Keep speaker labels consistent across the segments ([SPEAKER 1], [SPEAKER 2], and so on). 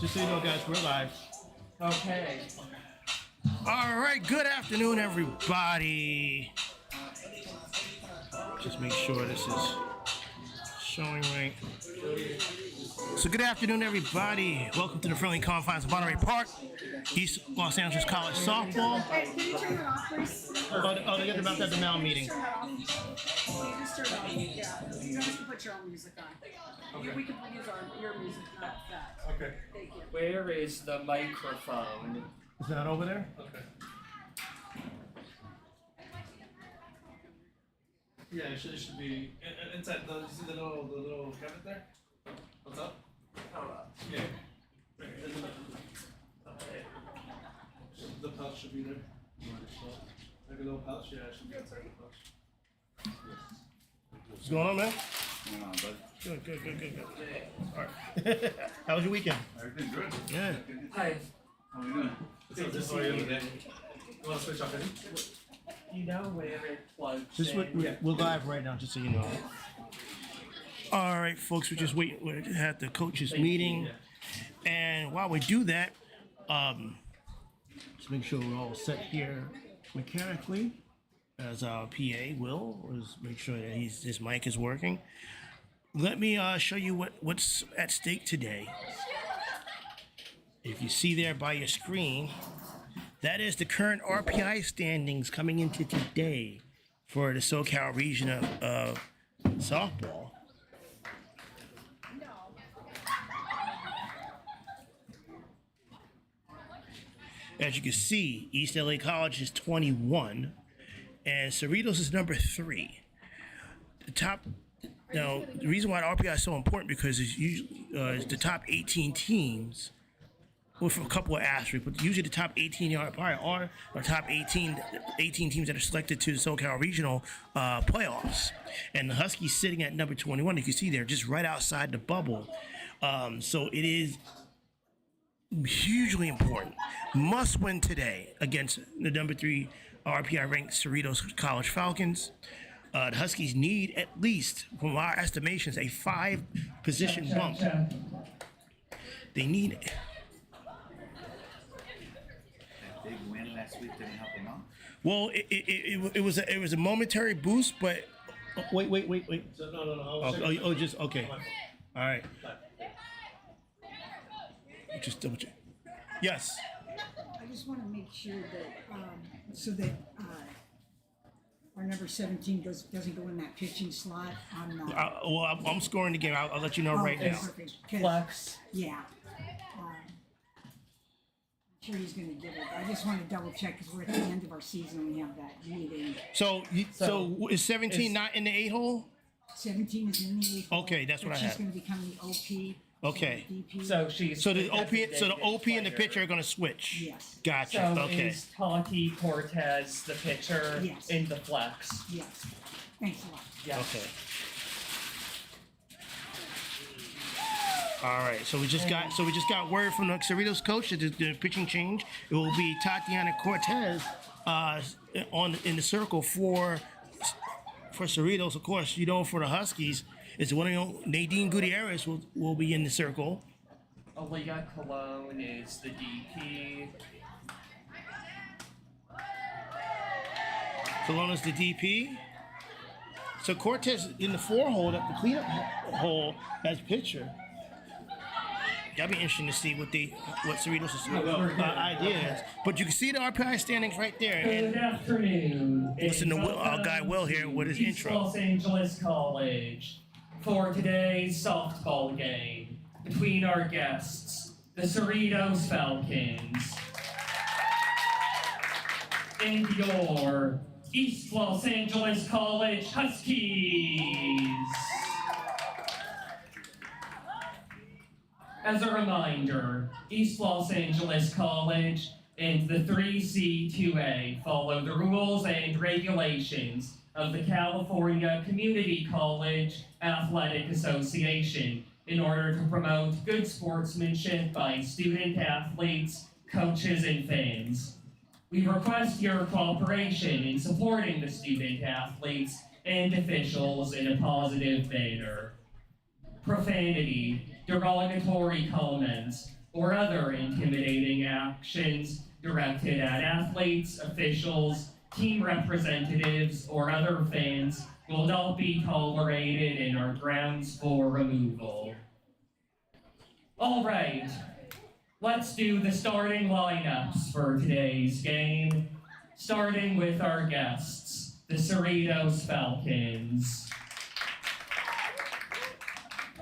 [SPEAKER 1] Just so you know, guys, we're live.
[SPEAKER 2] Okay.
[SPEAKER 1] All right, good afternoon, everybody. Just make sure this is showing right. So good afternoon, everybody. Welcome to the friendly confines of Monterey Park, East Los Angeles College Softball.
[SPEAKER 3] Hey, can you turn it off, please?
[SPEAKER 1] Oh, they got about that now meeting.
[SPEAKER 3] Turn it off. You just turn it off. Yeah, you guys can put your own music on. Okay. We can use your music, not that.
[SPEAKER 1] Okay.
[SPEAKER 3] Thank you.
[SPEAKER 2] Where is the microphone?
[SPEAKER 1] Is that over there? Okay.
[SPEAKER 4] Yeah, it should be inside. You see the little cabinet there? What's up? Yeah. The pouch should be there. Like a little pouch. Yeah, it should be inside the pouch.
[SPEAKER 1] What's going on, man?
[SPEAKER 5] Going on, bud?
[SPEAKER 1] Good. All right. How was your weekend?
[SPEAKER 5] Everything good?
[SPEAKER 1] Yeah.
[SPEAKER 2] Hi.
[SPEAKER 5] How are you doing?
[SPEAKER 4] Good to see you today. You want to switch off any?
[SPEAKER 2] You know where it plugs
[SPEAKER 1] Just
[SPEAKER 2] in?
[SPEAKER 1] we're live right now, just so you know. All right, folks, we're just waiting. We're at the coaches' meeting, and while we do that, just make sure we're all set here mechanically. As our PA will is make sure that his mic is working. Let me show you what's at stake today. If you see there by your screen, that is the current RPI standings coming into today for the SoCal region of softball. As you can see, East LA College is 21, and Cerritos is number 3. The top. Now, the reason why the RPI is so important because it's usually the top 18 teams, with a couple of asterisks, but usually the top 18 RPI are the top 18 teams that are selected to the SoCal Regional playoffs. And the Huskies sitting at number 21, you can see they're just right outside the bubble. So it is hugely important. Must win today against the number 3 RPI ranked Cerritos College Falcons. The Huskies need at least, from our estimations, a 5-position bump. They need
[SPEAKER 5] That big win last week didn't help them out?
[SPEAKER 1] Well, it was a momentary boost, but wait.
[SPEAKER 4] So, no.
[SPEAKER 1] Oh, just okay. All right. Just double check. Yes.
[SPEAKER 3] I just want to make sure that, so that our number 17 doesn't go in that pitching slot on the...
[SPEAKER 1] Well, I'm scoring the game. I'll let you know right now.
[SPEAKER 3] Perfect. 'Cause,
[SPEAKER 2] Flex.
[SPEAKER 3] yeah. I'm sure he's going to give it. I just want to double check because we're at the end of our season and we have that meeting.
[SPEAKER 1] So is 17 not in the 8-hole?
[SPEAKER 3] 17 is in the 8th.
[SPEAKER 1] Okay, that's what I
[SPEAKER 3] She's
[SPEAKER 1] have.
[SPEAKER 3] going to become the OP.
[SPEAKER 1] Okay.
[SPEAKER 3] DP.
[SPEAKER 2] So she's
[SPEAKER 1] So the OP and the
[SPEAKER 2] player.
[SPEAKER 1] pitcher are going to switch.
[SPEAKER 3] Yes.
[SPEAKER 1] Gotcha.
[SPEAKER 2] So
[SPEAKER 1] Okay.
[SPEAKER 2] is Tati Cortez the pitcher
[SPEAKER 3] Yes.
[SPEAKER 2] in the flex?
[SPEAKER 3] Yes. Thanks a lot.
[SPEAKER 2] Yeah.
[SPEAKER 1] Okay. All right. So we just got word from the Cerritos coach that the pitching change. It will be Tatiana Cortez in the circle for Cerritos. Of course, for the Huskies, it's one of Nadine Gutierrez will be in the circle.
[SPEAKER 2] Aaliyah Cologne is the DP.
[SPEAKER 1] Salona's the DP. So Cortez in the 4-hole, the cleanup hole as pitcher. That'll be interesting to see what Cerritos' idea is. But you can see the RPI standings right there.
[SPEAKER 2] Good
[SPEAKER 1] And
[SPEAKER 2] afternoon.
[SPEAKER 1] listen to our guy Will here with his
[SPEAKER 2] East
[SPEAKER 1] intro.
[SPEAKER 2] Los Angeles College for today's softball game between our guests, the Cerritos Falcons, and your East Los Angeles College Huskies. As a reminder, East Los Angeles College and the 3C2A follow the rules and regulations of the California Community College Athletic Association in order to promote good sportsmanship by student athletes, coaches, and fans. We request your cooperation in supporting the student athletes and officials in a positive manner. Profanity, derogatory comments, or other intimidating actions directed at athletes, officials, team representatives, or other fans will not be tolerated and are grounds for removal. All right, let's do the starting lineups for today's game, starting with our guests, the Cerritos Falcons.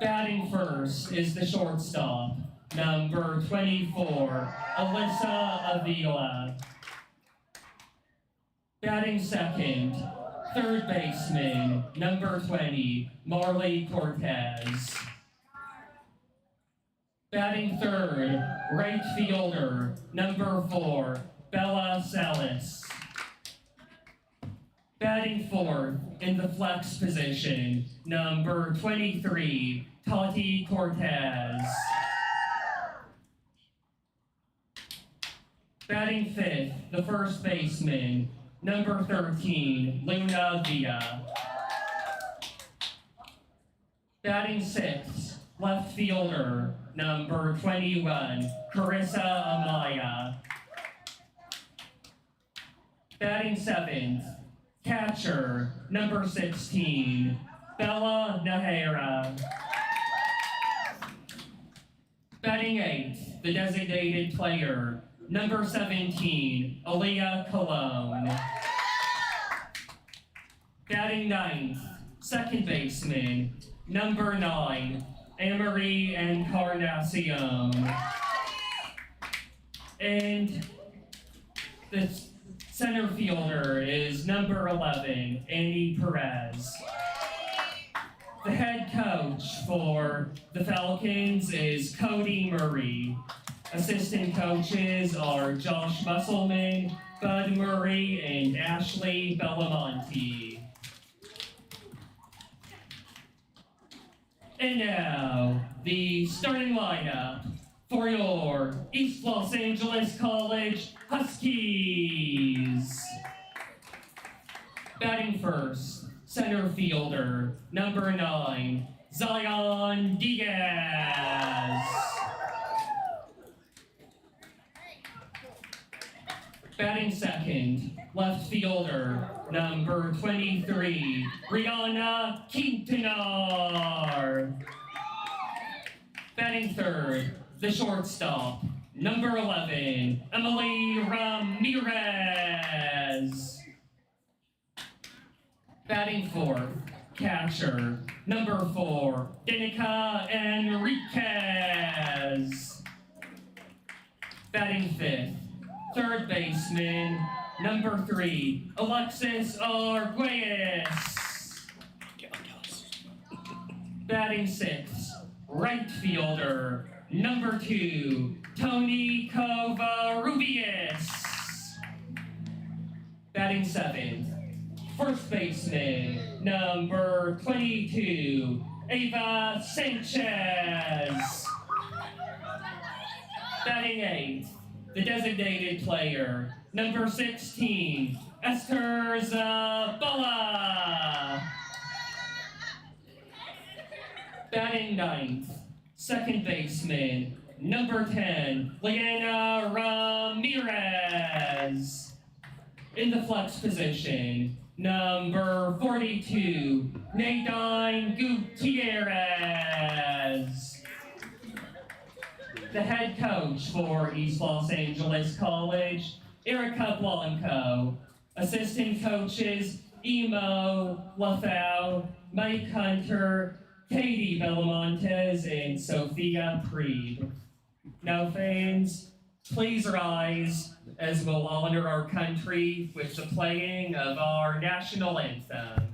[SPEAKER 2] Batting first is the shortstop, number 24, Alyssa Avila. Batting second, third baseman, number 20, Marley Cortez. Batting third, right fielder, number 4, Bella Salas. Batting fourth, in the flex position, number 23, Tati Cortez. Batting fifth, the first baseman, number 13, Luna Villa. Batting sixth, left fielder, number 21, Carissa Amaya. Batting seventh, catcher, number 16, Bella Nahara. Batting eighth, the designated player, number 17, Aaliyah Cologne. Batting ninth, second baseman, number 9, Amory Encarnacion. And the center fielder is number 11, Annie Perez. The head coach for the Falcons is Cody Murray. Assistant coaches are Josh Musselman, Bud Murray, and Ashley Bellamonte. And now, the starting lineup for your East Los Angeles College Huskies. Batting first, center fielder, number 9, Zion Diaz. Batting second, left fielder, number 23, Rihanna Quintanar. Batting third, the shortstop, number 11, Emily Ramirez. Batting fourth, catcher, number 4, Danica Enriquez. Batting fifth, third baseman, number 3, Alexis Arguelles. Batting sixth, right fielder, number 2, Tony Covarrubias. Batting seventh, first baseman, number 22, Ava Sanchez. Batting eighth, the designated player, number 16, Esther Zabala. Batting ninth, second baseman, number 10, Leanna Ramirez. In the flex position, number 42, Nadine Gutierrez. The head coach for East Los Angeles College, Erica Blanco. Assistant coaches, Emo Lafau, Mike Hunter, Katie Bellamontes, and Sophia Preeb. Now fans, please rise as we'll honor our country with the playing of our national anthem.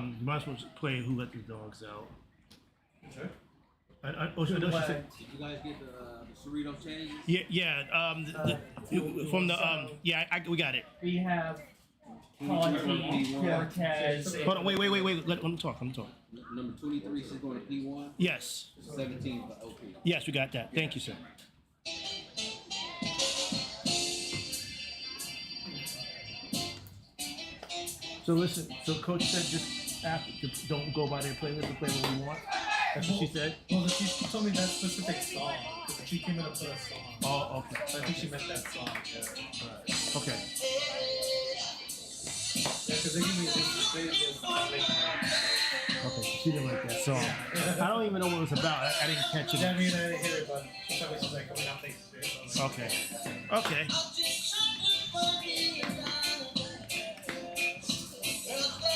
[SPEAKER 1] You might as well play Who Let the Dogs Out.
[SPEAKER 4] Sure.
[SPEAKER 1] Oh, so don't you say-
[SPEAKER 6] Did you guys get the Cerritos changes?
[SPEAKER 1] from the we got it.
[SPEAKER 2] We have Conti, Cortez,
[SPEAKER 1] Hold on, wait. Let him talk.
[SPEAKER 6] Number 23 is going to P1.
[SPEAKER 1] Yes,
[SPEAKER 6] 17 for OP.
[SPEAKER 1] yes, we got that. Thank you, sir. So listen, so coach said just don't go by their playlist and play what we want. That's what she said.
[SPEAKER 4] Well, she told me that specific song. Because she came in and put a song.
[SPEAKER 1] Oh, okay.
[SPEAKER 4] So I think she meant that song. Yeah.
[SPEAKER 1] Okay.
[SPEAKER 4] Yeah, because they give me this.
[SPEAKER 1] Okay. She didn't like that song. I don't even know what it was about. I didn't catch
[SPEAKER 4] Yeah, I
[SPEAKER 1] it.
[SPEAKER 4] mean, I didn't hear it, but she told me she's like, coming out next year. So
[SPEAKER 1] Okay. Okay.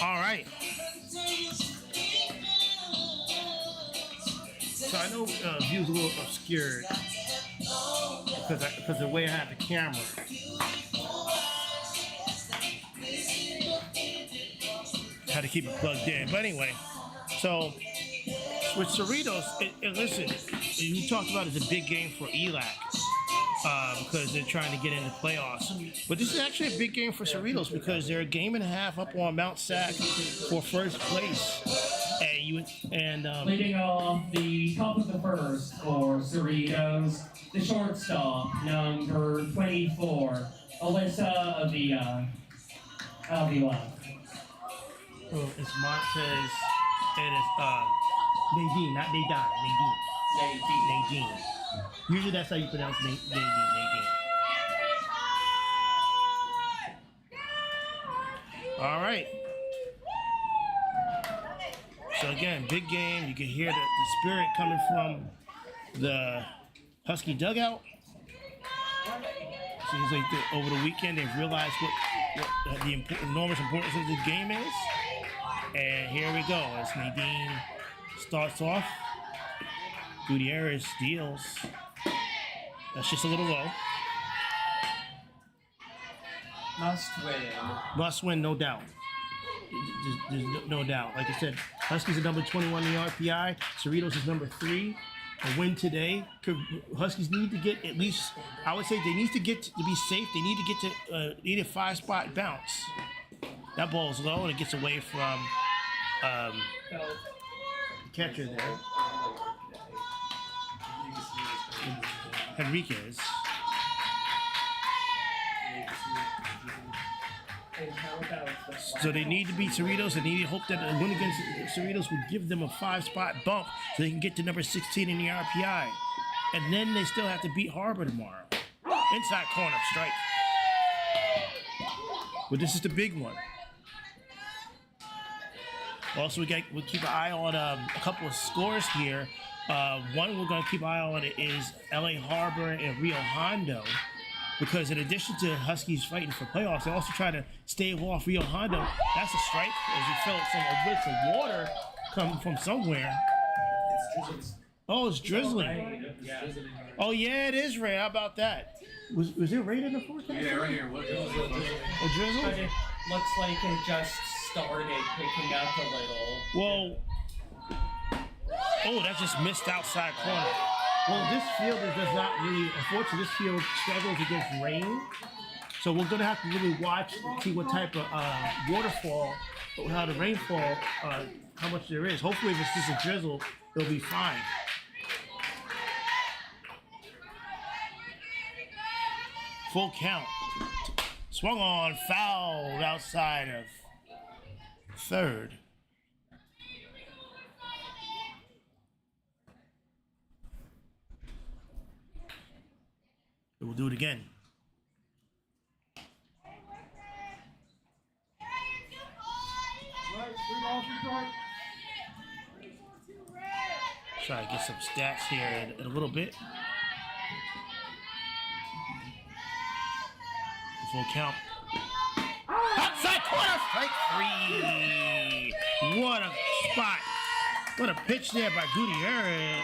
[SPEAKER 1] All right. So I know view's a little obscured because the way I have the camera. Had to keep it plugged in. But anyway, so with Cerritos, listen, you talked about it's a big game for ELAC because they're trying to get into playoffs. But this is actually a big game for Cerritos because they're a game and a half up on Mount Sac for first place.
[SPEAKER 2] leading off the top of the first for Cerritos, the shortstop, number 24, Alyssa Avila.
[SPEAKER 1] Well, it's Montez and it's Nadine, not Nadine. Nadine. Usually that's how you pronounce Nadine. All right. So again, big game. You can hear the spirit coming from the Husky dugout. Seems like over the weekend they've realized what the enormous importance of the game is. And here we go as Nadine starts off. Gutierrez deals. That's just a little low.
[SPEAKER 2] Must win.
[SPEAKER 1] Must win, no doubt. There's no doubt. Like I said, Huskies are number 21 in the RPI. Cerritos is number 3. A win today. Huskies need to get at least, I would say they need to get to be safe. They need to get to need a 5-spot bounce. That ball's low and it gets away from the catcher there. Henriquez. So they need to beat Cerritos. They need to hope that a win against Cerritos would give them a 5-spot bump so they can get to number 16 in the RPI. And then they still have to beat Harbor tomorrow. Inside corner, strike. But this is the big one. Also, we'll keep an eye on a couple of scores here. One we're going to keep an eye on is LA Harbor and Rio Hondo. Because in addition to Huskies fighting for playoffs, they also try to stave off Rio Hondo. That's a strike, as you felt some bits of water come from somewhere.
[SPEAKER 4] it's drizzling.
[SPEAKER 1] Oh, it's drizzling.
[SPEAKER 4] Yeah.
[SPEAKER 1] Oh, yeah, it is rain. How about that? Was it rain in the forecast?
[SPEAKER 5] Yeah, right here. What is it?
[SPEAKER 1] Oh, drizzle?
[SPEAKER 2] But it looks like it just started picking up a little.
[SPEAKER 1] Well, oh, that just missed outside corner. Well, this field does not really, unfortunately, this field struggles against rain. So we're going to have to really watch and see what type of waterfall, how the rainfall, how much there is. Hopefully, if it's just a drizzle, it'll be fine. Full count. Swung on, fouled outside of third. We'll do it again. Try to get some stats here in a little bit. Full count. Outside corner, strike 3. What a spot. What a pitch there by Gutierrez.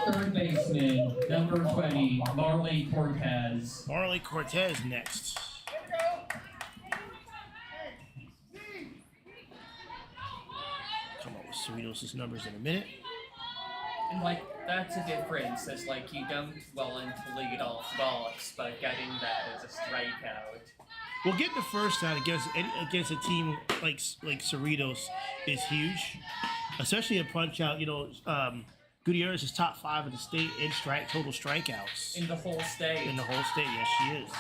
[SPEAKER 2] Third baseman, number 20, Marley Cortez.
[SPEAKER 1] Marley Cortez next. Cerritos' numbers in a minute.
[SPEAKER 2] And like that's a difference. It's like you don't want to lead off box, but getting that as a strikeout.
[SPEAKER 1] Well, getting the first out against a team like Cerritos is huge, especially a punch out. You know, Gutierrez is top 5 in the state in total strikeouts
[SPEAKER 2] In the whole state.
[SPEAKER 1] in the whole state. Yes, she is.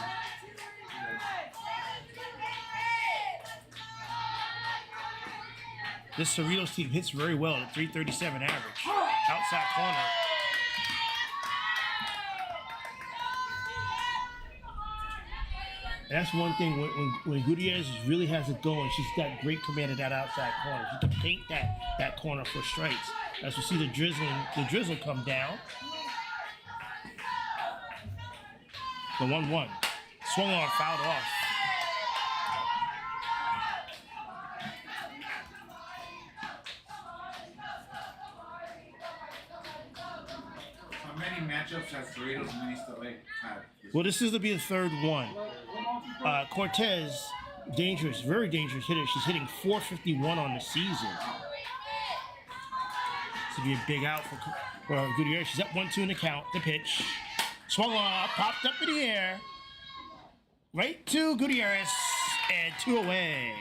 [SPEAKER 1] This Cerritos team hits very well at 337 average. Outside corner. That's one thing when Gutierrez really has it going, she's got great command of that outside corner. She can paint that corner for strikes. As we see the drizzle come down. The 1-1. Swung on, fouled off.
[SPEAKER 5] How many matchups has Cerritos and East LA had?
[SPEAKER 1] Well, this is to be the third one. Cortez, dangerous, very dangerous hitter. She's hitting .451 on the season. This would be a big out for Gutierrez. She's up 1-2 in the count. The pitch. Swung on, popped up in the air. Right to Gutierrez, and 2 away.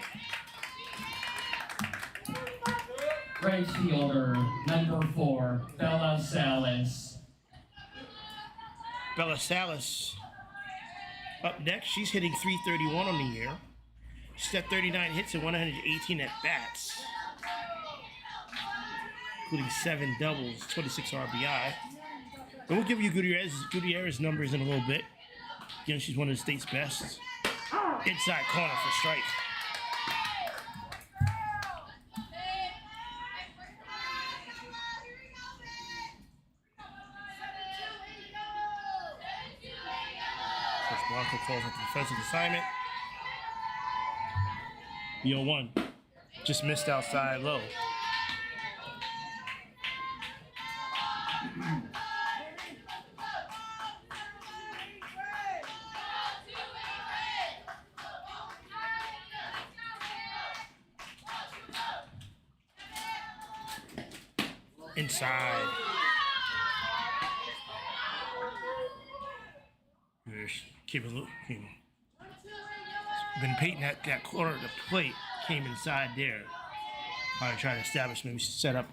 [SPEAKER 2] Right fielder, number 4, Bella Salas.
[SPEAKER 1] Bella Salas up next. She's hitting .331 on the year. She's got 39 hits and 118 at bats, including 7 doubles, 26 RBI. And we'll give you Gutierrez numbers in a little bit. Again, she's one of the state's best. Inside corner for strike. First Blanco calls up the defensive assignment. The 0-1. Just missed outside low. Inside. Keep it look. Been painting that corner of the plate. Came inside there. Probably trying to establish, maybe set up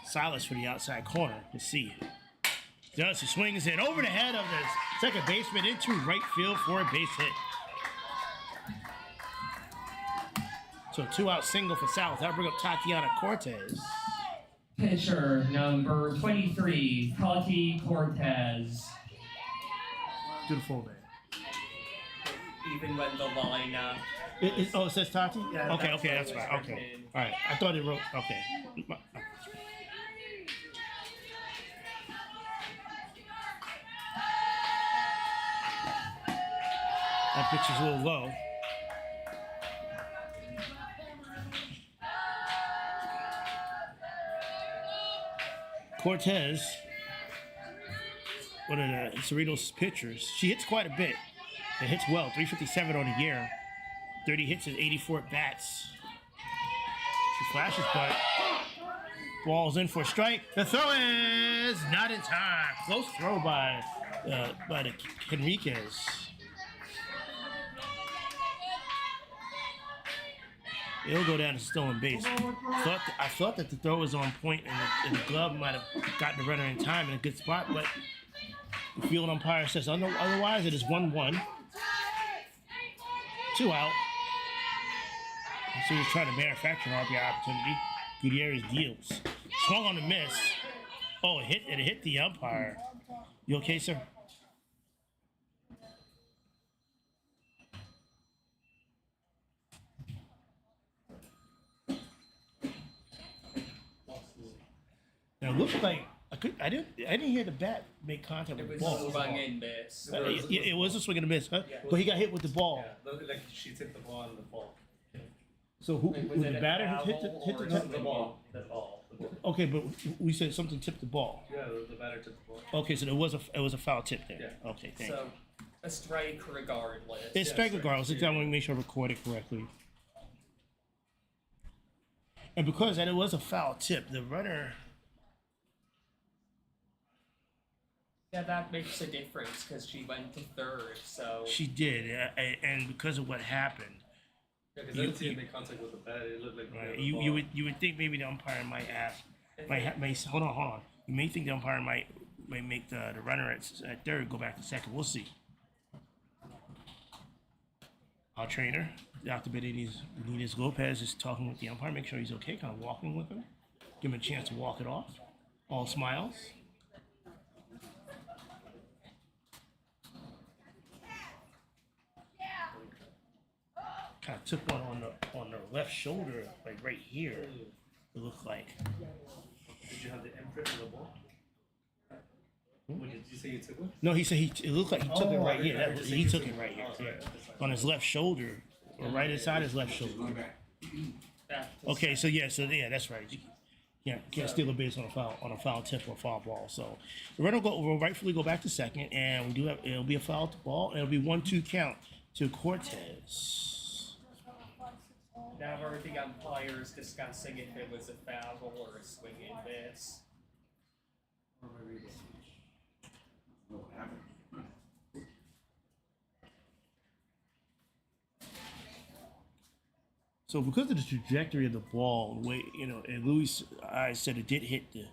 [SPEAKER 1] Silas for the outside corner. Let's see. Does he swings it over the head of the second baseman into right field for a base hit. So 2-out single for South. That'll bring up Tatiana Cortez.
[SPEAKER 2] Pitcher, number 23, Tati Cortez.
[SPEAKER 1] Do the full name.
[SPEAKER 2] Even when the lineup.
[SPEAKER 1] It says Tati?
[SPEAKER 2] Yeah,
[SPEAKER 1] Okay, that's
[SPEAKER 2] what
[SPEAKER 1] fine.
[SPEAKER 2] was
[SPEAKER 1] Okay.
[SPEAKER 2] written.
[SPEAKER 1] All right. I thought it wrote. Okay. That pitch is a little low. Cortez, one of the Cerritos pitchers, she hits quite a bit. It hits well, 357 on the year, 30 hits and 84 at bats. She flashes, but ball's in for a strike. The throw is not in time. Close throw by the Henriquez. It'll go down to stolen base. I thought that the throw was on point and the glove might have gotten the runner in time in a good spot, but the field umpire says otherwise. It is 1-1. 2 out. So he's trying to manufacture an RBI opportunity. Gutierrez deals. Swung on the miss. Oh, it hit the umpire. You okay, sir? Now it looks like I didn't hear the bat make contact
[SPEAKER 2] It
[SPEAKER 1] with the
[SPEAKER 2] was
[SPEAKER 1] ball.
[SPEAKER 2] swung and miss.
[SPEAKER 1] It was a swing and a miss, huh?
[SPEAKER 4] Yeah.
[SPEAKER 1] But he got hit with the ball.
[SPEAKER 4] Yeah, looked like she hit the ball in the ball.
[SPEAKER 1] So who
[SPEAKER 2] Like,
[SPEAKER 1] was
[SPEAKER 2] it
[SPEAKER 1] the
[SPEAKER 2] a
[SPEAKER 1] batter
[SPEAKER 2] foul
[SPEAKER 1] hit
[SPEAKER 2] or
[SPEAKER 1] the
[SPEAKER 2] something?
[SPEAKER 4] ball. The ball.
[SPEAKER 1] Okay, but we said something tipped the ball.
[SPEAKER 4] Yeah, the batter took the ball.
[SPEAKER 1] Okay, so it was a foul tip there.
[SPEAKER 4] Yeah.
[SPEAKER 1] Okay, thank you.
[SPEAKER 2] So, a strike regardless.
[SPEAKER 1] It's strike regardless. I want to make sure I record it correctly. And because that it was a foul tip, the runner.
[SPEAKER 2] Yeah, that makes a difference because she went to third, so.
[SPEAKER 1] She did, and because of what happened,
[SPEAKER 4] Yeah, because I didn't see any contact with the bat. It looked like
[SPEAKER 1] right, you would think maybe the umpire might ask, may hold on. You may think the umpire might make the runner at third go back to second. We'll see. Our trainer, Dr. Benitez Lopez, is talking with the umpire, make sure he's okay, kind of walking with him, give him a chance to walk it off. All smiles. Kind of took one on the left shoulder, like right here. It looked like.
[SPEAKER 4] Did you have the imprint of the ball? When did you say you took one?
[SPEAKER 1] No, he said it looked like he took it right here.
[SPEAKER 4] I
[SPEAKER 1] He took it right here, yeah. On his left shoulder, or right inside his left shoulder. Okay, so yeah, that's right. You can't steal a base on a foul tip or a foul ball. So the runner will rightfully go back to second, and it'll be a foul ball, and it'll be 1-2 count to Cortez.
[SPEAKER 2] Now we're the umpires discussing if it was a foul or a swing and miss.
[SPEAKER 1] So because of the trajectory of the ball, the way and Louis, I said it did hit the.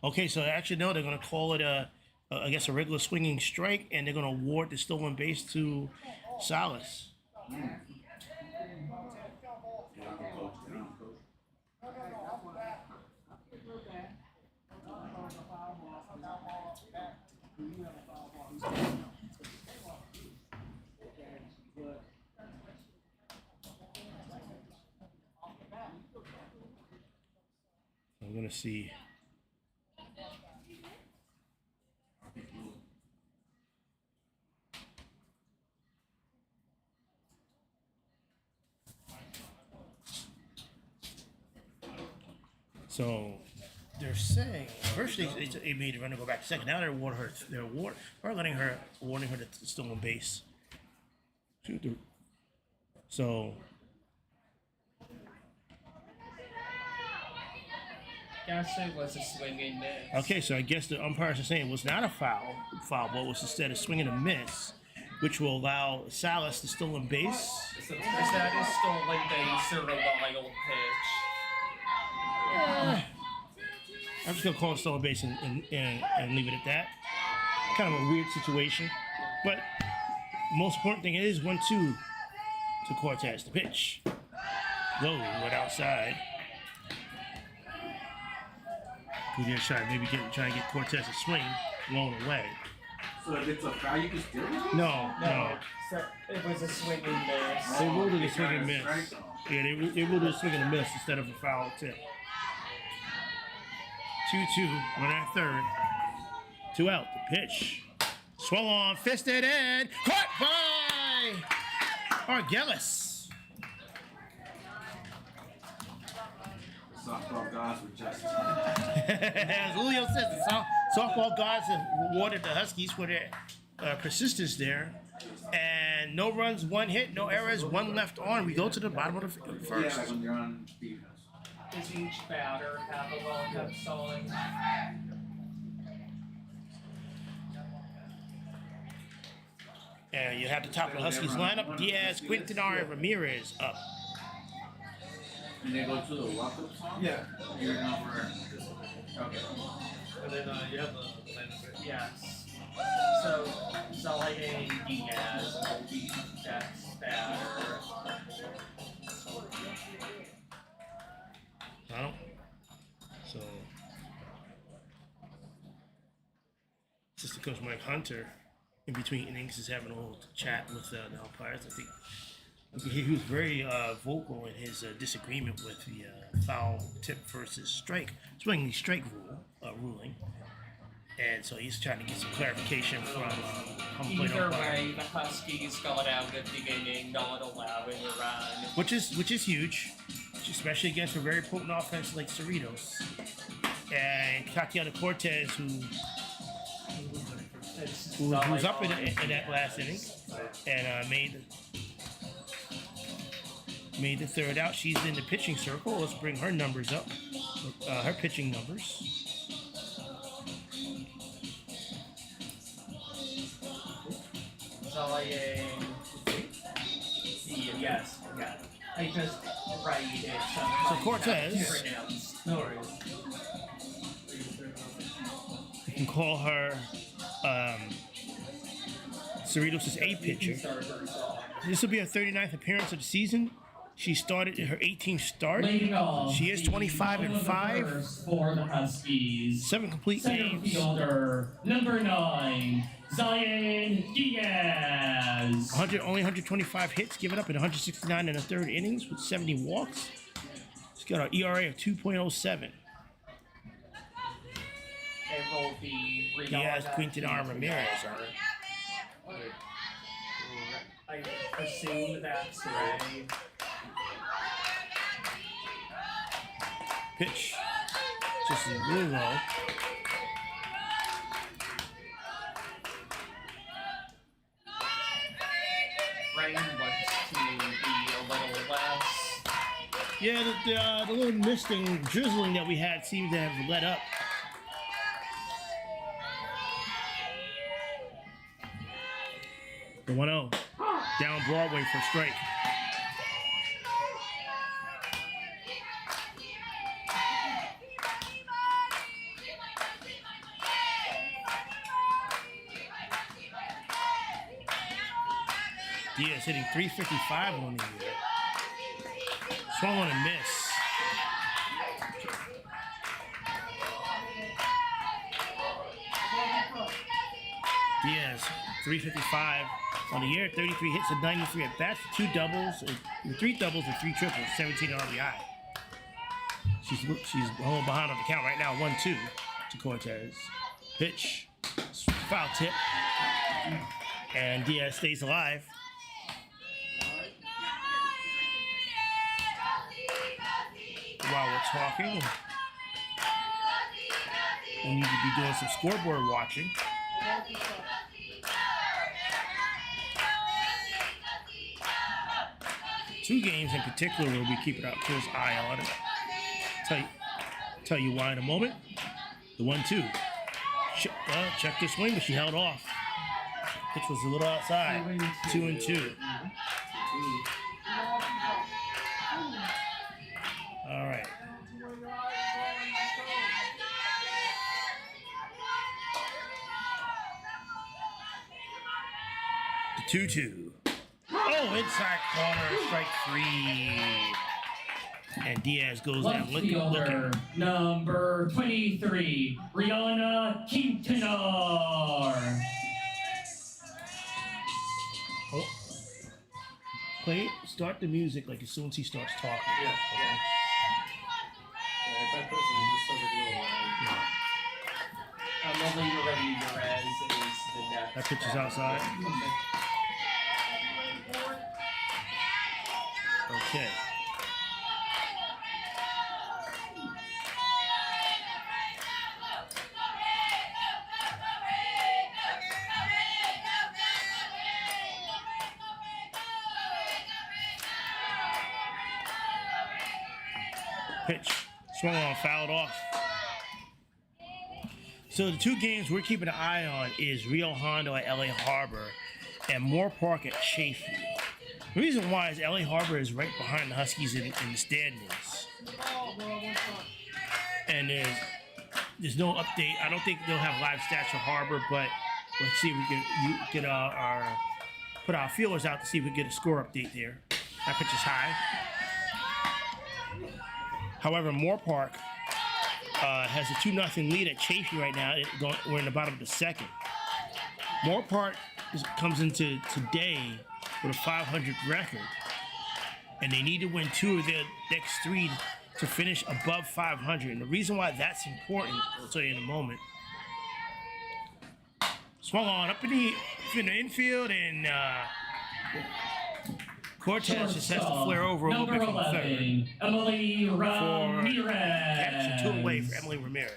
[SPEAKER 1] Okay, so actually no, they're going to call it I guess a regular swinging strike, and they're going to award the stolen base to Salas. I'm gonna see. So they're saying first they made the runner go back to second. Now they're awarding her the stolen base. So.
[SPEAKER 2] Guess it was a swing and miss.
[SPEAKER 1] Okay, so I guess the umpires are saying it was not a foul ball. It was instead a swing and a miss, which will allow Salas the stolen base.
[SPEAKER 2] Is that a stolen base or a wild pitch?
[SPEAKER 1] I'm just gonna call it stolen base and leave it at that. Kind of a weird situation, but most important thing is 1-2 to Cortez. The pitch. Low, went outside. Good shot. Maybe try to get Cortez to swing, blown away.
[SPEAKER 5] So if it's a foul, you can steal it?
[SPEAKER 1] No.
[SPEAKER 2] So it was a swing and miss.
[SPEAKER 1] They ruled it a swing and miss. Yeah, they ruled it a swing and a miss instead of a foul tip. 2-2, runner at third. 2 out. The pitch. Swung on, fisted, and caught by Argelis.
[SPEAKER 5] Softball gods were just.
[SPEAKER 1] As Julio says, the softball gods have rewarded the Huskies for their persistence there. And no runs, 1 hit, no errors, 1 left on. We go to the bottom of the first.
[SPEAKER 5] Yeah, like when you're on defense.
[SPEAKER 2] Does each batter have a walk-up song?
[SPEAKER 1] And you have the top of the Huskies lineup. Diaz, Quintanar, and Ramirez up.
[SPEAKER 5] And they go to the walk-up song?
[SPEAKER 4] Yeah.
[SPEAKER 5] You're number. Okay.
[SPEAKER 4] And then you have the lineup.
[SPEAKER 2] Yes. So Zelay Diaz will be Jets batter.
[SPEAKER 1] Wow. So, assistant coach Mike Hunter, in between innings, is having a little chat with the umpires. I think he was very vocal in his disagreement with the foul tip versus swinging strike ruling. And so he's trying to get some clarification from home plate
[SPEAKER 2] Either
[SPEAKER 1] umpire.
[SPEAKER 2] way, the Huskies got out of the inning, not allowing a run.
[SPEAKER 1] Which is huge, especially against a very potent offense like Cerritos. And Tatiana Cortez, who's up in that last inning and made made the third out. She's in the pitching circle. Let's bring her numbers up. Her pitching numbers.
[SPEAKER 2] Yes, yeah. I just write it
[SPEAKER 1] So Cortez.
[SPEAKER 2] No worries.
[SPEAKER 1] You can call her Cerritos' A pitcher. This will be her 39th appearance of the season. She started her 18th start. She is 25-5
[SPEAKER 2] for the Huskies.
[SPEAKER 1] 7 complete
[SPEAKER 2] Center
[SPEAKER 1] games.
[SPEAKER 2] fielder number 9, Zion Diaz.
[SPEAKER 1] Only 125 hits given up in 169 and a third innings with 70 walks. She's got an ERA of 2.07. Diaz, Quintanar, Ramirez.
[SPEAKER 2] I assume that's right.
[SPEAKER 1] Pitch. Just a little low.
[SPEAKER 2] Rain wants to be a little less.
[SPEAKER 1] Yeah, the little misting, drizzling that we had seemed to have let up. The 1-0. Down Broadway for strike. Diaz hitting 355 on the year. Swung on a miss. Diaz, 355 on the year, 33 hits and 93 at bats, 2 doubles, 3 doubles and 3 triples, 17 RBI. She's a little behind on the count right now, 1-2 to Cortez. Pitch, foul tip, and Diaz stays alive. While we're talking, we need to be doing some scoreboard watching. Two games in particular we'll be keeping a close eye on. Tell you why in a moment. The 1-2. Check this swing, but she held off. Pitch was a little outside. 2-2. All right. The 2-2. Oh, inside corner, strike 3. And Diaz goes down
[SPEAKER 2] Left
[SPEAKER 1] looking.
[SPEAKER 2] fielder number 23, Rihanna Quintanar.
[SPEAKER 1] Oh. Start the music like as soon as he starts talking.
[SPEAKER 4] Yeah. If I press it, it just sounds like a little
[SPEAKER 2] Only already Perez is the next.
[SPEAKER 1] That pitch is outside. Okay. Pitch. Swung on, fouled off. So the 2 games we're keeping an eye on is Rio Hondo at LA Harbor and Moore Park at Chafee. The reason why is LA Harbor is right behind the Huskies in the standings. And there's no update. I don't think they'll have live stats for Harbor, but let's see if we can get put our feelers out to see if we can get a score update there. That pitch is high. However, Moore Park has a 2-0 lead at Chafee right now. We're in the bottom of the second. Moore Park comes into today with a 500 record, and they need to win 2 of their next 3 to finish above 500. And the reason why that's important, I'll tell you in a moment. Swung on up in the infield, and Cortez just has to flare over a little bit from third.
[SPEAKER 2] Emily Ramirez.
[SPEAKER 1] Catch 2 away for Emily Ramirez.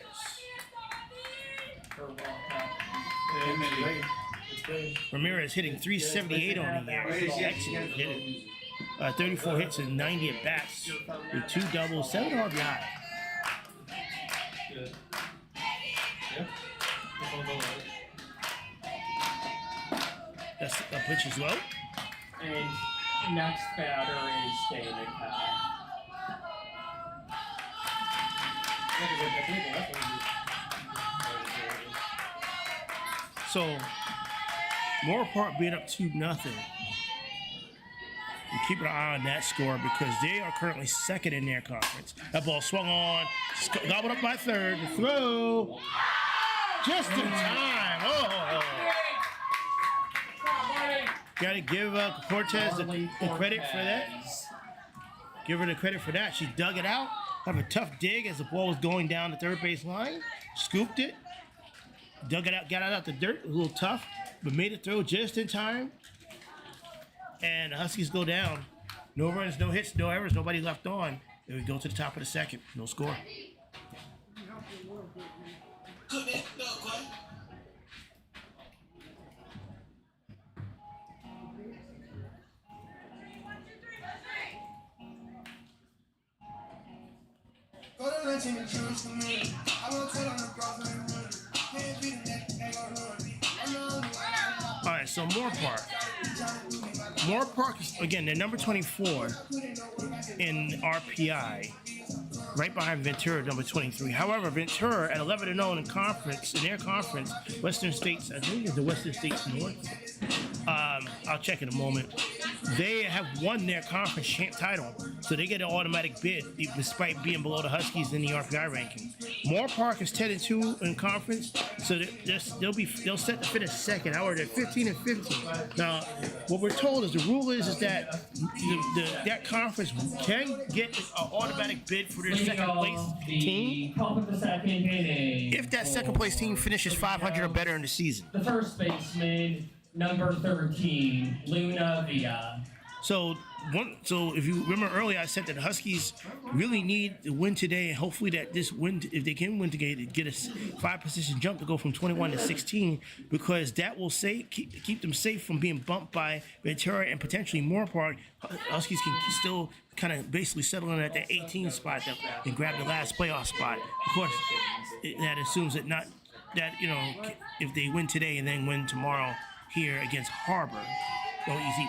[SPEAKER 1] Ramirez hitting 378 on the year. Excellent hitter. 34 hits and 90 at bats with 2 doubles, 7 RBI.
[SPEAKER 4] Good. Yeah. This one's all right.
[SPEAKER 1] That's a pitch as well.
[SPEAKER 2] And next batter is Danica.
[SPEAKER 1] So, Moore Park being up 2-0. And keep an eye on that score because they are currently second in their conference. That ball swung on, gobbled up by third. The throw, just in time. Oh, got to give Cortez the credit for that. Give her the credit for that. She dug it out. Have a tough dig as the ball was going down the third base line. Scooped it, dug it out, got it out the dirt. A little tough, but made it throw just in time. And the Huskies go down. No runs, no hits, no errors, nobody left on. And we go to the top of the second. No score. All right, so Moore Park. Moore Park is, again, they're number 24 in RPI, right behind Ventura, number 23. However, Ventura at 11-0 in conference, in their conference, Western States, I think it's the Western States North. I'll check in a moment. They have won their conference title, so they get an automatic bid despite being below the Huskies in the RPI ranking. Moore Park is 10-2 in conference, so they'll set to finish second. However, they're 15-15. Now, what we're told is the rule is that that conference can get an automatic bid for their second place team if that second place team finishes 500 or better in the season.
[SPEAKER 2] The first baseman, number 13, Luna Villa.
[SPEAKER 1] So if you remember earlier, I said that the Huskies really need to win today, and hopefully that this win, if they can win today, to get a 5-position jump to go from 21 to 16, because that will keep them safe from being bumped by Ventura and potentially Moore Park. Huskies can still kind of basically settle in at that 18 spot and grab the last playoff spot. Of course, that assumes that if they win today and then win tomorrow here against Harbor, no easy.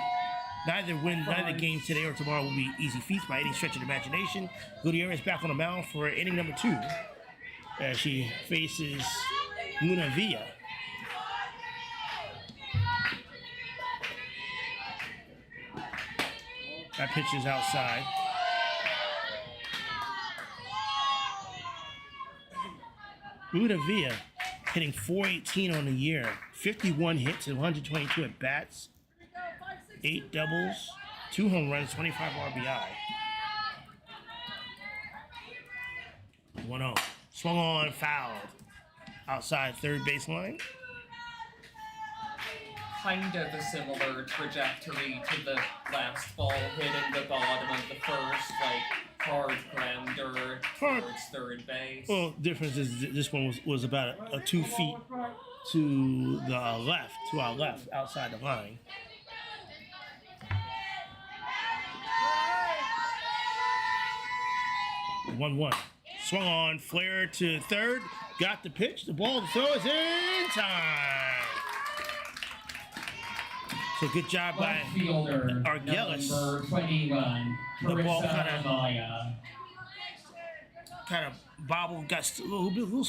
[SPEAKER 1] Neither game today or tomorrow will be easy feats by any stretch of the imagination. Gutierrez back on the mound for inning number 2 as she faces Luna Villa. That pitch is outside. Luna Villa hitting .418 on the year, 51 hits and 122 at bats. 8 doubles, 2 home runs, 25 RBI. 1-0. Swung on, fouled. Outside third baseline.
[SPEAKER 2] Kind of a similar trajectory to the last ball hitting the bottom of the first, hard grounder towards third base.
[SPEAKER 1] Well, the difference is this one was about a 2 feet to our left, outside the line. 1-1. Swung on, flare to third, got the pitch, the ball, the throw is in time. So good job by Argelis.
[SPEAKER 2] Number 21,
[SPEAKER 1] The ball
[SPEAKER 2] Carissa Amaya.
[SPEAKER 1] kind of bobbled, got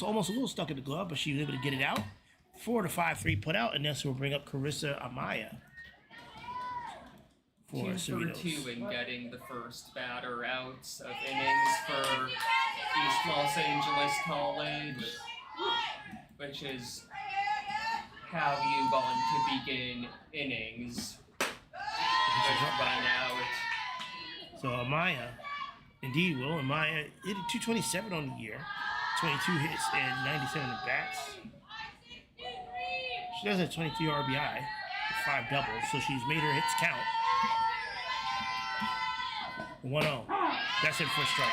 [SPEAKER 1] almost a little stuck in the glove, but she was able to get it out. 4-5-3 put out, and this will bring up Carissa Amaya for
[SPEAKER 2] 2 for
[SPEAKER 1] Cerritos.
[SPEAKER 2] 2 in getting the first batter out of innings for East Los Angeles College, which is how you want to begin innings. With 1 out.
[SPEAKER 1] So Amaya, indeed will. Amaya hit a 227 on the year, 22 hits and 97 at bats. She does have 23 RBI, 5 doubles, so she's made her hits count. 1-0. That's it for a strike.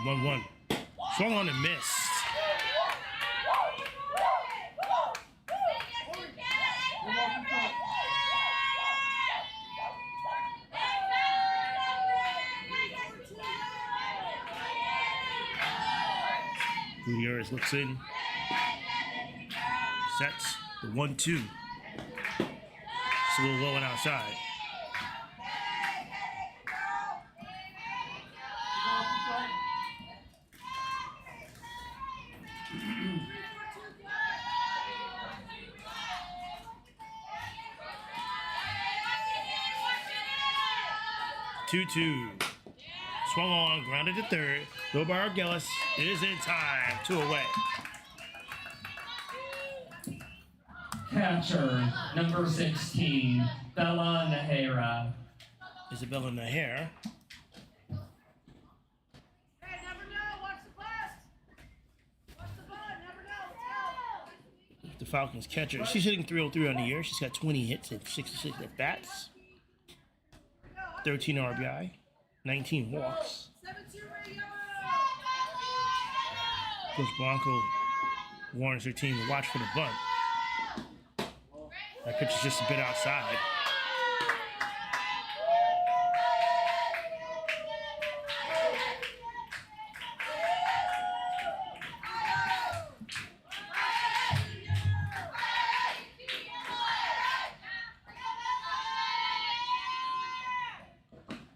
[SPEAKER 1] 1-1. Swung on and missed. Gutierrez looks in. Sets the 1-2. It's a little low and outside. Two. Swung on, grounded to third. Go by Argelis. Is in time. 2 away.
[SPEAKER 2] Catcher, number 16, Bella Nahara.
[SPEAKER 1] Isabella Naher. The Falcons catcher. She's hitting 303 on the year. She's got 20 hits and 66 at bats. 13 RBI, 19 walks. Coach Blanco warns her team to watch for the bunt. That pitch is just a bit outside.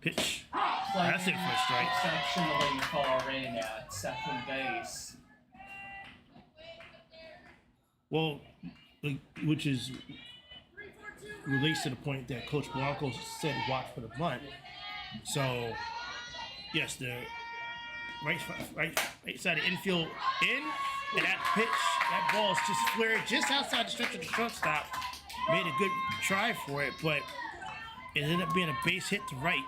[SPEAKER 1] Pitch. That's it for a strike.
[SPEAKER 2] Exceptionally far in at second base.
[SPEAKER 1] Well, which is relates to the point that Coach Blanco said watch for the bunt. So, yes, the right side of infield in, and that pitch, that ball is just flared just outside the stretch of the shortstop. Made a good try for it, but it ended up being a base hit to right.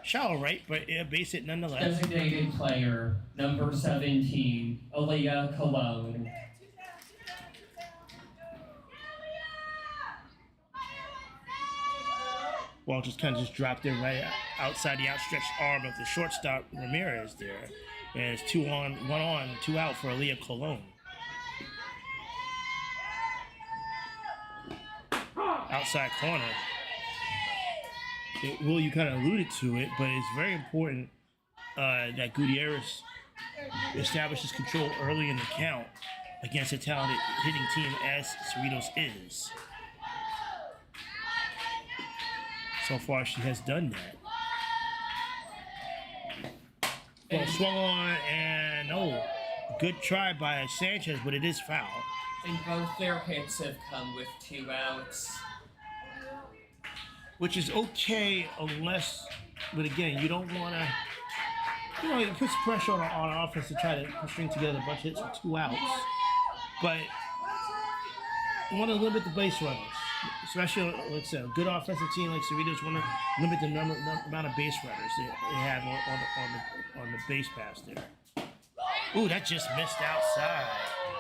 [SPEAKER 1] Shallow right, but a base hit nonetheless.
[SPEAKER 2] Designated player, number 17, Aaliyah Cologne.
[SPEAKER 1] Ball just kind of just dropped in right outside the outstretched arm of the shortstop Ramirez there. And it's 2 on, 2 out for Aaliyah Cologne. Outside corner. Will, you kind of alluded to it, but it's very important that Gutierrez establishes control early in the count against a talented hitting team as Cerritos is. So far, she has done that. Ball swung on, and good try by Sanchez, but it is foul.
[SPEAKER 2] And both their hits have come with 2 outs.
[SPEAKER 1] Which is okay unless, but again, you don't want to, it puts pressure on offense to try to string together a bunch of hits with 2 outs. But you want to limit the base runners, especially, like I said, a good offensive team like Cerritos want to limit the amount of base runners they have on the base pass there. Ooh, that just missed outside.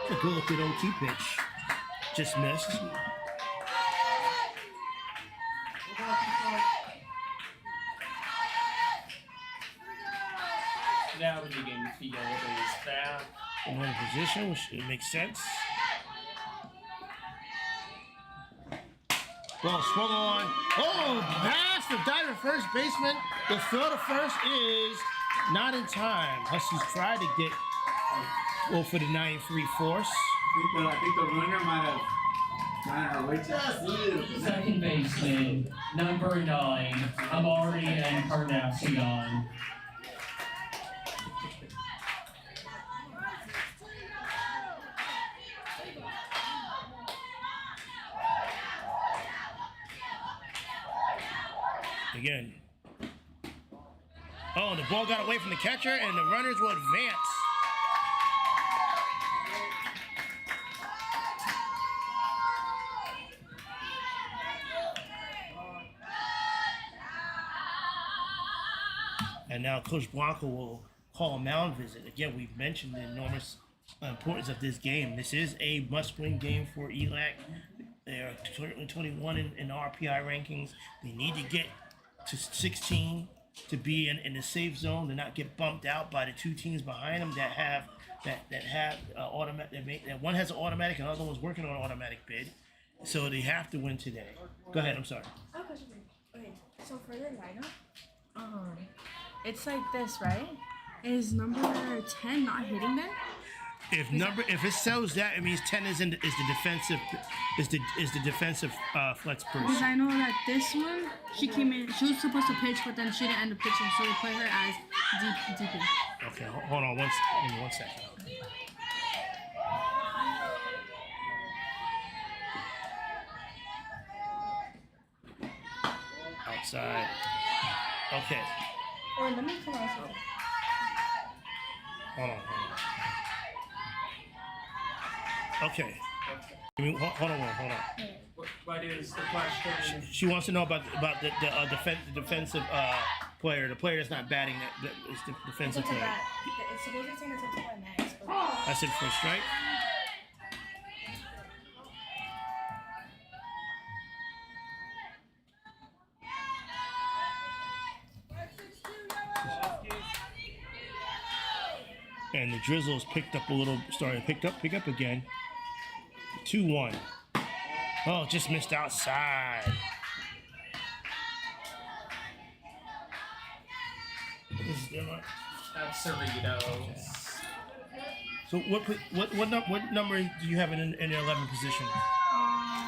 [SPEAKER 1] That's a good looking OT pitch. Just missed.
[SPEAKER 2] Now the infield is back.
[SPEAKER 1] In one position, which it makes sense. Ball swung on. Oh, pass the diving first baseman. The throw to first is not in time. Huskies tried to get for the 9-3 force.
[SPEAKER 5] I think the runner might have gotten her way just a little bit.
[SPEAKER 2] Second baseman, number 9, Amari Encarnacion.
[SPEAKER 1] Again. Oh, and the ball got away from the catcher, and the runners will advance. And now Coach Blanco will call a mound visit. Again, we've mentioned the enormous importance of this game. This is a must-win game for ELAC. They are currently 21 in RPI rankings. They need to get to 16 to be in the safe zone, to not get bumped out by the two teams behind them that have automatic. That one has an automatic, and the other one's working on an automatic bid. So they have to win today. Go ahead. I'm sorry.
[SPEAKER 7] I have a question for you. Okay, so for their lineup, it's like this, right? Is number 10 not hitting them?
[SPEAKER 1] If it shows that, it means 10 is the defensive flex
[SPEAKER 7] Because
[SPEAKER 1] person.
[SPEAKER 7] I know that this one, she came in, she was supposed to pitch, but then she didn't end up pitching, so they put her as DP.
[SPEAKER 1] Okay, hold on give me 1 second. Outside. Okay,
[SPEAKER 7] Or let me come out.
[SPEAKER 1] hold on. Okay. Hold on.
[SPEAKER 2] What is the question?
[SPEAKER 1] She wants to know about the defensive player, the player that's not batting. That is the defensive
[SPEAKER 7] It's like
[SPEAKER 1] player.
[SPEAKER 7] that. It's supposed to be saying it's a max, but
[SPEAKER 1] I said for a strike. And the drizzle's picked up a little, pick up again. 2-1. Oh, just missed outside. This is different.
[SPEAKER 2] That's Cerritos.
[SPEAKER 1] So what number do you have in the 11 position?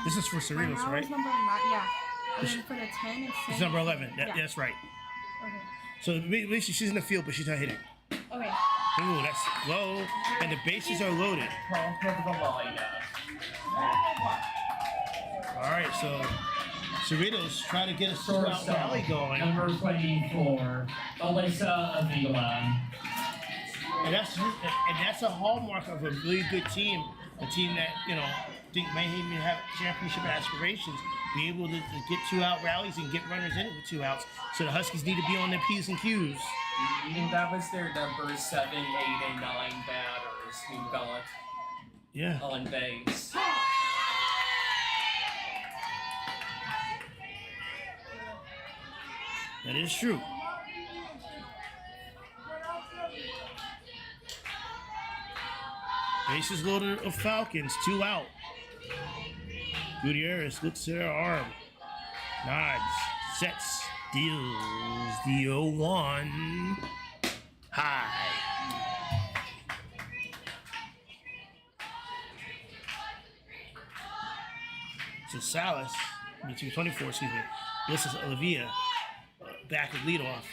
[SPEAKER 1] This is for
[SPEAKER 7] right
[SPEAKER 1] Cerritos,
[SPEAKER 7] now
[SPEAKER 1] right?
[SPEAKER 7] it's number 9, yeah. And then for the 10, it's
[SPEAKER 1] It's number 11.
[SPEAKER 7] Yeah.
[SPEAKER 1] That's right.
[SPEAKER 7] Okay.
[SPEAKER 1] So basically, she's in the field, but she's not hitting.
[SPEAKER 7] Okay.
[SPEAKER 1] Ooh, that's low, and the bases are loaded.
[SPEAKER 2] Top of the lineup.
[SPEAKER 1] All right, so Cerritos trying to get a short rally going,
[SPEAKER 2] Number 24, Alyssa Avila.
[SPEAKER 1] and that's a hallmark of a really good team, a team that think may even have championship aspirations. Be able to get 2-out rallies and get runners in it with 2 outs. So the Huskies need to be on their P's and Q's.
[SPEAKER 2] And that was their number 7, 8, and 9 batters who got
[SPEAKER 1] Yeah.
[SPEAKER 2] on base.
[SPEAKER 1] That is true. Bases loaded of Falcons, 2 out. Gutierrez looks at her arm. Nods, sets, deals the 0-1. High. So Salas, 24, excuse me. This is Olivia, back at leadoff.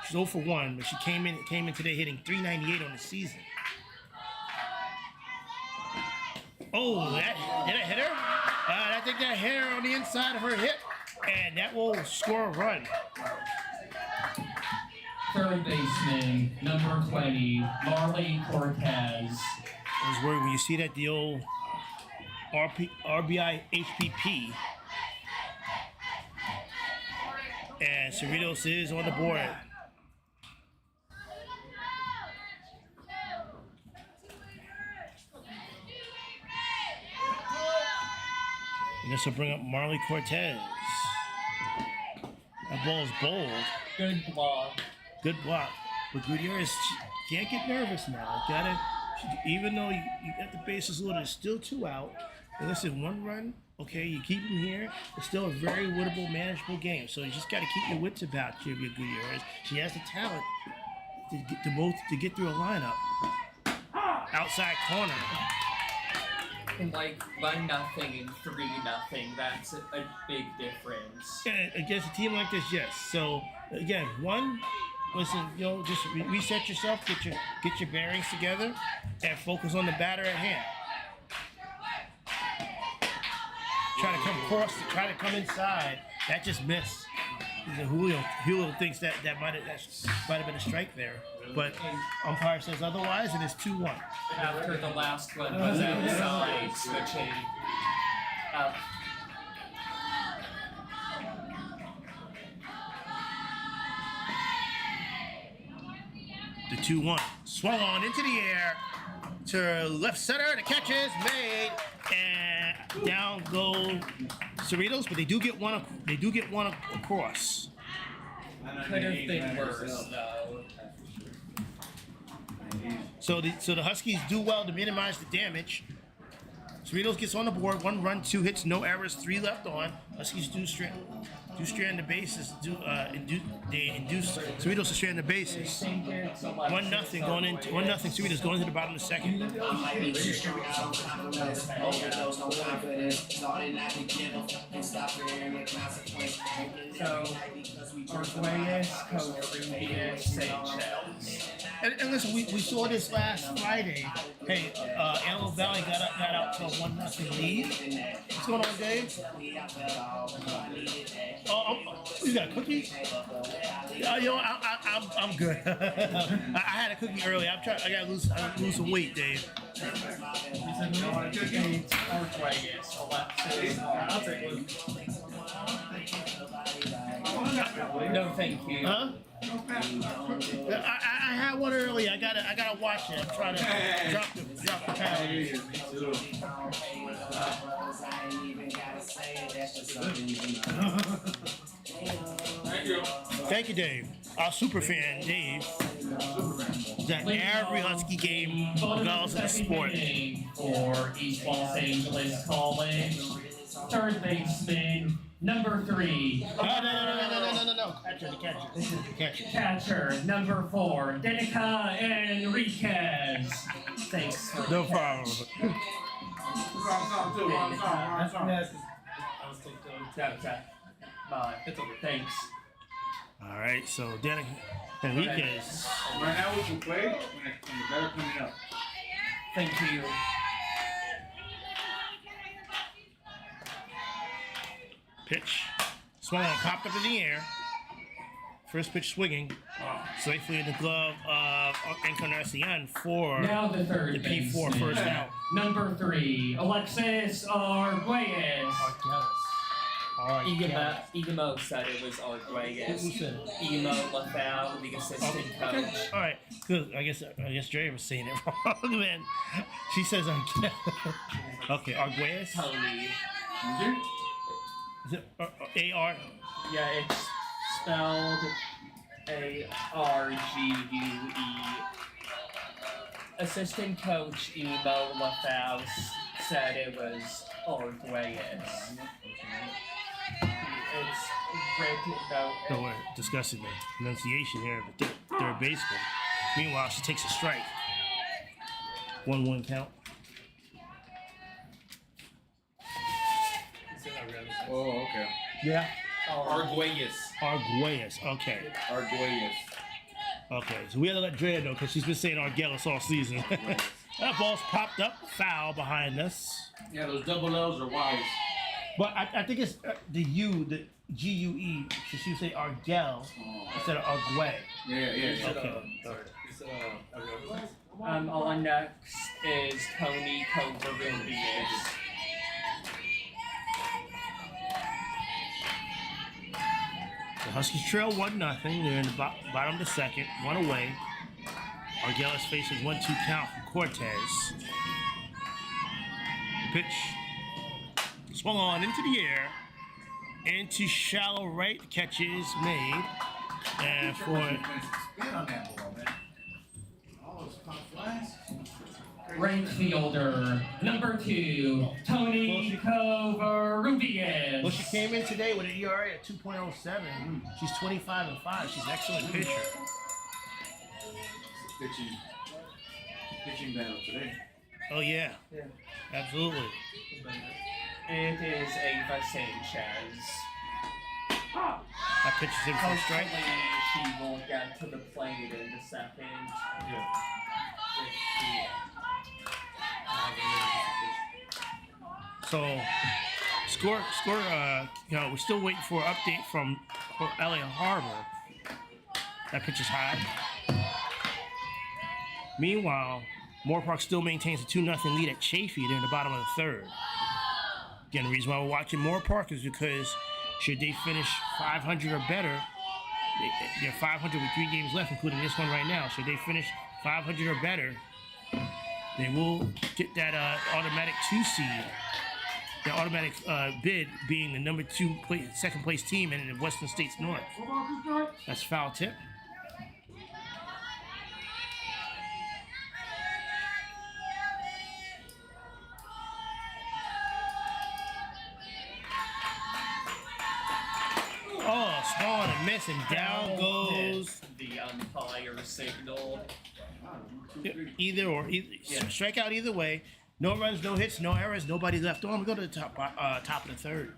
[SPEAKER 1] She's 0 for 1, but she came in today hitting .398 on the season. Oh, did that hit her? I think that hit her on the inside of her hip, and that will score a run.
[SPEAKER 2] Third baseman, number 20, Marley Cortez.
[SPEAKER 1] I was worried when you see that the old RBI HPP. And Cerritos is on the board. And this will bring up Marley Cortez. That ball's bold.
[SPEAKER 2] Good block.
[SPEAKER 1] Good block. But Gutierrez can't get nervous now. Even though you got the bases loaded, it's still 2 out. And listen, 1 run, okay, you keep him here. It's still a very winnable, manageable game. So you just got to keep your wits about you, Gutierrez. She has the talent to get through a lineup. Outside corner.
[SPEAKER 2] And like 1-0 and 3-0, that's a big difference.
[SPEAKER 1] And against a team like this, yes. So again, listen, just reset yourself, get your bearings together, and focus on the batter at hand. Try to come across, try to come inside. That just missed. Julio thinks that might have been a strike there, but umpire says otherwise, and it's 2-1.
[SPEAKER 2] After the last one was outside, switching up.
[SPEAKER 1] The 2-1 swung on into the air to left center. The catch is made, and down go Cerritos, but they do get one across.
[SPEAKER 2] Could have been worse, though.
[SPEAKER 1] So the Huskies do well to minimize the damage. Cerritos gets on the board, 1 run, 2 hits, no errors, 3 left on. Huskies do strand the bases. They induce Cerritos to strand the bases. 1-0 going into 1-0. Cerritos going into the bottom of the second.
[SPEAKER 2] So, Arguelles, Covarrubias, Seychelles.
[SPEAKER 1] And listen, we saw this last Friday. Hey, Antelope Valley got out to a 1-0 lead. What's going on, Dave? You got a cookie? I'm good. I had a cookie earlier. I gotta lose some weight, Dave.
[SPEAKER 2] Arguelles, Alexis.
[SPEAKER 4] I'll take one.
[SPEAKER 2] No, thank you.
[SPEAKER 1] Huh? I had one earlier. I gotta watch it. I'm trying to drop the calories. Thank you, Dave. Our super fan, Dave. Is at every Husky game, regardless of the sport.
[SPEAKER 2] For East Los Angeles College, third baseman, number 3.
[SPEAKER 1] No. Catcher.
[SPEAKER 2] Catcher, number 4, Denica Enriquez. Thanks for
[SPEAKER 1] No problem.
[SPEAKER 4] Wrong song.
[SPEAKER 2] Bye. Thanks.
[SPEAKER 1] All right, so Danica Enriquez.
[SPEAKER 5] Right now we can play when the better coming up.
[SPEAKER 2] Thank you.
[SPEAKER 1] Pitch. Swung on, popped up in the air. First pitch swinging. Safely in the glove of Encarnacion for
[SPEAKER 2] Now the third
[SPEAKER 1] the P4
[SPEAKER 2] baseman.
[SPEAKER 1] first out.
[SPEAKER 2] Number 3, Alexis Arguelles.
[SPEAKER 8] Igamo said it was Arguelles.
[SPEAKER 1] Who said it?
[SPEAKER 8] Igamo Lafau, the assistant coach.
[SPEAKER 1] Okay. All right. Good. I guess Dre was saying it wrong, man. She says Arguelles. Okay, Arguelles.
[SPEAKER 8] Tony.
[SPEAKER 1] Is it A-R?
[SPEAKER 8] Yeah, it's spelled A-R-G-U-E. Assistant coach Emo Lafau said it was Arguelles. It's written though.
[SPEAKER 1] No, we're discussing the pronunciation here of the third baseman. Meanwhile, she takes a strike. 1-1 count.
[SPEAKER 5] Oh, okay.
[SPEAKER 1] Yeah.
[SPEAKER 5] Arguelles.
[SPEAKER 1] Arguelles. Okay.
[SPEAKER 5] Arguelles.
[SPEAKER 1] Okay. So we had to let Drea know because she's been saying Arguelles all season. That ball's popped up, foul behind us.
[SPEAKER 5] Yeah, those double L's are wise.
[SPEAKER 1] But I think it's the U, the G-U-E. So she would say Arguel instead of Arguelle.
[SPEAKER 5] Yeah.
[SPEAKER 1] Okay.
[SPEAKER 8] On next is Tony Covarrubias.
[SPEAKER 1] The Huskies trail 1-0. They're in the bottom of the second, 1 away. Arguelles faces 1-2 count from Cortez. Pitch swung on into the air, into shallow right. The catch is made, and for
[SPEAKER 5] Spin on that ball, man. All those pop flies.
[SPEAKER 2] Right fielder, number 2, Tony Covarrubias.
[SPEAKER 1] well, she came in today with an ERA at 2.07. She's 25-5. She's an excellent pitcher.
[SPEAKER 5] Pitching battle today.
[SPEAKER 1] Oh yeah, absolutely.
[SPEAKER 8] It is Ava Sanchez.
[SPEAKER 1] That pitch is in for a strike.
[SPEAKER 8] Hopefully she will get to the plate in the second.
[SPEAKER 1] So, score. We're still waiting for an update from LA Harbor. That pitch is high. Meanwhile, Moore Park still maintains a 2-0 lead at Chafee. They're in the bottom of the third. Again, the reason why we're watching Moore Park is because should they finish 500 or better, they're 500 with 3 games left, including this one right now. Should they finish 500 or better, they will get that automatic 2 seed. the automatic bid being the number second place team in the Western States North. That's foul tip. Oh, small and a miss, and down goes.
[SPEAKER 8] The umpire signal.
[SPEAKER 1] Either or, strike out either way. No runs, no hits, no errors, nobody left on. We go to the top of the third.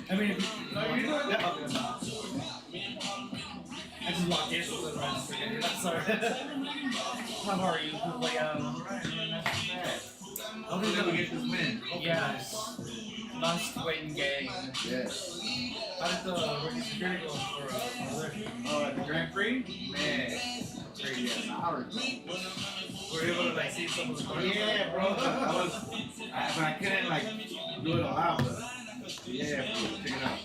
[SPEAKER 4] I mean, no, you know that. I just walked in with the rest. I'm sorry.
[SPEAKER 8] How are you, Julio?
[SPEAKER 5] How did we get this win?
[SPEAKER 8] Yes. Must win game.
[SPEAKER 5] Yes.
[SPEAKER 4] How did the rookie security go for
[SPEAKER 5] At the Grand Prix? Man. Crazy hours.
[SPEAKER 4] Were you able to like see some of the cards?
[SPEAKER 5] Yeah, bro. But I couldn't like do it aloud, but yeah, bro, check it out.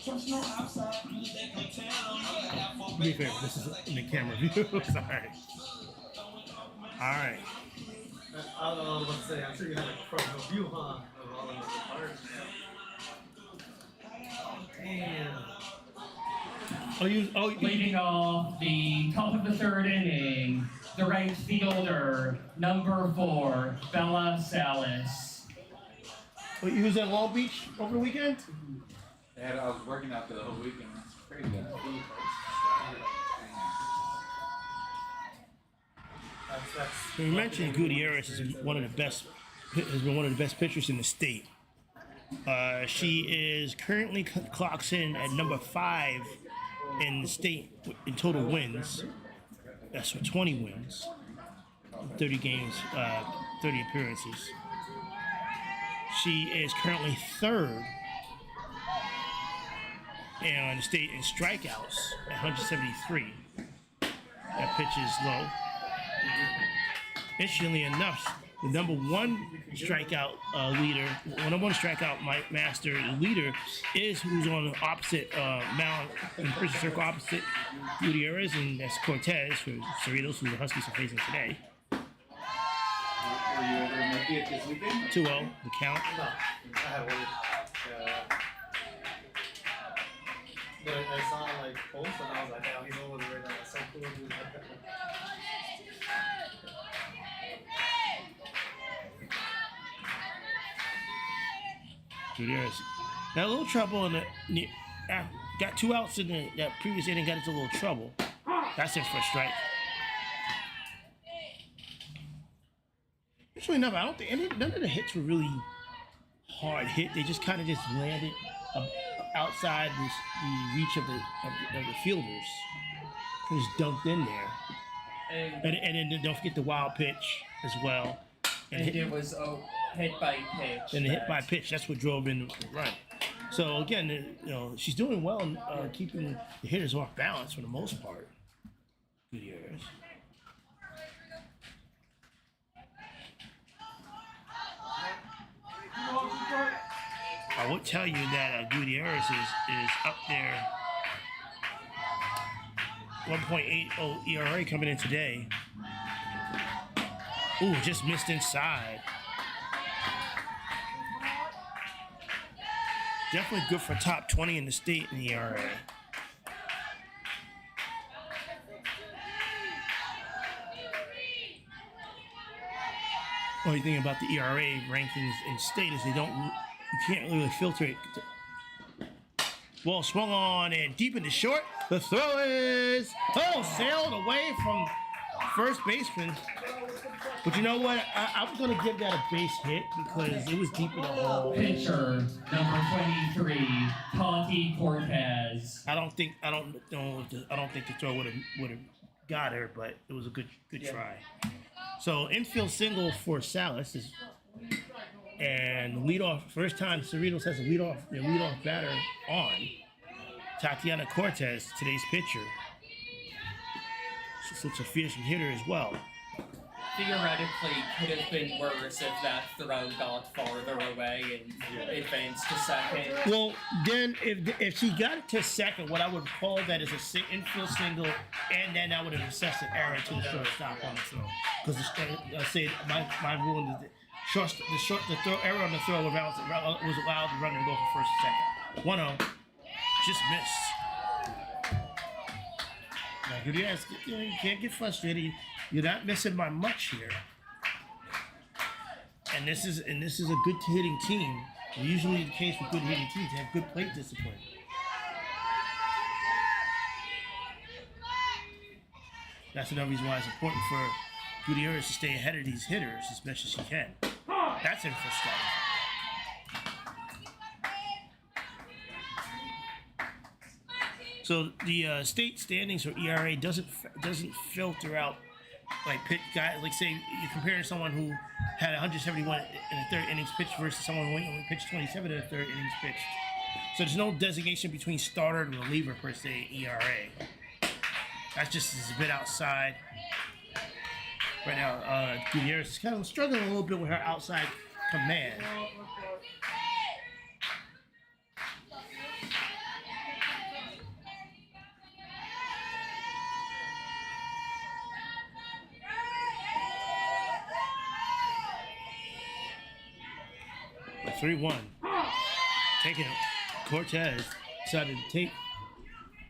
[SPEAKER 1] Do me a favor, this is in the camera view. Sorry. Alright.
[SPEAKER 4] I don't know what to say. I'm sure you have like a front row view, huh? Of all of the cards. Damn.
[SPEAKER 2] Leading off the top of the third inning, the right fielder, number 4, Bella Salas.
[SPEAKER 1] You was at Long Beach over the weekend?
[SPEAKER 5] I was working out there the whole weekend. It's crazy.
[SPEAKER 1] We mentioned Gutierrez is one of the best, has been one of the best pitchers in the state. She is currently clocks in at number 5 in the state in total wins. That's for 20 wins, 30 games, 30 appearances. She is currently 3rd in the state in strikeouts at 173. That pitch is low. Interestingly enough, the number 1 strikeout leader, number 1 strikeout master leader is who's on the opposite mound in the first circle opposite Gutierrez, and that's Cortez for Cerritos, who the Huskies are facing today.
[SPEAKER 5] Were you able to make it this weekend?
[SPEAKER 1] 2-0, the count.
[SPEAKER 4] No, I had one. But I saw like posts and I was like, oh, he's over there right now. That's so cool. Dude.
[SPEAKER 1] Gutierrez got a little trouble in the got 2 outs in that previous inning, got into a little trouble. That's it for a strike. Actually, enough. I don't think none of the hits were really hard hit. They just kind of just landed outside the reach of the fielders. They just dunked in there. And then don't forget the wild pitch as well.
[SPEAKER 8] And it was hit by pitch.
[SPEAKER 1] And the hit by pitch, that's what drove in the run. So again, she's doing well in keeping the hitters off balance for the most part. Gutierrez. I would tell you that Gutierrez is up there. 1.80 ERA coming in today. Ooh, just missed inside. Definitely good for top 20 in the state in the ERA. Only thing about the ERA rankings in state is you can't really filter it. Ball swung on and deep into short. The throw is sailed away from first baseman. But you know what? I'm gonna give that a base hit because it was deep in the hole.
[SPEAKER 2] Pitcher, number 23, Tati Cortez.
[SPEAKER 1] I don't think the throw would have got her, but it was a good try. So infield single for Salas is, and leadoff, first time Cerritos has a leadoff batter on. Tatiana Cortez, today's pitcher. She's such a fierce hitter as well.
[SPEAKER 8] Theoretically, could have been worse if that throw got farther away and advanced to second.
[SPEAKER 1] Well, then if she got it to second, what I would call that is a infield single, and then I would have assessed an error to the shortstop on the throw. Because I say my ruling is that the throw error on the throw was allowed the runner to go for first and second. 1-0, just missed. Now, you can't get frustrated. You're not missing by much here. And this is a good hitting team. Usually the case with good hitting teams, they have good plate discipline. That's another reason why it's important for Gutierrez to stay ahead of these hitters as best as she can. That's in for stuff. So the state standings or ERA doesn't filter out like say you're comparing someone who had 171 in the third innings pitched versus someone who only pitched 27 in the third innings pitched. So there's no designation between starter and reliever per se ERA. That's just is a bit outside. Right now, Gutierrez is kind of struggling a little bit with her outside command. A 3-1. Taking it. Cortez decided to take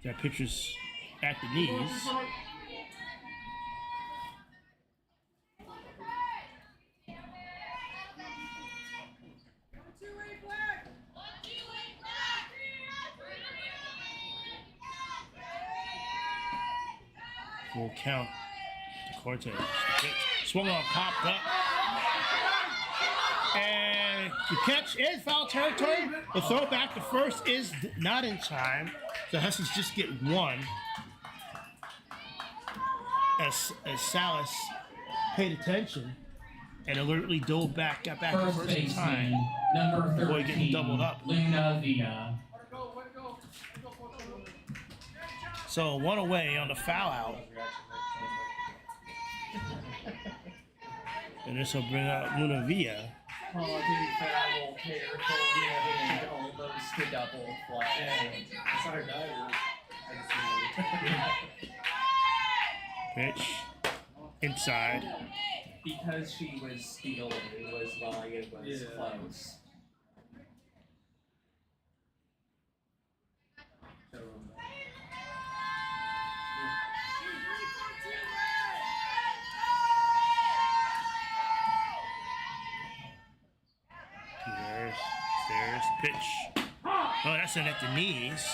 [SPEAKER 1] that pitcher's at the knees. Full count to Cortez. The pitch swung on, popped up. And the catch is foul territory. The throw back to first is not in time. The Huskies just get one. As Salas paid attention and alertly got back to first in time.
[SPEAKER 2] Number 13,
[SPEAKER 1] Boy getting doubled up.
[SPEAKER 2] Luna Villa.
[SPEAKER 1] So one away on the foul out. And this will bring out Luna Villa.
[SPEAKER 8] Foul territory and almost a double play.
[SPEAKER 1] Pitch inside.
[SPEAKER 8] Because she was stealing was why it was close.
[SPEAKER 1] There's the pitch. Oh, that's in at the knees.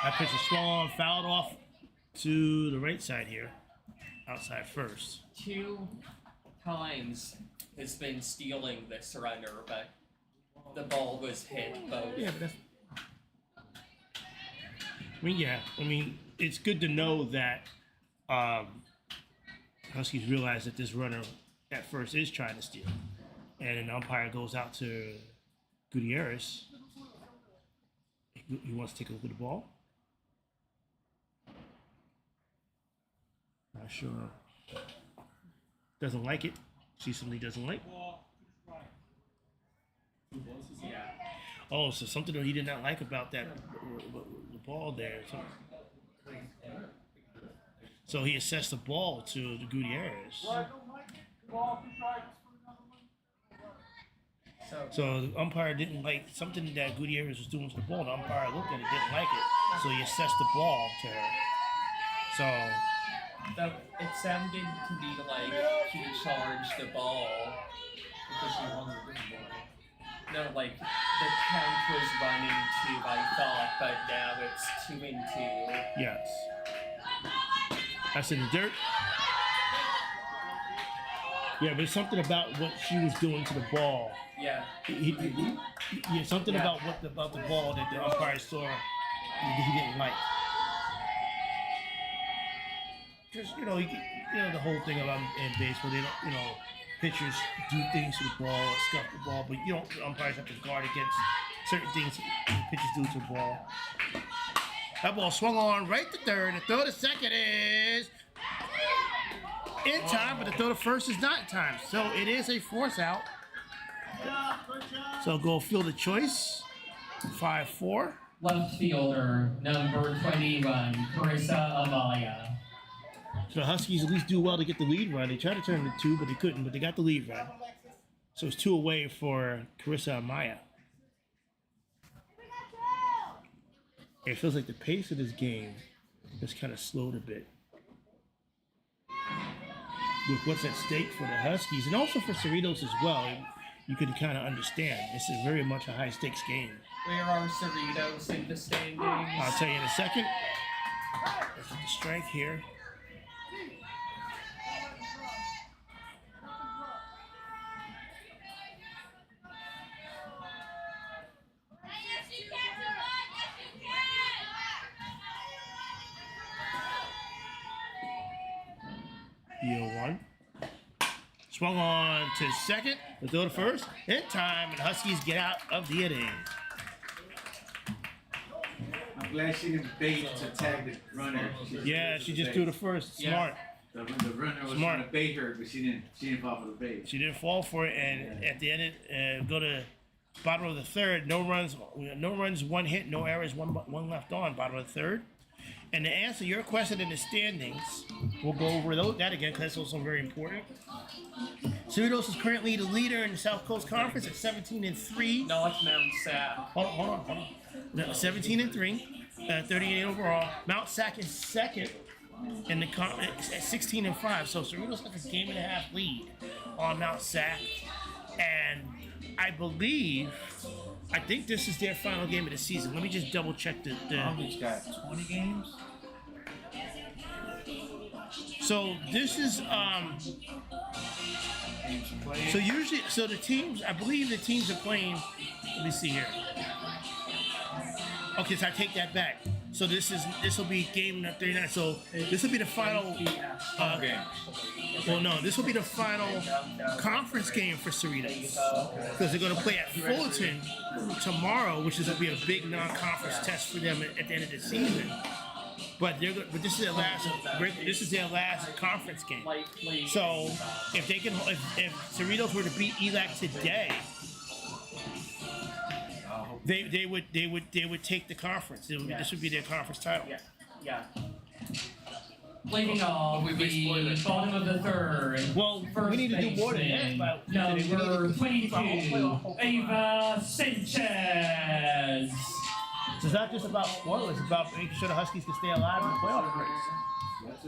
[SPEAKER 1] That pitch is swung on, fouled off to the right side here. Outside first.
[SPEAKER 8] 2 times has been stealing the surrender, but the ball was hit both.
[SPEAKER 1] Yeah, but that's. I mean, it's good to know that Huskies realize that this runner at first is trying to steal, and an umpire goes out to Gutierrez. He wants to take a look at the ball. Not sure. Doesn't like it. She simply doesn't like it.
[SPEAKER 8] Yeah.
[SPEAKER 1] Oh, so something that he did not like about that the ball there. So he assessed the ball to the Gutierrez. So the umpire didn't like something that Gutierrez was doing to the ball. The umpire looked at it, didn't like it. So he assessed the ball to her. So
[SPEAKER 8] It sounded to me like he charged the ball.
[SPEAKER 4] Because she won the ball.
[SPEAKER 8] No, like the count was 1-2, I thought, but now it's 2-2.
[SPEAKER 1] yes, that's in the dirt. Yeah, but it's something about what she was doing to the ball.
[SPEAKER 8] Yeah.
[SPEAKER 1] Yeah, something
[SPEAKER 8] Yeah.
[SPEAKER 1] about the ball that the umpire saw he didn't like. Just the whole thing about in baseball, they don't pitchers do things to the ball or scuff the ball, but umpires have to guard against certain things pitchers do to the ball. That ball swung on right to third. The throw to second is in time, but the throw to first is not in time. So it is a force out. So go field of choice. 5-4.
[SPEAKER 2] Left fielder, number 21, Carissa Amaya.
[SPEAKER 1] So the Huskies at least do well to get the lead run. They tried to turn it to 2, but they couldn't. But they got the lead run. So it's 2 away for Carissa Amaya. It feels like the pace of this game has kind of slowed a bit. With what's at stake for the Huskies and also for Cerritos as well, you can kind of understand. This is very much a high stakes game.
[SPEAKER 8] Where are Cerritos in the standings?
[SPEAKER 1] I'll tell you in a second. This is the strike here. EO1. Swung on to second. The throw to first. In time, and the Huskies get out of the inning.
[SPEAKER 5] I'm glad she didn't bait to tag the runner.
[SPEAKER 1] Yeah, she just threw the first. Smart.
[SPEAKER 5] The runner was
[SPEAKER 1] Smart.
[SPEAKER 5] trying to bait her, but she didn't fall for the bait.
[SPEAKER 1] She didn't fall for it, and at the end, go to bottom of the third. No runs, 1 hit, no errors, one left on. Bottom of the third. And to answer your question in the standings, we'll go over that again because that's also very important. Cerritos is currently the leader in the South Coast Conference at 17-3.
[SPEAKER 8] Not Mount Sac.
[SPEAKER 1] Hold on. No, 17-3, 38 overall. Mount Sac is second in the conference at 16-5. So Cerritos has a 1.5 lead on Mount Sac, and I think this is their final game of the season. Let me just double check the.
[SPEAKER 5] Long Beach got 20 games.
[SPEAKER 1] So this is So usually, the teams. I believe the teams are playing. Let me see here. Okay, so I take that back. So this will be game 39. So this will be the final. Well, no, this will be the final conference game for Cerritos because they're going to play at Fullerton tomorrow, which is going to be a big non-conference test for them at the end of the season. But this is their last conference game. So if Cerritos were to beat ELAC today, they would take the conference. This would be their conference title.
[SPEAKER 2] Yeah. Leading off the bottom of the third.
[SPEAKER 1] Well, we need to do more than that.
[SPEAKER 2] Number 22, Ava Sanchez.
[SPEAKER 1] So it's not just about spoilers, it's about making sure the Huskies can stay alive in the playoff race.
[SPEAKER 5] That's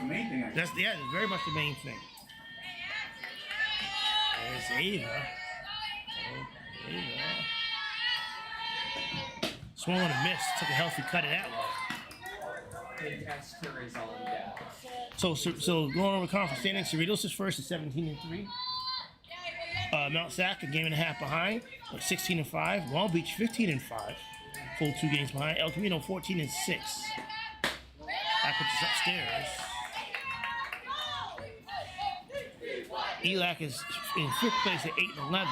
[SPEAKER 5] the main thing.
[SPEAKER 1] That's very much the main thing. There's Ava. Swung on a miss. Took a healthy cut of that one.
[SPEAKER 8] Esther is on deck.
[SPEAKER 1] So going over conference standings, Cerritos is first at 17-3. Mount Sac a 1.5 behind, 16-5. Long Beach 15-5, full 2 games behind. El Camino 14-6. That puts us upstairs. ELAC is in 5th place at 8-11.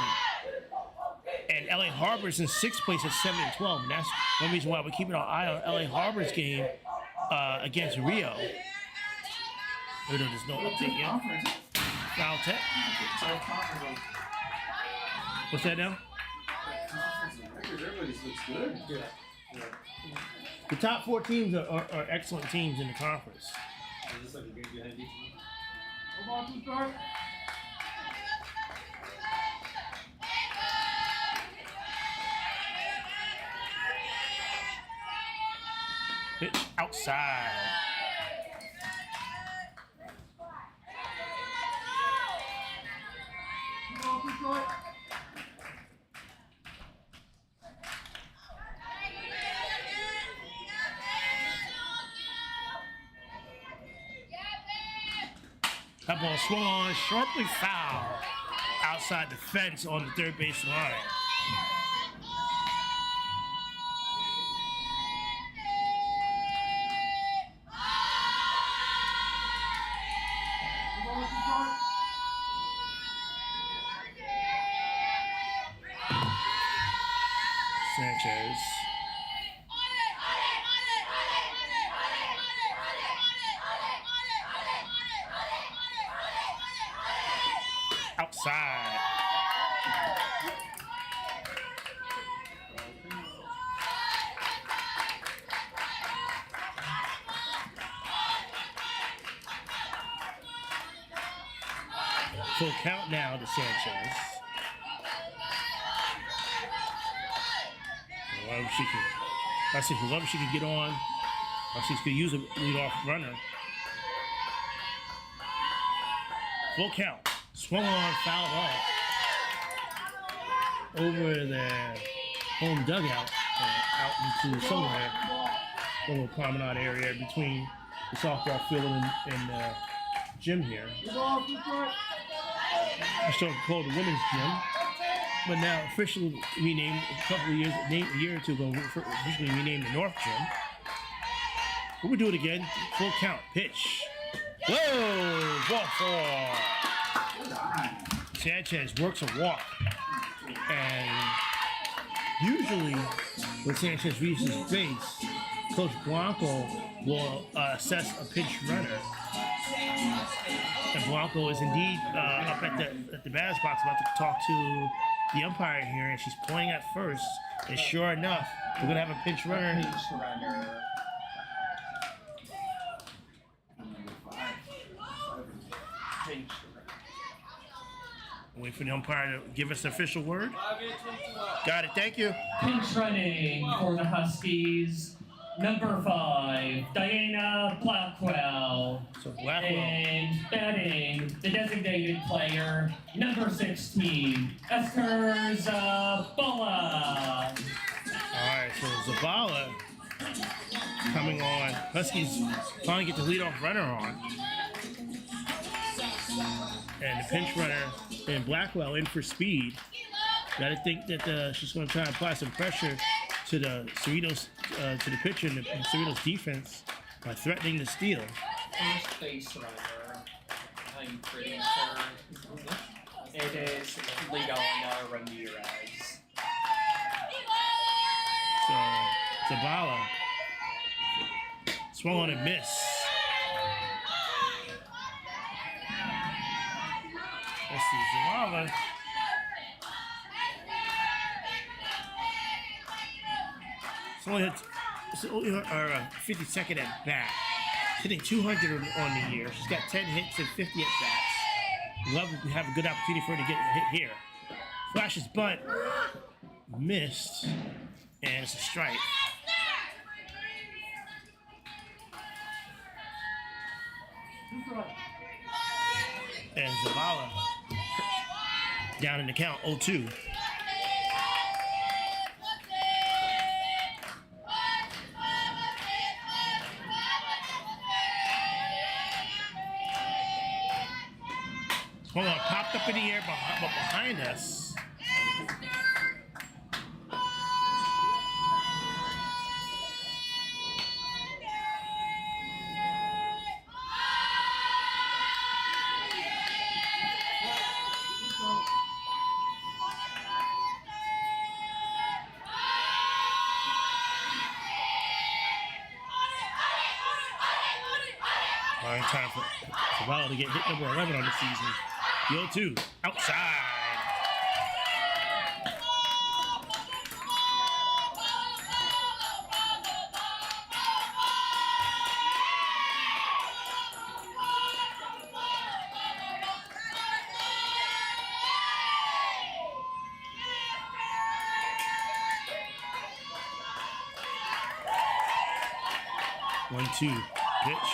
[SPEAKER 1] And LA Harbor's in 6th place at 7-12. And that's one reason why we're keeping our eye on LA Harbor's game against Rio. There's no update yet. Foul tech. What's that now?
[SPEAKER 5] Everybody looks good.
[SPEAKER 4] Yeah.
[SPEAKER 1] The top 4 teams are excellent teams in the conference.
[SPEAKER 4] Is this like a game behind each
[SPEAKER 1] Pitch outside. That ball swung on, sharply foul outside the fence on the third base line. Sanchez. Outside. Full count now to Sanchez. I said, whoever she could get on, or she could use a leadoff runner. Full count. Swung on, fouled off. Over the home dugout, out into somewhere, a little promenade area between the softball field and gym here. I still called the women's gym, but now officially renamed a couple of years, a year or two ago, officially renamed the North Gym. But we'll do it again. Full count. Pitch. Whoa! Ball four. Sanchez works a walk. And usually when Sanchez reaches base, Coach Blanco will assess a pinch runner. And Blanco is indeed up at the batter's box about to talk to the umpire here, and she's playing at first. And sure enough, we're gonna have a pinch runner. Wait for the umpire to give us the official word. Got it, thank you.
[SPEAKER 2] Pinch running for the Huskies, number 5, Diana Blackwell.
[SPEAKER 1] So Blackwell.
[SPEAKER 2] And batting, the designated player, number 16, Esther Zabala.
[SPEAKER 1] Alright, so Zabala coming on. Huskies finally get the leadoff runner on. And the pinch runner and Blackwell in for speed. Gotta think that she's gonna try and apply some pressure to the Cerritos, to the pitcher and the Cerritos defense by threatening to steal.
[SPEAKER 8] First base runner, I'm pretty sure. It is Leona Ramirez.
[SPEAKER 1] So Zabala swung on and miss. Let's see, Zabala. It's only her 52nd at bat. Hitting 200 on the year. She's got 10 hits and 50 at bats. Love to have a good opportunity for her to get a hit here. Flashes bunt. Missed. And it's a strike. And Zabala down in the count 0-2. Hold on, popped up in the air behind us. All right, time for Zabala to get hit number 11 on the season. The 0-2, outside. One, two, pitch.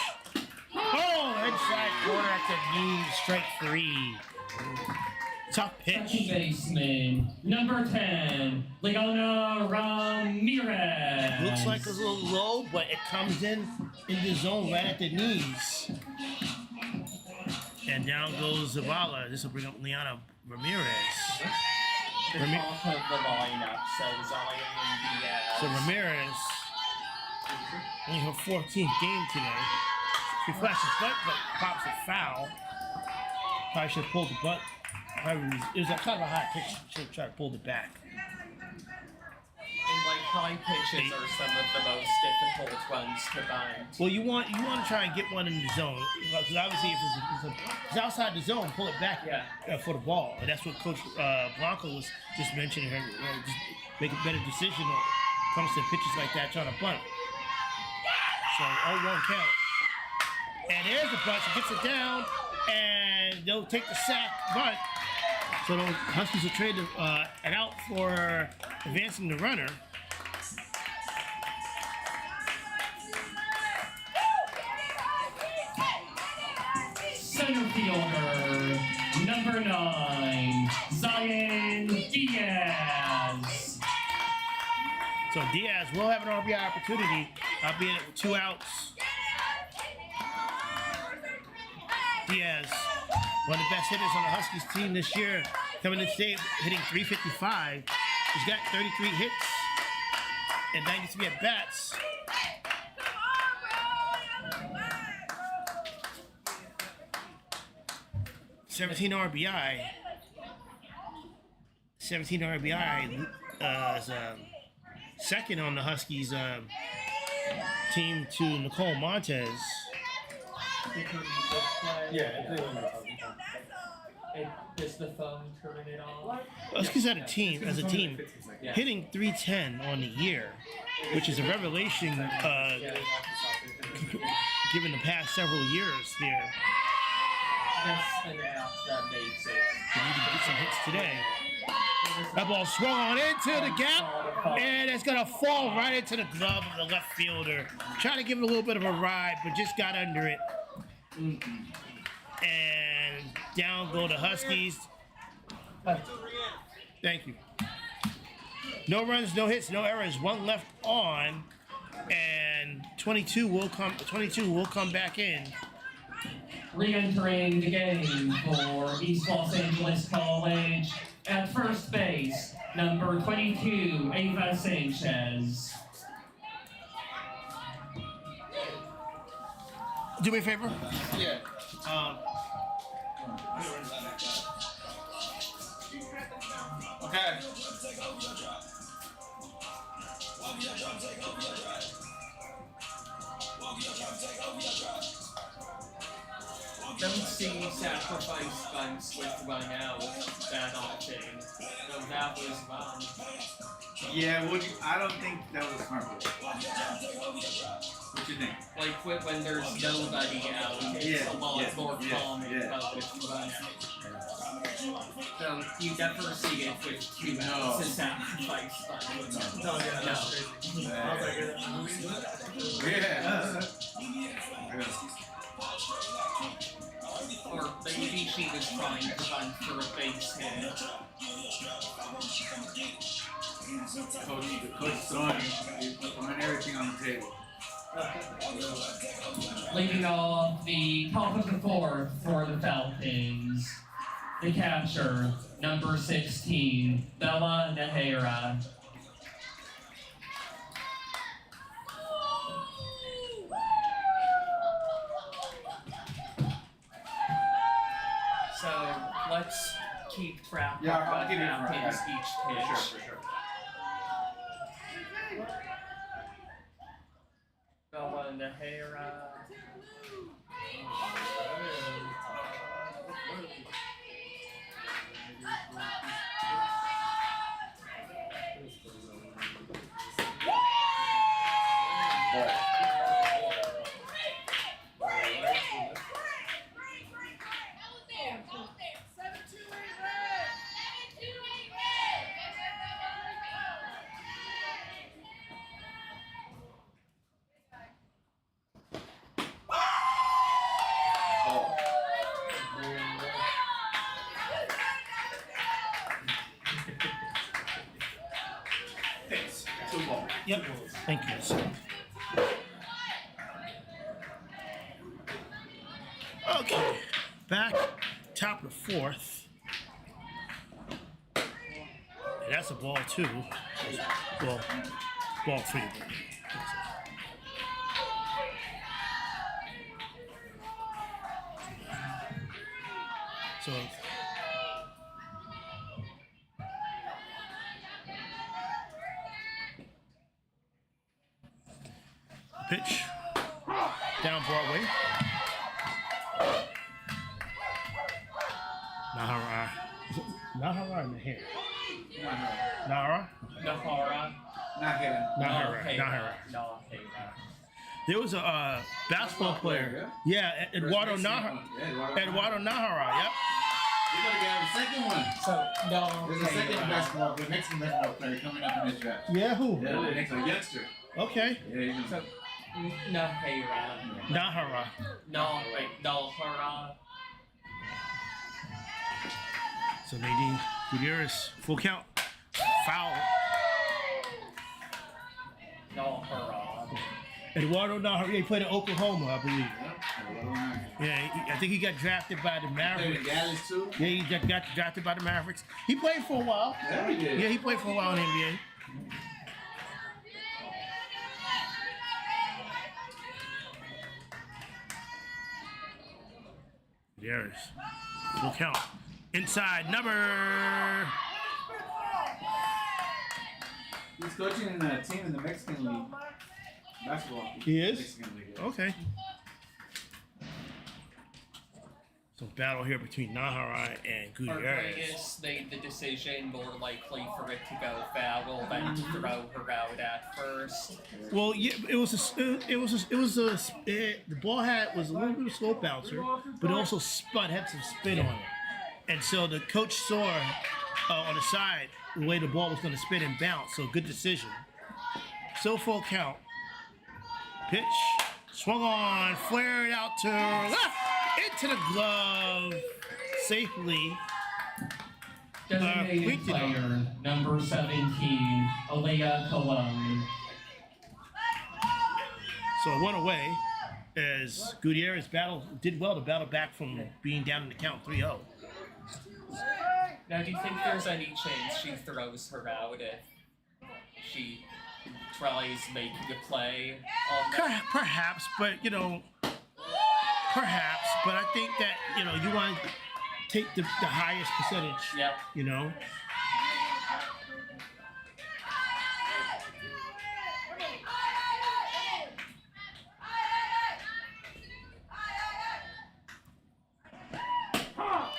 [SPEAKER 1] Oh, inside corner at the knee, strike 3. Tough
[SPEAKER 2] Second
[SPEAKER 1] pitch.
[SPEAKER 2] baseman, number 10, Leona Ramirez.
[SPEAKER 1] Looks like it's a little low, but it comes in the zone right at the knees. And down goes Zavala. This will bring up Leona Ramirez.
[SPEAKER 8] The top of the lineup, so Zion and Diaz.
[SPEAKER 1] So Ramirez, only her 14th game today. She flashes butt, but pops a foul. Probably should have pulled the butt. It was a kind of a high pitch. Should have tried to pull it back.
[SPEAKER 8] And like high pitches are some of the most difficult ones to bind.
[SPEAKER 1] Well, you want to try and get one in the zone, because obviously if it's outside the zone, pull it back for the ball. And that's what Coach Blanco was just mentioning. Her just make a better decision when it comes to pitches like that, trying to bunt. So 0-1 count. And there's the bunt. She gets it down, and they'll take the sack bunt. So the Huskies will trade an out for advancing the runner.
[SPEAKER 2] Center fielder, number 9, Zion Diaz.
[SPEAKER 1] So Diaz will have an RBI opportunity, albeit with 2 outs. Diaz, one of the best hitters on the Huskies team this year, coming in today hitting .355. He's got 33 hits and 93 at bats. $17 RBI. 17 RBI is second on the Huskies team to Nicole Montez.
[SPEAKER 8] Does the phone turn it off?
[SPEAKER 1] Huskies as a team, hitting .310 on the year, which is a revelation given the past several years here.
[SPEAKER 8] That's an app that makes it.
[SPEAKER 1] They need to get some hits today. That ball swung on into the gap, and it's gonna fall right into the glove of the left fielder. Trying to give it a little bit of a ride, but just got under it. And down go the Huskies. Thank you. No runs, no hits, no errors. 1 left on, and 22 will come back in.
[SPEAKER 2] Re-entering the game for East Los Angeles College at first base, number 22, Ava Sanchez.
[SPEAKER 1] Do me a favor.
[SPEAKER 5] Yeah. Okay.
[SPEAKER 8] Don't see sacrifice bunts with 1 out that often. No, that was wrong.
[SPEAKER 5] Yeah, I don't think that was smart. What you think?
[SPEAKER 8] Like when there's nobody out, it's a lot more common but with 1 out. So you never see it with 2 outs as sacrifice bunt.
[SPEAKER 4] No, yeah, that's crazy. I was like,
[SPEAKER 5] Yeah.
[SPEAKER 8] Or maybe she was trying to bunt for a base hit.
[SPEAKER 5] Coach throwing everything on the table.
[SPEAKER 2] Leading off the top of the 4th for the Falcons, the catcher, number 16, Bella Nahara.
[SPEAKER 8] So let's keep track of
[SPEAKER 5] Yeah, I'll
[SPEAKER 8] what
[SPEAKER 5] give you a
[SPEAKER 8] happens
[SPEAKER 5] run.
[SPEAKER 8] each
[SPEAKER 5] For
[SPEAKER 8] pitch.
[SPEAKER 5] sure.
[SPEAKER 8] Bella Nahara.
[SPEAKER 5] 2 ball.
[SPEAKER 1] Yep. Thank you. Sir. Okay. Back, top of the 4th. And that's a ball 2. Well, ball 3. So pitch down Broadway. Nahara. Nahara in the hair. Nahara?
[SPEAKER 2] Nahara.
[SPEAKER 5] Not kidding.
[SPEAKER 1] Nahara.
[SPEAKER 2] Nahara.
[SPEAKER 1] Nahara.
[SPEAKER 2] Nahara.
[SPEAKER 1] There was a basketball player. Yeah, Eduardo Nahara. Eduardo Nahara, yep.
[SPEAKER 5] We're gonna get the second one.
[SPEAKER 2] So, no.
[SPEAKER 5] There's a second basketball, the next basketball player coming up in this draft.
[SPEAKER 1] Yeah, who?
[SPEAKER 5] Yeah, the next youngster.
[SPEAKER 1] Okay.
[SPEAKER 5] Yeah, he's
[SPEAKER 2] So, Nahara.
[SPEAKER 1] Nahara.
[SPEAKER 2] No, wait, Nahara.
[SPEAKER 1] So Nadine Gutierrez, full count. Foul.
[SPEAKER 2] Nahara.
[SPEAKER 1] Eduardo Nahara, he played in Oklahoma, I believe.
[SPEAKER 5] Yeah.
[SPEAKER 1] Yeah, I think he got drafted by the
[SPEAKER 5] Played in
[SPEAKER 1] Mavericks.
[SPEAKER 5] Dallas too.
[SPEAKER 1] Yeah, he got drafted by the Mavericks. He played for a while.
[SPEAKER 5] Yeah, he did.
[SPEAKER 1] Yeah, he played for a while in the NBA. There's full count. Inside number.
[SPEAKER 5] He's coaching in a team in the Mexican League. Basketball.
[SPEAKER 1] He is?
[SPEAKER 5] Mexican League. Yeah.
[SPEAKER 1] Okay. So battle here between Nahara and Gutierrez.
[SPEAKER 2] Rodriguez made the decision more likely for it to go foul than to throw her out at first.
[SPEAKER 1] Well, yeah, the ball was a little bit of a slow bouncer, but it also had some spin on it. And so the coach saw on the side the way the ball was going to spin and bounce. So good decision. So full count. Pitch. Swung on. Flared out to left. Into the glove. Safely.
[SPEAKER 2] Designated player, number 17, Aaliyah Cologne.
[SPEAKER 1] So it went away as Gutierrez did well to battle back from being down in the count 3-0.
[SPEAKER 2] Now, do you think there's any chance she throws her out if she tries making a play on that?
[SPEAKER 1] Perhaps, but perhaps, but I think that you want to take the highest percentage.
[SPEAKER 2] Yep.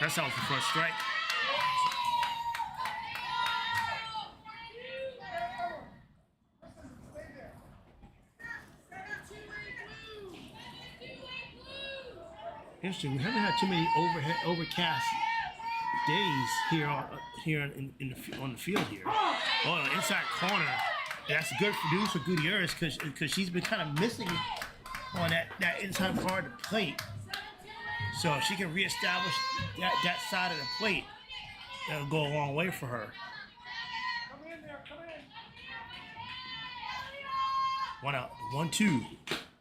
[SPEAKER 1] That's out for first strike. Interesting. We haven't had too many overcast days here on the field here. Oh, inside corner. That's good news for Gutierrez because she's been kind of missing on that inside part of the plate. So if she can reestablish that side of the plate, that'll go a long way for her. One out. 1-2.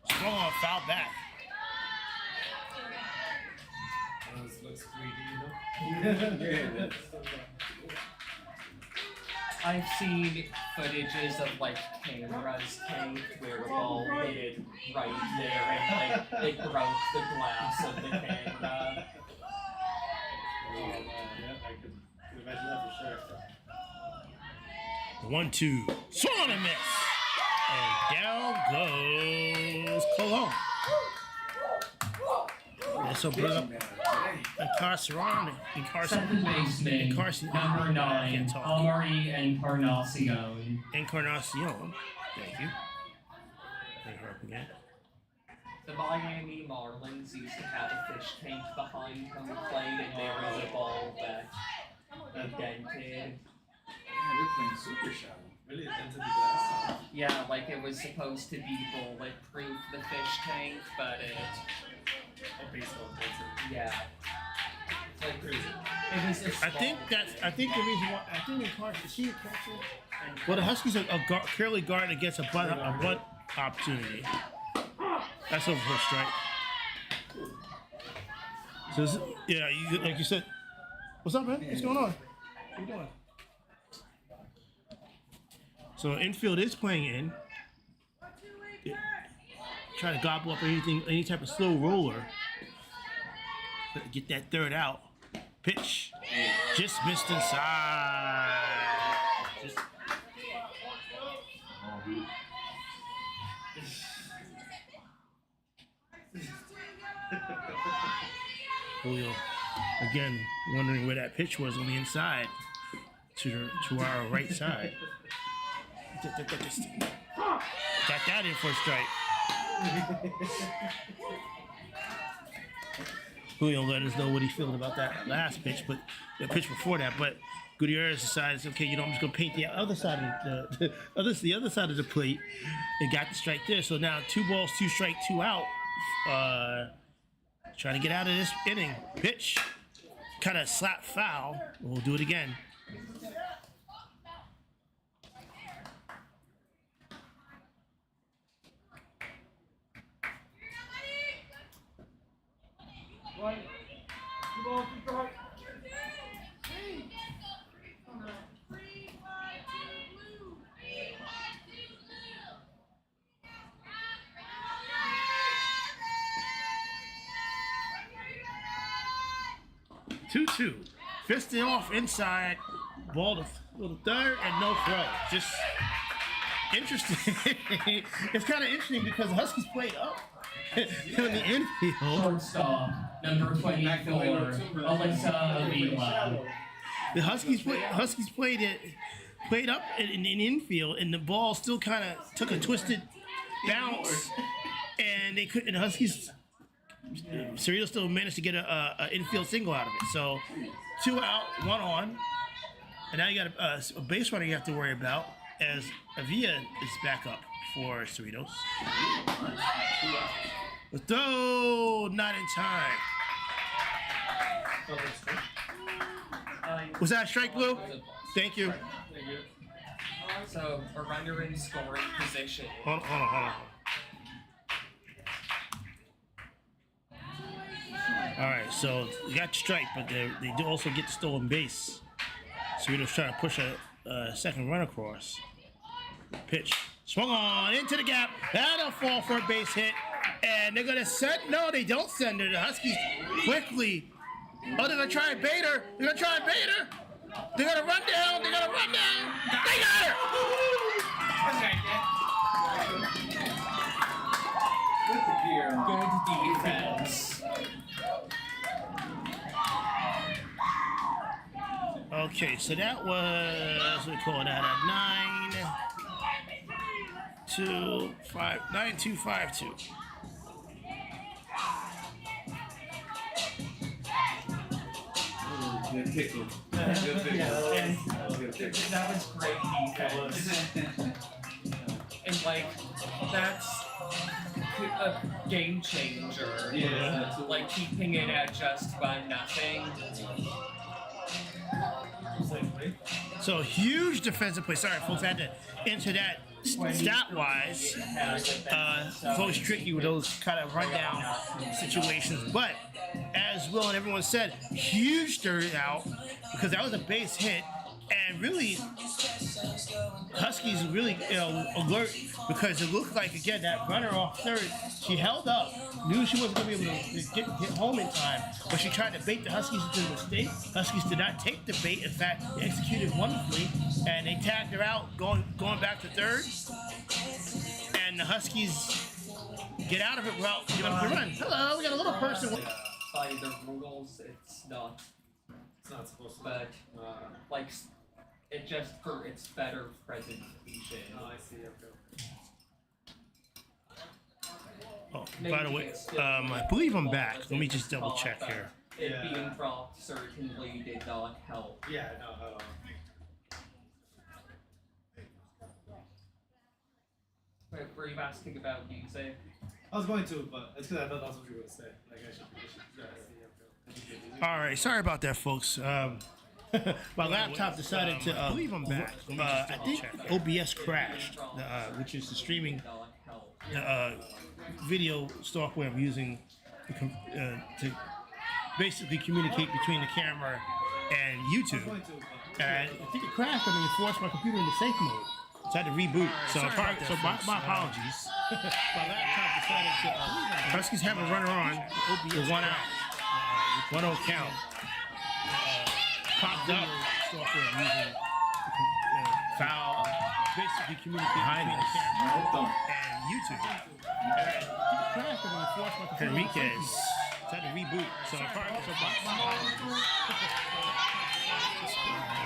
[SPEAKER 1] Strong on foul back.
[SPEAKER 4] Looks 3D,
[SPEAKER 2] I've seen footages of cameras taped where the ball hit it right there and it broke the glass of the camera.
[SPEAKER 4] Yeah, I could imagine that for sure.
[SPEAKER 1] 1-2. Swung on and miss. And down goes Cologne. And so bring up
[SPEAKER 2] Second baseman, number 9, Amari Encarnacion.
[SPEAKER 1] Encarnacion. Thank you. Bring her up again.
[SPEAKER 2] The Miami Marlins used to have a fish tank behind home plate, and there was a ball that indented.
[SPEAKER 5] They're playing super shallow.
[SPEAKER 4] Really attentive to glass.
[SPEAKER 2] Yeah, it was supposed to be bulletproof, the fish tank, but
[SPEAKER 4] Baseball attentive.
[SPEAKER 2] yeah.
[SPEAKER 4] Crazy.
[SPEAKER 2] It was a
[SPEAKER 1] I think the reason why Encarnacion, is she a catcher? Well, the Huskies are clearly guarding against a bunt opportunity. That's over for a strike. So yeah, like you said. What's up, man? What's going on? What are you doing? So infield is playing in. Yeah. Try to gobble up any type of slow roller. Get that third out. Pitch. Just missed inside. Julio, again, wondering where that pitch was on the inside to our right side. Got that in for a strike. Julio let us know what he's feeling about that last pitch, but the pitch before that. But Gutierrez decides, okay, I'm just gonna paint the other side of the other side of the plate, and got the strike there. So now 2 balls, 2 strike, 2 out. Trying to get out of this inning. Pitch, kind of slap foul. We'll do it again. Two. Fisting off inside. Ball to the third and no throw. Just interesting. It's kind of interesting because the Huskies played up in the infield.
[SPEAKER 2] Shortstop, number 24, Alyssa Avila.
[SPEAKER 1] The Huskies played up in the infield, and the ball still kind of took a twisted bounce, and they couldn't. The Huskies. Cerritos still managed to get a infield single out of it. So 2 out, 1 on, and now you got a base runner you have to worry about as Avila is back up for Cerritos. The throw, not in time. Was that a strike, Blue? Thank you.
[SPEAKER 2] So a runner in scoring position.
[SPEAKER 1] Hold on. All right, so you got strike, but they do also get the stolen base. Cerritos trying to push a second run across. Pitch. Swung on into the gap. That'll fall for a base hit. And they're going to send. No, they don't send her. The Huskies quickly. Oh, they're going to try and bait her. They're going to try and bait her. They're going to run down. They're going to run down. They got her.
[SPEAKER 2] Good defense.
[SPEAKER 1] Okay, so that was, we call that a 9-2-5-2.
[SPEAKER 5] Good pickle.
[SPEAKER 2] That was great defense. And like, that's a game changer.
[SPEAKER 5] Yeah.
[SPEAKER 2] Like keeping it at just 1-0.
[SPEAKER 1] So huge defensive play. Sorry, folks, I had to enter that stat-wise. It's always tricky with those kind of rundown situations. But as Will and everyone said, huge third out because that was a base hit. And really, Huskies really alert because it looked like, again, that runner off third, she held up, knew she wasn't going to be able to get home in time, but she tried to bait the Huskies into a mistake. Huskies did not take the bait. In fact, they executed wonderfully, and they tagged her out going back to third. And the Huskies get out of it without giving up the run. Hello, we got a little person.
[SPEAKER 2] By the rules, it's not
[SPEAKER 4] supposed to.
[SPEAKER 2] But like, it just for its better presentation.
[SPEAKER 4] Oh, I see. Okay.
[SPEAKER 1] Oh, by the way, I believe I'm back. Let me just double check here.
[SPEAKER 2] It being dropped certainly did not help.
[SPEAKER 4] Yeah, no, at all.
[SPEAKER 2] Wait, were you asking about music?
[SPEAKER 4] I was going to, but it's because I thought that's what you were going to say. Like, I should see. Okay.
[SPEAKER 1] All right, sorry about that, folks. My laptop decided to. I believe I'm back. I think OBS crashed, which is the streaming video software I'm using to basically communicate between the camera and YouTube. And I think it crashed on me and forced my computer into safe mode. So I had to reboot. So, my apologies. My laptop decided to. Huskies have a runner on with 1 out. 1-0 count. Popped up. Software I'm using foul. Basically communicate between the camera and YouTube. Enriquez. So I had to reboot. So my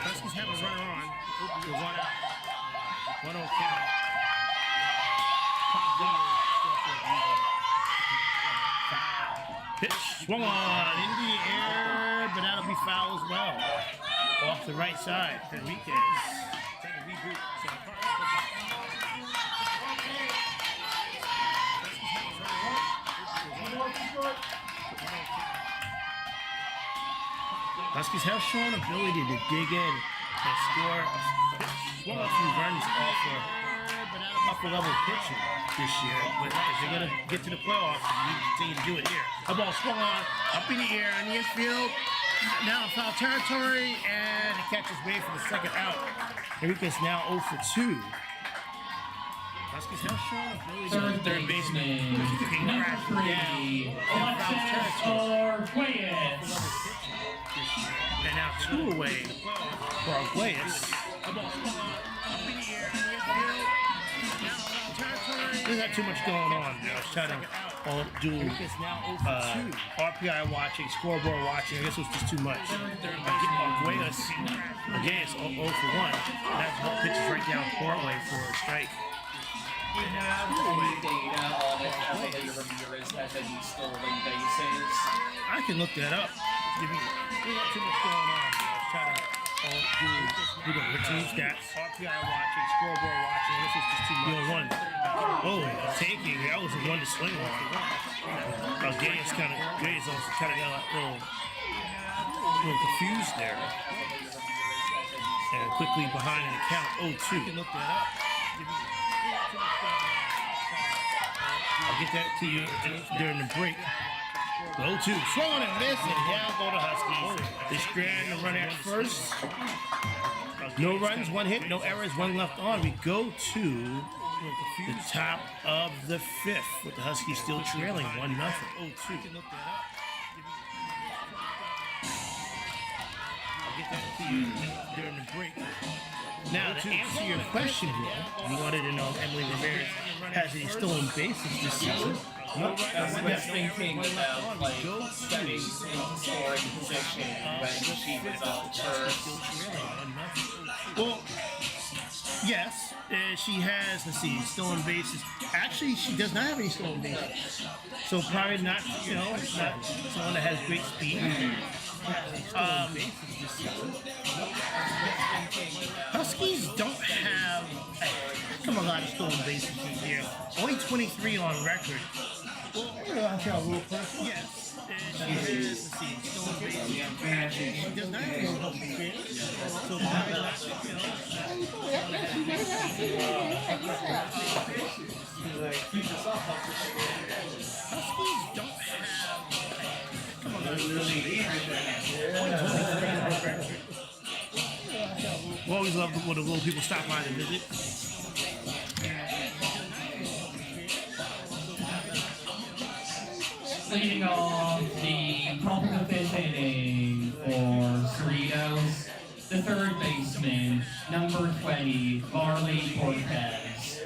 [SPEAKER 1] Huskies have a runner on with 1 out. 1-0 count. Popped up. Software I'm using foul. Pitch swung on into the air, but that'll be foul as well. Off the right side, Enriquez. Trying to reboot. Huskies have shown ability to dig in and score a few runs off of upper level pitching this year, but if they're gonna get to the playoffs, you continue to do it here. A ball swung on, up in the air in the infield. Now in foul territory, and it catches way for the second out. Enriquez now 0 for 2. Huskies have shown ability to
[SPEAKER 2] Third baseman, number 3, Alexis Arguelles.
[SPEAKER 1] And now 2 away for Arguelles. There's not too much going on. I was trying to do RPI watching, scoreboard watching. I guess it was just too much. Arguelles 0 for 1. That's what pitches right down Broadway for a strike.
[SPEAKER 2] You have any data on it as the later Ramirez has any stolen bases?
[SPEAKER 1] I can look that up. There's not too much going on. I was trying to do the team stats, RPI watching, scoreboard watching. This is just too much. 1. Oh, taking. That was the one to swing on. Gay's also kind of got a little confused there. And quickly behind in the count, 0-2. I can look that up. I'll get that to you during the break. 0-2. Swung and missed, and down go the Huskies. They strand the run at first. No runs, 1 hit, no errors, 1 left on. We go to the top of the 5th with the Huskies still trailing 1-0. 0-2. I'll get that to you during the break. Now, to answer your question here, you wanted to know if Emily Ramirez has any stolen bases this season.
[SPEAKER 2] I was thinking about like getting into scoring position when she was up first.
[SPEAKER 1] Well, yes, she has, let's see, stolen bases. Actually, she does not have any stolen bases. So probably not, not someone that has great speed. Huskies don't have a lot of stolen bases this year. Only 23 on record. Yes. Let's see, stolen bases. She does not have any stolen bases. So probably not, Huskies don't have we always love when the little people stop by to visit.
[SPEAKER 2] Leading off the top of the 5th inning for Cerritos, the third baseman, number 20, Marley Cortez.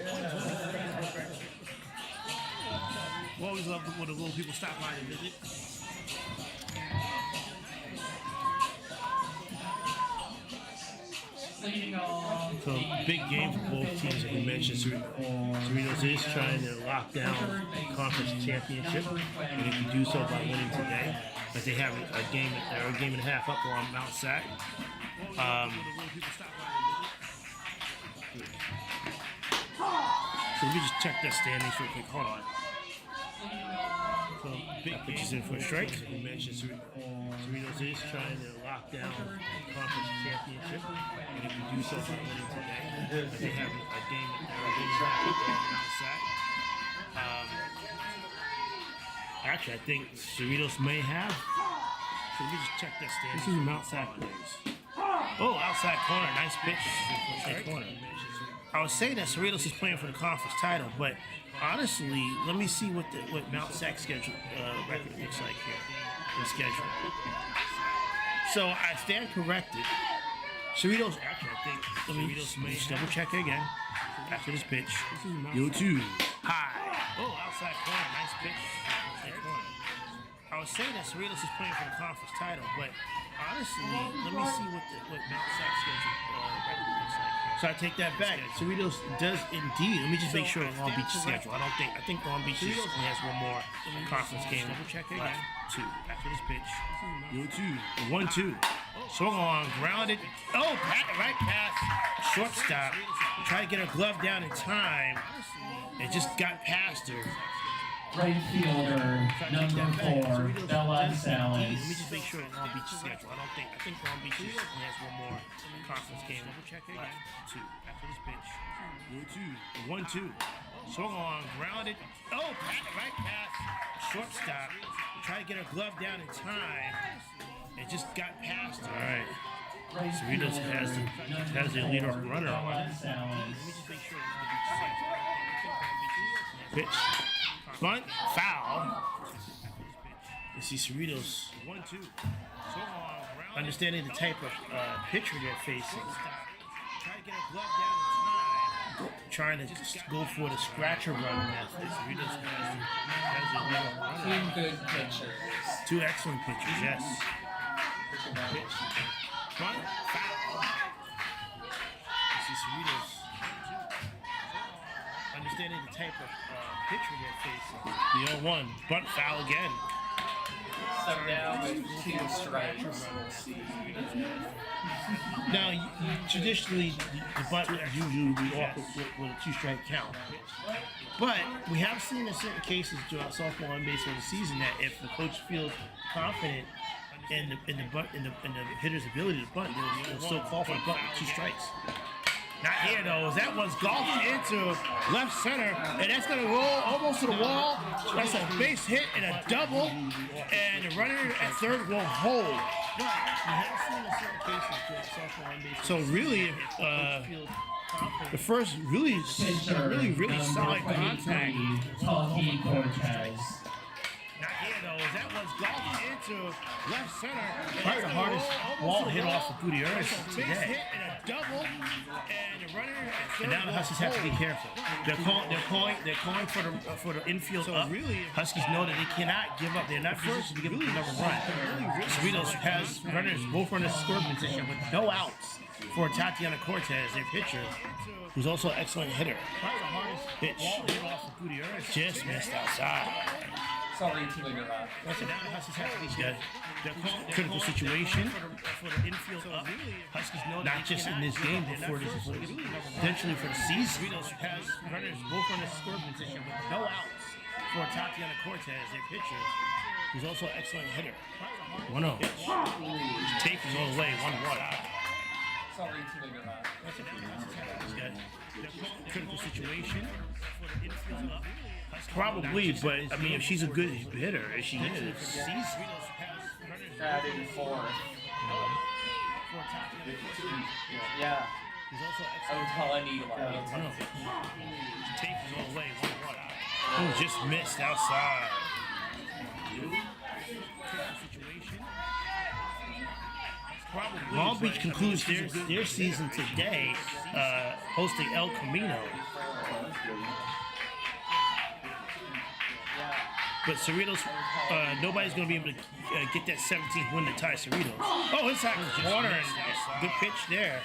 [SPEAKER 1] We always love when the little people stop by to visit. So big game for both teams, like we mentioned. Cerritos is trying to lock down the conference championship, and they can do so by winning today. But they have a game and a half up on Mount Sac. So let me just check their standings real quick. Hold on. So big pitches in for a strike. We mentioned Cerritos is trying to lock down the conference championship, and if we do so by winning today, they have a game outside. Actually, I think Cerritos may have. So let me just check that stand. This is Mount Sac plays. Oh, outside corner, nice pitch. Outside corner. I was saying that Cerritos is playing for the conference title, but honestly, let me see what Mount Sac schedule record looks like here. The schedule. So I stand corrected. Cerritos, actually, I think let me just double check it again. After this pitch, go to high. Oh, outside corner, nice pitch. Outside corner. I was saying that Cerritos is playing for the conference title, but honestly, let me see what Mount Sac schedule record looks like here. So I take that back. Cerritos does indeed. Let me just make sure Long Beach schedule. I think Long Beach only has one more conference game. Double check it again. Two. After this pitch, go to 1-2. Swung on, grounded. Oh, right pass. Shortstop. Try to get her glove down in time. It just got past her.
[SPEAKER 2] Right fielder, number 4, Bella Salas.
[SPEAKER 1] Let me just make sure Long Beach schedule. I think Long Beach only has one more conference game. Double check it again. 2. After this pitch, go to 1-2. Swung on, grounded. Oh, right pass. Shortstop. Try to get her glove down in time. It just got past her. All right. Cerritos has the leader runner on. Let me just make sure Long Beach schedule. Pitch. Bunt, foul. You see Cerritos 1-2. Understanding the type of pitcher they're facing. Trying to get a glove down in time. Trying to just go for the scratcher run method. Cerritos has the leader runner.
[SPEAKER 2] 2 good pitchers.
[SPEAKER 1] 2 excellent pitchers, yes. Pitch. Bunt, foul. You see Cerritos understanding the type of pitcher they're facing. The 0-1, bunt foul again.
[SPEAKER 2] Step down with 2 strikes.
[SPEAKER 1] Now, traditionally, the bunt is usually off with a 2-strike count. But we have seen in certain cases throughout softball and baseball this season that if the coach feels confident in the hitter's ability to bunt, they'll still call for the bunt with 2 strikes. Not here though. That one's golfed into left center, and that's gonna roll almost to the wall. That's a base hit and a double, and the runner at third will hold. So really, the first really solid contact.
[SPEAKER 2] Talkie Cortez.
[SPEAKER 1] Not here though. That one's golfed into left center. Probably the hardest ball hit off of Gutierrez today. And a double, and the runner. And now the Huskies have to be careful. They're calling for the infield up. Huskies know that they cannot give up. They're not first to give up another run. Cerritos has runners, both runners score position with no outs for Tatiana Cortez, their pitcher, who's also an excellent hitter. Pitch just missed outside.
[SPEAKER 2] Sorry to interrupt.
[SPEAKER 1] So now the Huskies have to be good. Critical situation for the infield up. Huskies know not just in this game, but for this potentially for the season. Cerritos has runners, both runners score position with no outs for Tatiana Cortez, their pitcher, who's also an excellent hitter. 1-0. Take is all the way. 1-1.
[SPEAKER 2] Sorry to interrupt.
[SPEAKER 1] Critical situation for the infield up. Probably, but I mean, if she's a good hitter, as she is,
[SPEAKER 2] That in 4th. Yeah. I would call Anita one.
[SPEAKER 1] Take is all the way. 1-1. Oh, just missed outside. Long Beach concludes their season today, hosting El Camino. But Cerritos, nobody's going to be able to get that 17th win to tie Cerritos. Oh, inside corner, and good pitch there.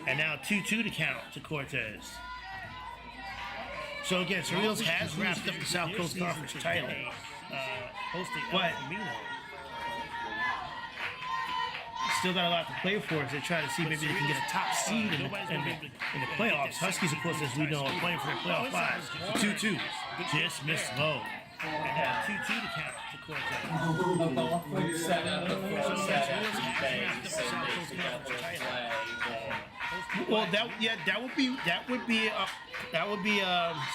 [SPEAKER 1] And now 2-2 to count to Cortez. So again, Cerritos has wrapped up the South Coast Conference title, hosting El Camino. Still got a lot to play for as they try to see maybe they can get a top seed in the playoffs. Huskies, of course, as we know, are playing for the playoff 5. 2-2. Just missed low.
[SPEAKER 2] Full
[SPEAKER 1] And
[SPEAKER 2] count.
[SPEAKER 1] 2-2 to count to Cortez.
[SPEAKER 2] The ball flick set up before set up to base and they together play ball.
[SPEAKER 1] Well, that would be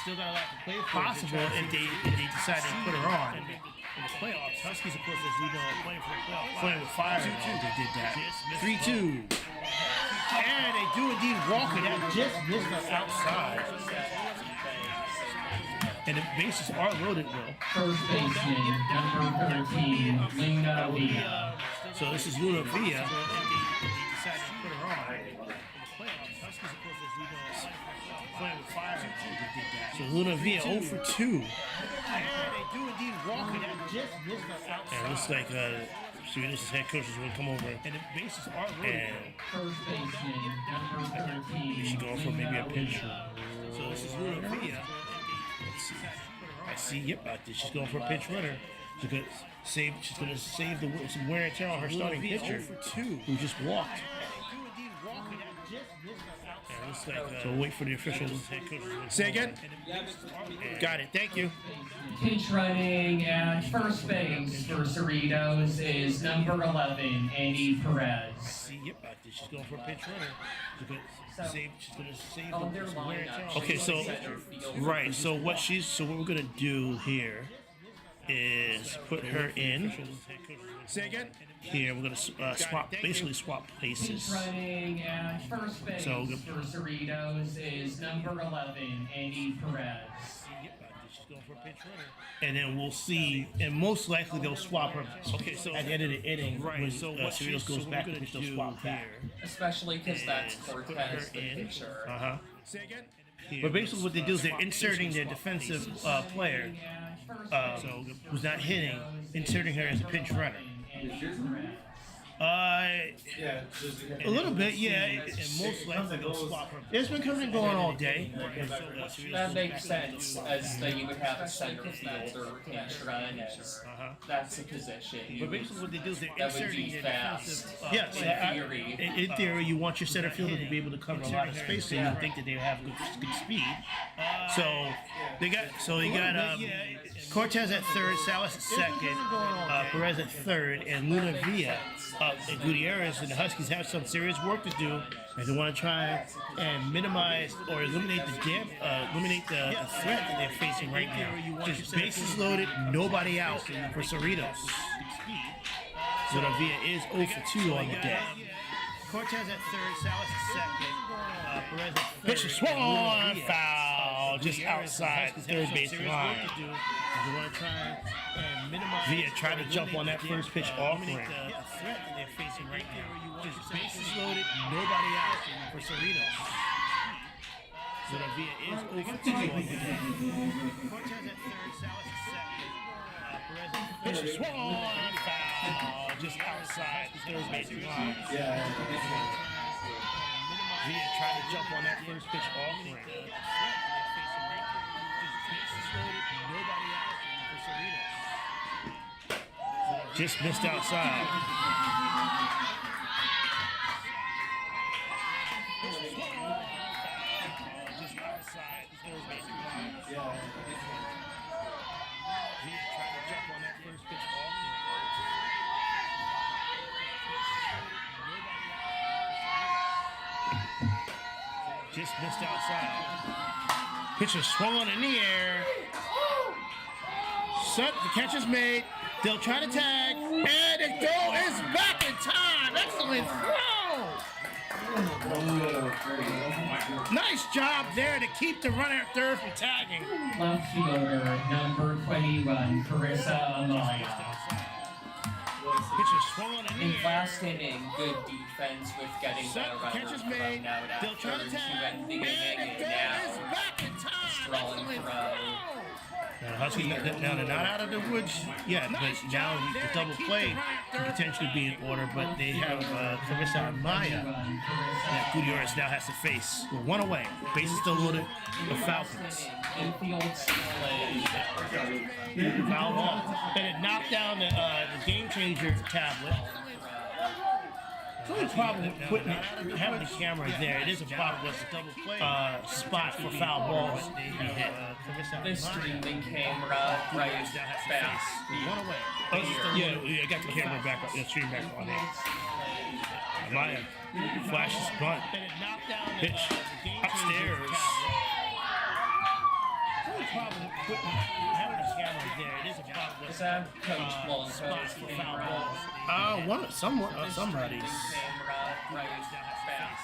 [SPEAKER 1] still got a lot to play for. Possible if they decide to put her on in the playoffs. Huskies, of course, as we know, are playing for the playoffs. Playing with fire. 2-2. They did that. 3-2. And they do indeed walk it. That just missed her outside. And the bases are loaded, Will.
[SPEAKER 2] First baseman, number 13, Luna Villa.
[SPEAKER 1] So this is Luna Villa. They decided to put her on in the playoffs. Huskies, of course, as we know, playing with fire. They did that. So Luna Villa 0 for 2. And they do indeed walk it. That just missed her outside. And it looks like Cerritos' head coach is going to come over. And the bases are loaded.
[SPEAKER 2] First baseman, number 13.
[SPEAKER 1] She's going for maybe a pinch. So this is Luna Villa. I see. Yep, out there. She's going for a pinch runner. She's going to save some wear and tear on her starting pitcher, who just walked. And it looks like, so wait for the officials. Say again. Got it. Thank you.
[SPEAKER 2] Pinch running at first base for Cerritos is number 11, Annie Perez.
[SPEAKER 1] Yep, out there. She's going for a pinch runner. She's going to save
[SPEAKER 2] On their
[SPEAKER 1] some wear and tear.
[SPEAKER 2] lineup,
[SPEAKER 1] Okay, so right. So what we're going to do here is put her in. Say again. Here we're going to basically swap places.
[SPEAKER 2] Running at first base
[SPEAKER 1] So
[SPEAKER 2] for Cerritos is number 11, Annie Perez.
[SPEAKER 1] She's going for a pinch runner. And then we'll see, and most likely they'll swap her. Okay, so at the end of the inning, right? When Cerritos goes back, they'll swap back.
[SPEAKER 2] Especially because that's Cortez, the pitcher.
[SPEAKER 1] Say again. But basically, what they do is they're inserting their defensive player, who's not hitting, inserting her as a pinch runner. A little bit, yeah. And most likely they'll swap her. It's been coming and going all day.
[SPEAKER 2] That makes sense, as that you would have a center fielder pinch run as that's a position.
[SPEAKER 1] But basically, what they do is they're
[SPEAKER 2] That would
[SPEAKER 1] inserting
[SPEAKER 2] be
[SPEAKER 1] their
[SPEAKER 2] fast.
[SPEAKER 1] defensive. Yes,
[SPEAKER 2] in theory.
[SPEAKER 1] in theory, you want your center fielder to be able to cover a lot of space, so you think that they have good speed. So they got Cortez at third, Salas at second, Perez at third, and Luna Villa and Gutierrez and the Huskies have some serious work to do, and they want to try and minimize or eliminate the threat that they're facing right now. Just bases loaded, nobody out for Cerritos. Luna Villa is 0 for 2 on the day. Cortez at third, Salas at second, Perez at third. Pitch is swung on, foul, just outside the third base line. They want to try and minimize. Villa tried to jump on that first pitch offering. The threat that they're facing right now. Just bases loaded, nobody out for Cerritos. Luna Villa is 0 for 2 on the day. Cortez at third, Salas at second, Perez at third. Pitch is swung on, foul, just outside the third base line. Villa tried to jump on that first pitch offering. Just missed outside. Just outside the third base line. Villa tried to jump on that first pitch offering. Just missed outside. Pitcher swung on in the air. Set, the catch is made. They'll try to tag, and the throw is back in time. Excellent throw. Nice job there to keep the runner at third from tagging.
[SPEAKER 2] Left fielder, number 21, Carissa Amaya.
[SPEAKER 1] Pitcher swung on in
[SPEAKER 2] In
[SPEAKER 1] the air.
[SPEAKER 2] last inning, good defense with getting the
[SPEAKER 1] Set,
[SPEAKER 2] runner
[SPEAKER 1] catch is
[SPEAKER 2] from
[SPEAKER 1] made.
[SPEAKER 2] out
[SPEAKER 1] They'll
[SPEAKER 2] at
[SPEAKER 1] try
[SPEAKER 2] third
[SPEAKER 1] to
[SPEAKER 2] to
[SPEAKER 1] tag,
[SPEAKER 2] end the
[SPEAKER 1] and
[SPEAKER 2] inning,
[SPEAKER 1] the
[SPEAKER 2] and
[SPEAKER 1] throw is
[SPEAKER 2] now
[SPEAKER 1] back in time.
[SPEAKER 2] strong
[SPEAKER 1] Excellent
[SPEAKER 2] throw.
[SPEAKER 1] Now, Huskies, now they're not out of the woods yet, but now the double play could potentially be in order, but they have Carissa Amaya that Gutierrez now has to face. We're one away. Bases still loaded. The Falcons.
[SPEAKER 2] Infield play.
[SPEAKER 1] Foul ball. And it knocked down the game changer tablet. The only problem with putting having the camera there, it is a problem with the spot for foul balls to be hit.
[SPEAKER 2] The streaming camera right back.
[SPEAKER 1] Yeah, I got the camera back up. Yeah, stream back on there. Maya flashes bunt. Pitch upstairs. The only problem with putting having the camera there, it is a problem with
[SPEAKER 2] Is that Coach Blanco's camera?
[SPEAKER 1] Somebody's.
[SPEAKER 2] Camera right back.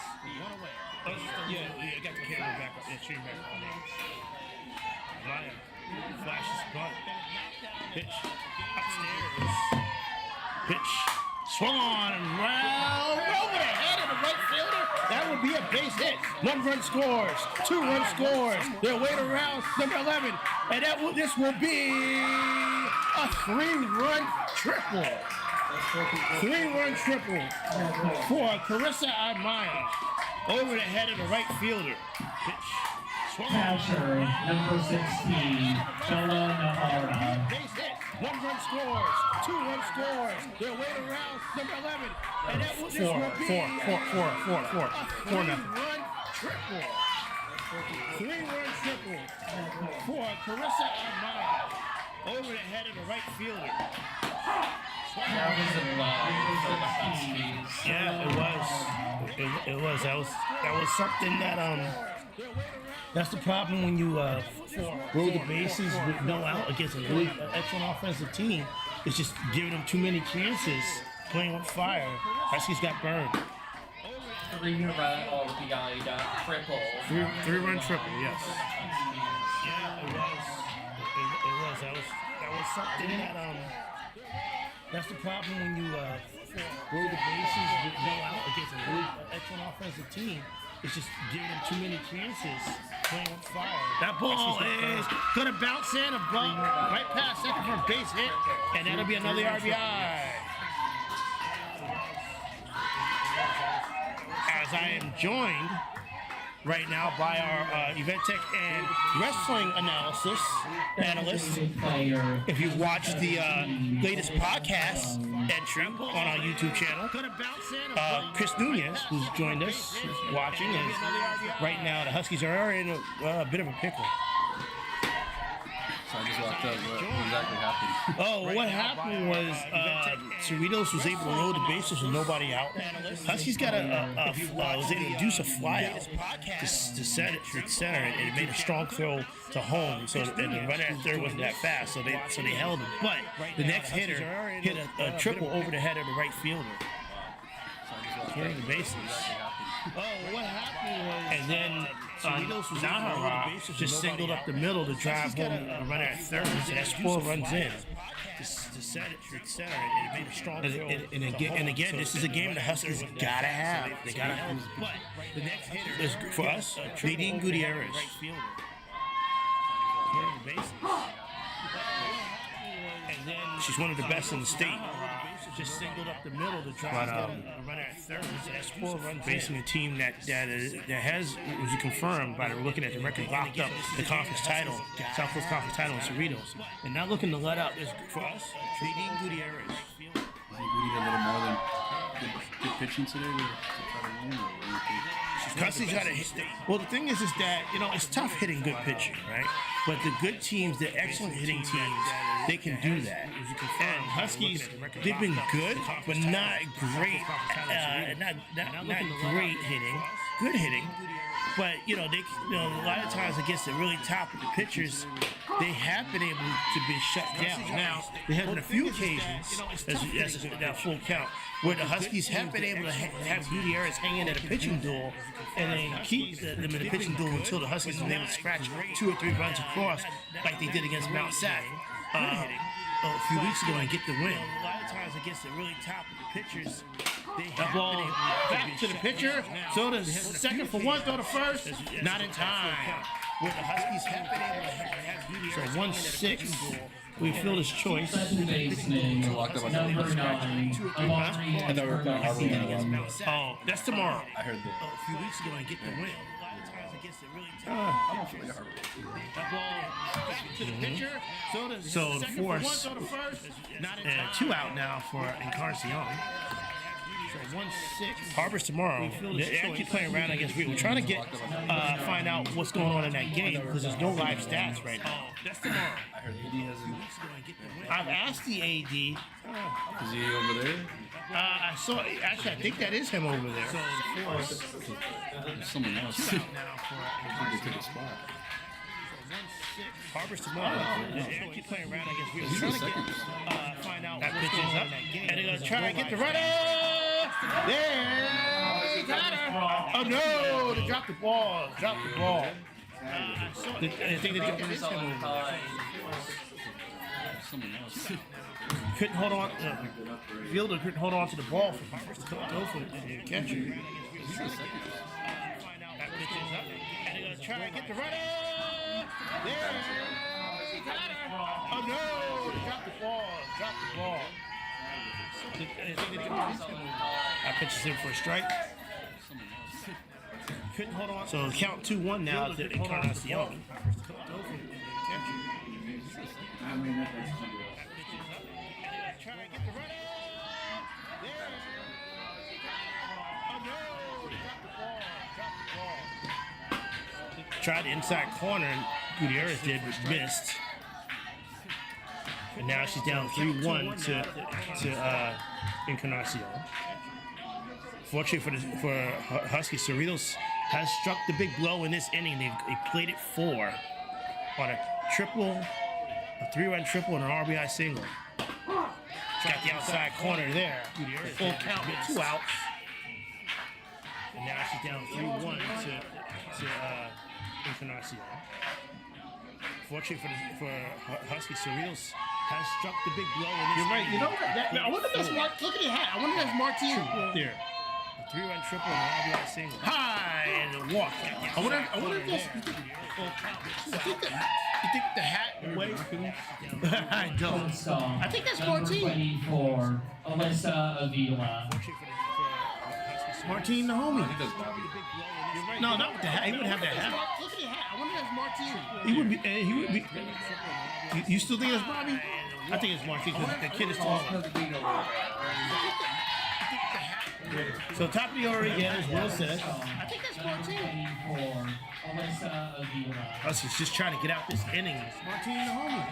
[SPEAKER 1] Yeah, I got the camera back up. Yeah, stream back on there. Maya flashes bunt. Pitch upstairs. Pitch swung on and round over the head of the right fielder. That would be a base hit. 1 run scores. 2 run scores. They're waiting around number 11, and this will be a 3-run triple. 3-run triple for Carissa Amaya over the head of the right fielder. Pitch.
[SPEAKER 2] Catcher, number 16, Bella Nahara.
[SPEAKER 1] Base hit. 1 run scores. 2 run scores. They're waiting around number 11, and this will be a 3-run triple. 3-run triple for Carissa Amaya over the head of the right fielder.
[SPEAKER 2] That was a lot for the Huskies.
[SPEAKER 1] Yeah, it was. That was something that That's the problem when you roll the bases with no out against a really excellent offensive team. It's just giving them too many chances, playing with fire. Huskies got burned.
[SPEAKER 2] 3-run RBI triple.
[SPEAKER 1] 3-run triple, yes. Yeah, it was. That was something that That's the problem when you roll the bases with no out against a really excellent offensive team. It's just giving them too many chances, playing with fire. That ball is gonna bounce in above, right past second for a base hit, and that'll be another RBI. As I am joined right now by our event tech and wrestling analyst. If you watch the latest podcast entry on our YouTube channel, Chris Nunez, who's joined us, watching, and right now the Huskies are in a bit of a pickle.
[SPEAKER 9] So I just walked up. What exactly happened?
[SPEAKER 1] Oh, what happened was Cerritos was able to load the bases with nobody out. Huskies got was able to induce a fly out to center, and it made a strong throw to home. So and the runner at third wasn't that fast, so they held him. But the next hitter hit a triple over the head of the right fielder. Clearing the bases. Oh, what happened was, and then Nahara just singled up the middle to drive home a runner at third, so that's 4 runs in. To center, and it made a strong throw. And again, this is a game the Huskies gotta have. They gotta have. But the next hitter is for us, Nadine Gutierrez. Clearing the bases. And then she's one of the best in the state. Just singled up the middle to drive a runner at third. So that's 4 runs. Facing a team that has, was confirmed by looking at the record, locked up the conference title, Southwest Conference title in Cerritos, and not looking to let up is for us, Nadine Gutierrez.
[SPEAKER 9] I think we need a little more than good pitching today to try to win.
[SPEAKER 1] Huskies got to hit. Well, the thing is that it's tough hitting good pitching, right? But the good teams, the excellent hitting teams, they can do that. And Huskies, they've been good, but not great. Not great hitting. Good hitting. But they a lot of times against the really top of the pitchers, they have been able to be shut down. Now there have been a few occasions, as that full count, where the Huskies have been able to have Gutierrez hang in at a pitching duel, and then keep them in the pitching duel until the Huskies have been able to scratch 2 or 3 runs across, like they did against Mount Sac a few weeks ago and get the win. A lot of times against the really top of the pitchers. That ball back to the pitcher. So the second for 1, throw to first. Not in time. Where the Huskies have been able to have Gutierrez. So 1-6. We feel his choice.
[SPEAKER 2] Second baseman, number 9, Amari.
[SPEAKER 9] I thought we were playing Harvard against
[SPEAKER 1] Oh, that's tomorrow.
[SPEAKER 9] I heard that.
[SPEAKER 1] A few weeks ago and get the win. A lot of times against the really top. That ball back to the pitcher. So the force. 2 out now for Encarnacion. So 1-6. Harbor's tomorrow. They're actually playing around against Reed. We're trying to get find out what's going on in that game because there's no live stats right now. That's tomorrow.
[SPEAKER 9] I heard AD hasn't.
[SPEAKER 1] I've asked the AD.
[SPEAKER 9] Is he over there?
[SPEAKER 1] I saw. Actually, I think that is him over there. So
[SPEAKER 9] There's someone else. I think they took a spot.
[SPEAKER 1] Harbor's tomorrow. They're actually playing around against Reed.
[SPEAKER 9] He's
[SPEAKER 1] We're
[SPEAKER 9] in
[SPEAKER 1] trying to
[SPEAKER 9] second.
[SPEAKER 1] get find out that pitch is up, and they're gonna try to get the runner. There. Oh no! They dropped the ball. Dropped the ball. I think they got this him over there.
[SPEAKER 9] Someone else.
[SPEAKER 1] Couldn't hold on. Fielder couldn't hold on to the ball for Harvard to go for the catcher.
[SPEAKER 9] He's in second.
[SPEAKER 1] That pitch is up, and they're gonna try to get the runner. There. Oh no! They dropped the ball. Dropped the ball. I think they got this him over there. That pitch is in for a strike.
[SPEAKER 9] Someone else.
[SPEAKER 1] Couldn't hold on. So count 2-1 now to Encarnacion.
[SPEAKER 5] I mean, that's
[SPEAKER 1] Try to get the runner. There. Oh no! Drop the ball. Drop the ball. Tried the inside corner, and Gutierrez did, but missed. And now she's down 3-1 to Encarnacion. Fortunately for Husky, Cerritos has struck the big blow in this inning. They played it 4 on a triple, a 3-run triple, and an RBI single. Got the outside corner there. Full count with 2 outs. And now she's down 3-1 to Encarnacion. Fortunately for Husky, Cerritos has struck the big blow in this. You're right. You know what? I wonder if that's Mark. Look at your hat. I wonder if that's Martin up there. A 3-run triple and an RBI single. High and a walk. I wonder if that's. You think the hat way? I don't. I think that's Martin.
[SPEAKER 2] 24, Alyssa Avila.
[SPEAKER 1] Martin the homie.
[SPEAKER 9] He does Bobby.
[SPEAKER 1] No, not with the hat. He wouldn't have that hat. Look at your hat. I wonder if that's Martin. He would be. He would be. You still think it's Bobby? I think it's Martin because the kid is taller. So top of the order again, as Will said. I think that's Martin.
[SPEAKER 2] 24, Alyssa Avila.
[SPEAKER 1] Us is just trying to get out this inning. Martin the homie.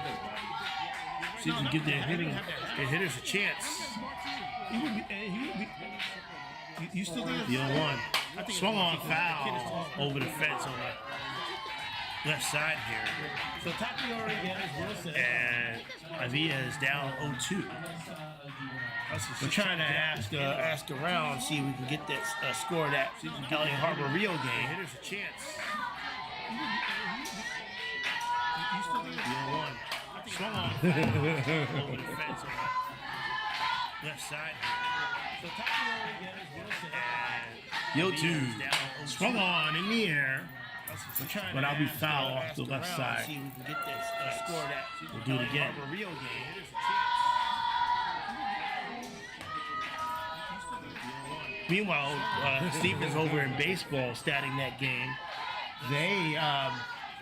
[SPEAKER 1] See if we can give their hitters a chance. He would be. You still think it's the 0-1? Swung on foul over the fence on the left side here. So top of the order again, as Will said. And Avila is down 0-2. We're trying to ask around, see if we can get that score that LA Harbor Rio game. Hitters a chance. You still think it's 0-1? Swung on foul over the fence on the left side here. So top of the order again, as Will said. Yo, 2 swung on in the air, but I'll be foul off the left side. See if we can get that score that we'll do it again. Rio game. Meanwhile, Stephen's over in baseball statting that game. They are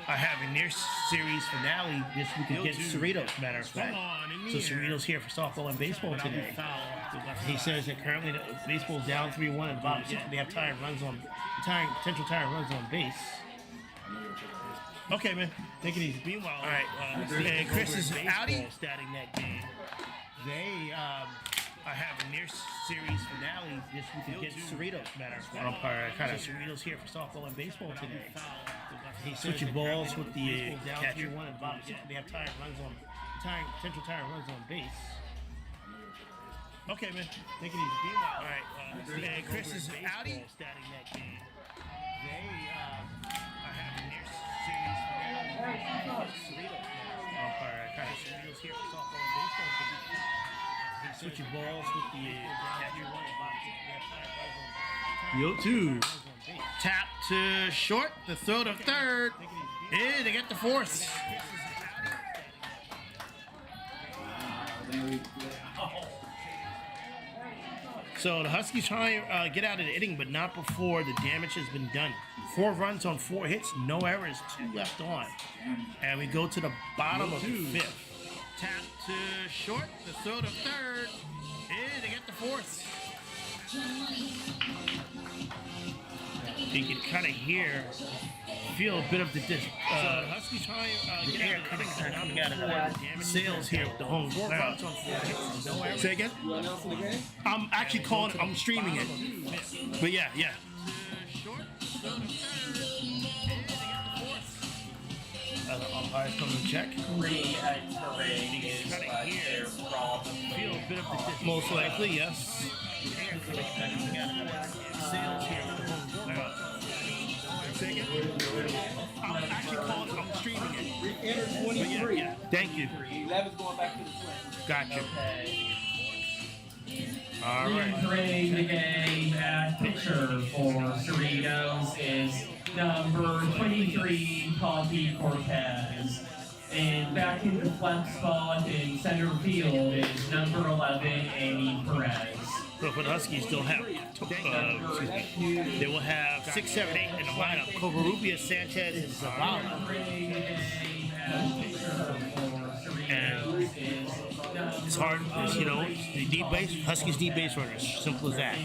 [SPEAKER 1] having their series finale this week against Cerritos, matter of fact. So Cerritos here for softball and baseball today. He says that currently the baseball's down 3-1 in the bottom 6. They have potential tired runs on base. Okay, man, take it easy. Meanwhile, all right, and Chris is outie statting that game. They are having their series finale this week against Cerritos, matter of fact. Kind of Cerritos here for softball and baseball today. He's switching balls with the catcher. They have potential tired runs on base. Okay, man, take it easy. All right, and Chris is outie statting that game. They are having their series finale against Cerritos. Kind of Cerritos here for softball and baseball today. Switching balls with the catcher. Yo, 2 tap to short, the throw to third. Hey, they get the fourth. So the Huskies trying to get out of the inning, but not before the damage has been done. 4 runs on 4 hits, no errors, 2 left on. And we go to the bottom of the 5th. Tap to short, the throw to third. Hey, they get the fourth. You can kind of feel a bit of the Huskies trying the air coming out of the sails here with the home crowd. Say again? I'm actually calling it. I'm streaming it. But yeah. Umpires coming to check.
[SPEAKER 2] Reentering is
[SPEAKER 1] Kinda
[SPEAKER 2] what
[SPEAKER 1] here.
[SPEAKER 2] their problem.
[SPEAKER 1] Feel a bit of the most likely, yes. Sails here with the home crowd. Say again? I'm actually calling it. I'm streaming it.
[SPEAKER 6] Enter
[SPEAKER 1] But
[SPEAKER 6] 23.
[SPEAKER 1] yeah. Thank you.
[SPEAKER 6] 11's going back to the Twins.
[SPEAKER 1] Gotcha.
[SPEAKER 2] Okay.
[SPEAKER 1] All right.
[SPEAKER 2] Reentering the game at pitcher for Cerritos is number 23, Coffee Cortez. And back in the flat spot in center field is number 11, Amy Perez.
[SPEAKER 1] So for the Huskies, they'll have, they will have 6, 7, 8 in the lineup. Covarrubias, Sanchez, and Zavala. And it's hard, because, the deep base, Huskies deep base runners. Simple as that.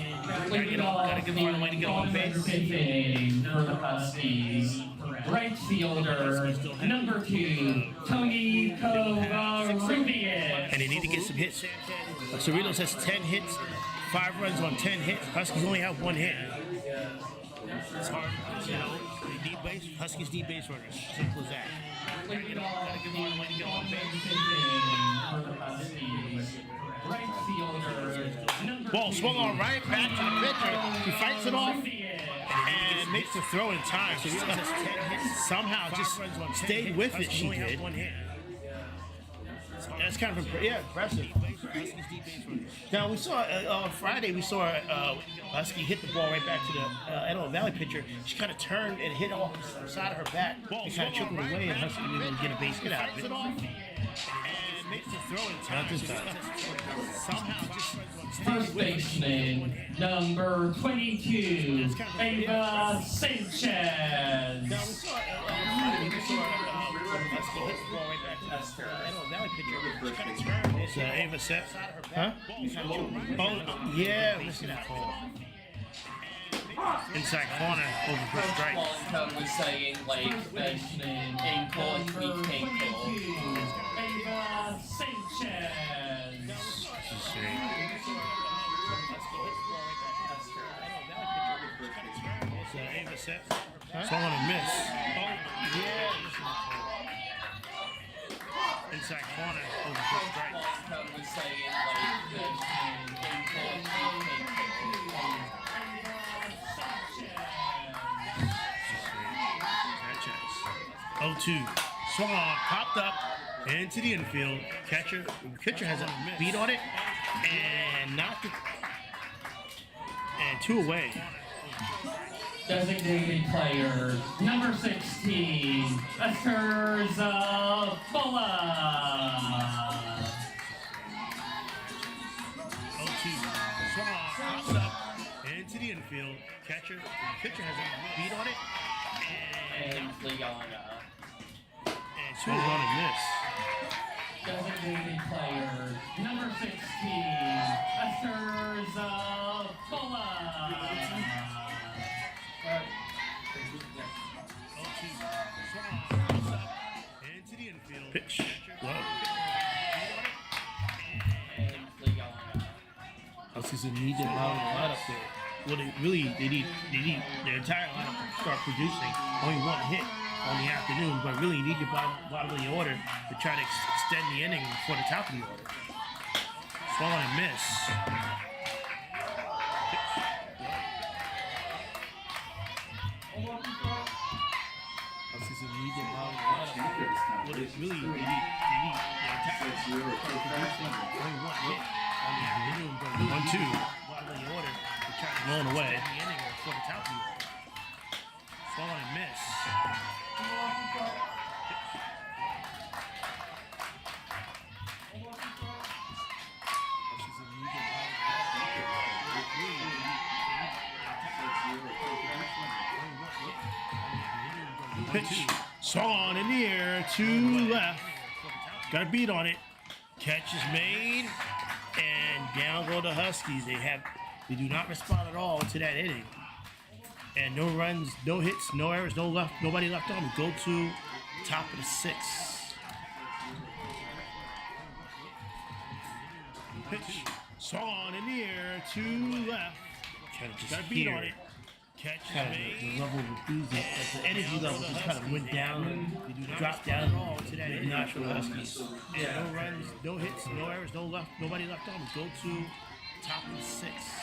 [SPEAKER 1] Gotta give them a way to get on base.
[SPEAKER 2] For the Huskies, right fielder, number 2, Tony Covarrubias.
[SPEAKER 1] And they need to get some hits. Cerritos has 10 hits, 5 runs on 10 hits. Huskies only have 1 hit. It's hard, the deep base, Huskies deep base runners. Simple as that.
[SPEAKER 2] Gotta give them a way to get on base. For the Huskies, right fielder, number
[SPEAKER 1] Ball
[SPEAKER 2] 2,
[SPEAKER 1] swung on right back to the pitcher. He fights it off and makes the throw in time. So he has 10 hits. Somehow just stayed with it. She did. That's kind of impressive. Now we saw on Friday Husky hit the ball right back to the Antelope Valley pitcher. She kind of turned and hit off the side of her bat and kind of took it away, and Husky didn't really get a base hit out of it. And makes the throw in time. Not this time. Somehow just
[SPEAKER 2] first baseman, number 22, Ava Sanchez.
[SPEAKER 1] Now we saw Husky hit the ball right back to the Antelope Valley pitcher. She kind of turned. It's Ava set. Huh? Oh, yeah. Listen to that call. Inside corner over for strike.
[SPEAKER 2] Long was saying like baseman ankle and tweak ankle. Ava Sanchez.
[SPEAKER 1] Ava set. Swung on a miss. Oh, yeah. Inside corner over for strike.
[SPEAKER 2] Long was saying like baseman ankle and tweak ankle.
[SPEAKER 1] Sanchez. 0-2. Swung on, popped up into the infield. Catcher has a beat on it and knocked it. And 2 away.
[SPEAKER 2] Designated player, number 16, Esther Zavala.
[SPEAKER 1] 0-2. Swung on, popped up into the infield. Catcher has a beat on it
[SPEAKER 2] And Liana.
[SPEAKER 1] and swings on a miss.
[SPEAKER 2] Designated player, number 16, Esther Zavala.
[SPEAKER 1] 0-2. Swung on, popped up into the infield. Pitch. Low.
[SPEAKER 2] And Liana.
[SPEAKER 1] Huskies need their lineup there. Well, they need their entire lineup to start producing. Only 1 hit on the afternoon, but really you need your bottom of the order to try to extend the inning before the top of the order. Swung on a miss. Huskies need their bottom of the lineup. Well, they need their entire lineup to start producing. Only 1 hit on the afternoon, but 1-2. Bottom of the order. Blown away. The inning for the top of the order. Swung on a miss. Pitch. Swung on in the air to left. Got a beat on it. Catch is made. And down go the Huskies. They have They do not respond at all to that inning. And no runs, no hits, no errors, nobody left on. We go to top of the 6th. Pitch, swung on in the air to left. Trying to just got a beat on it. Catch kind of the level of enthusiasm, the energy level just kind of went down, dropped down all to that in Nashville Huskies. Yeah, no runs, no hits, no errors, nobody left on. We go to top of the 6th.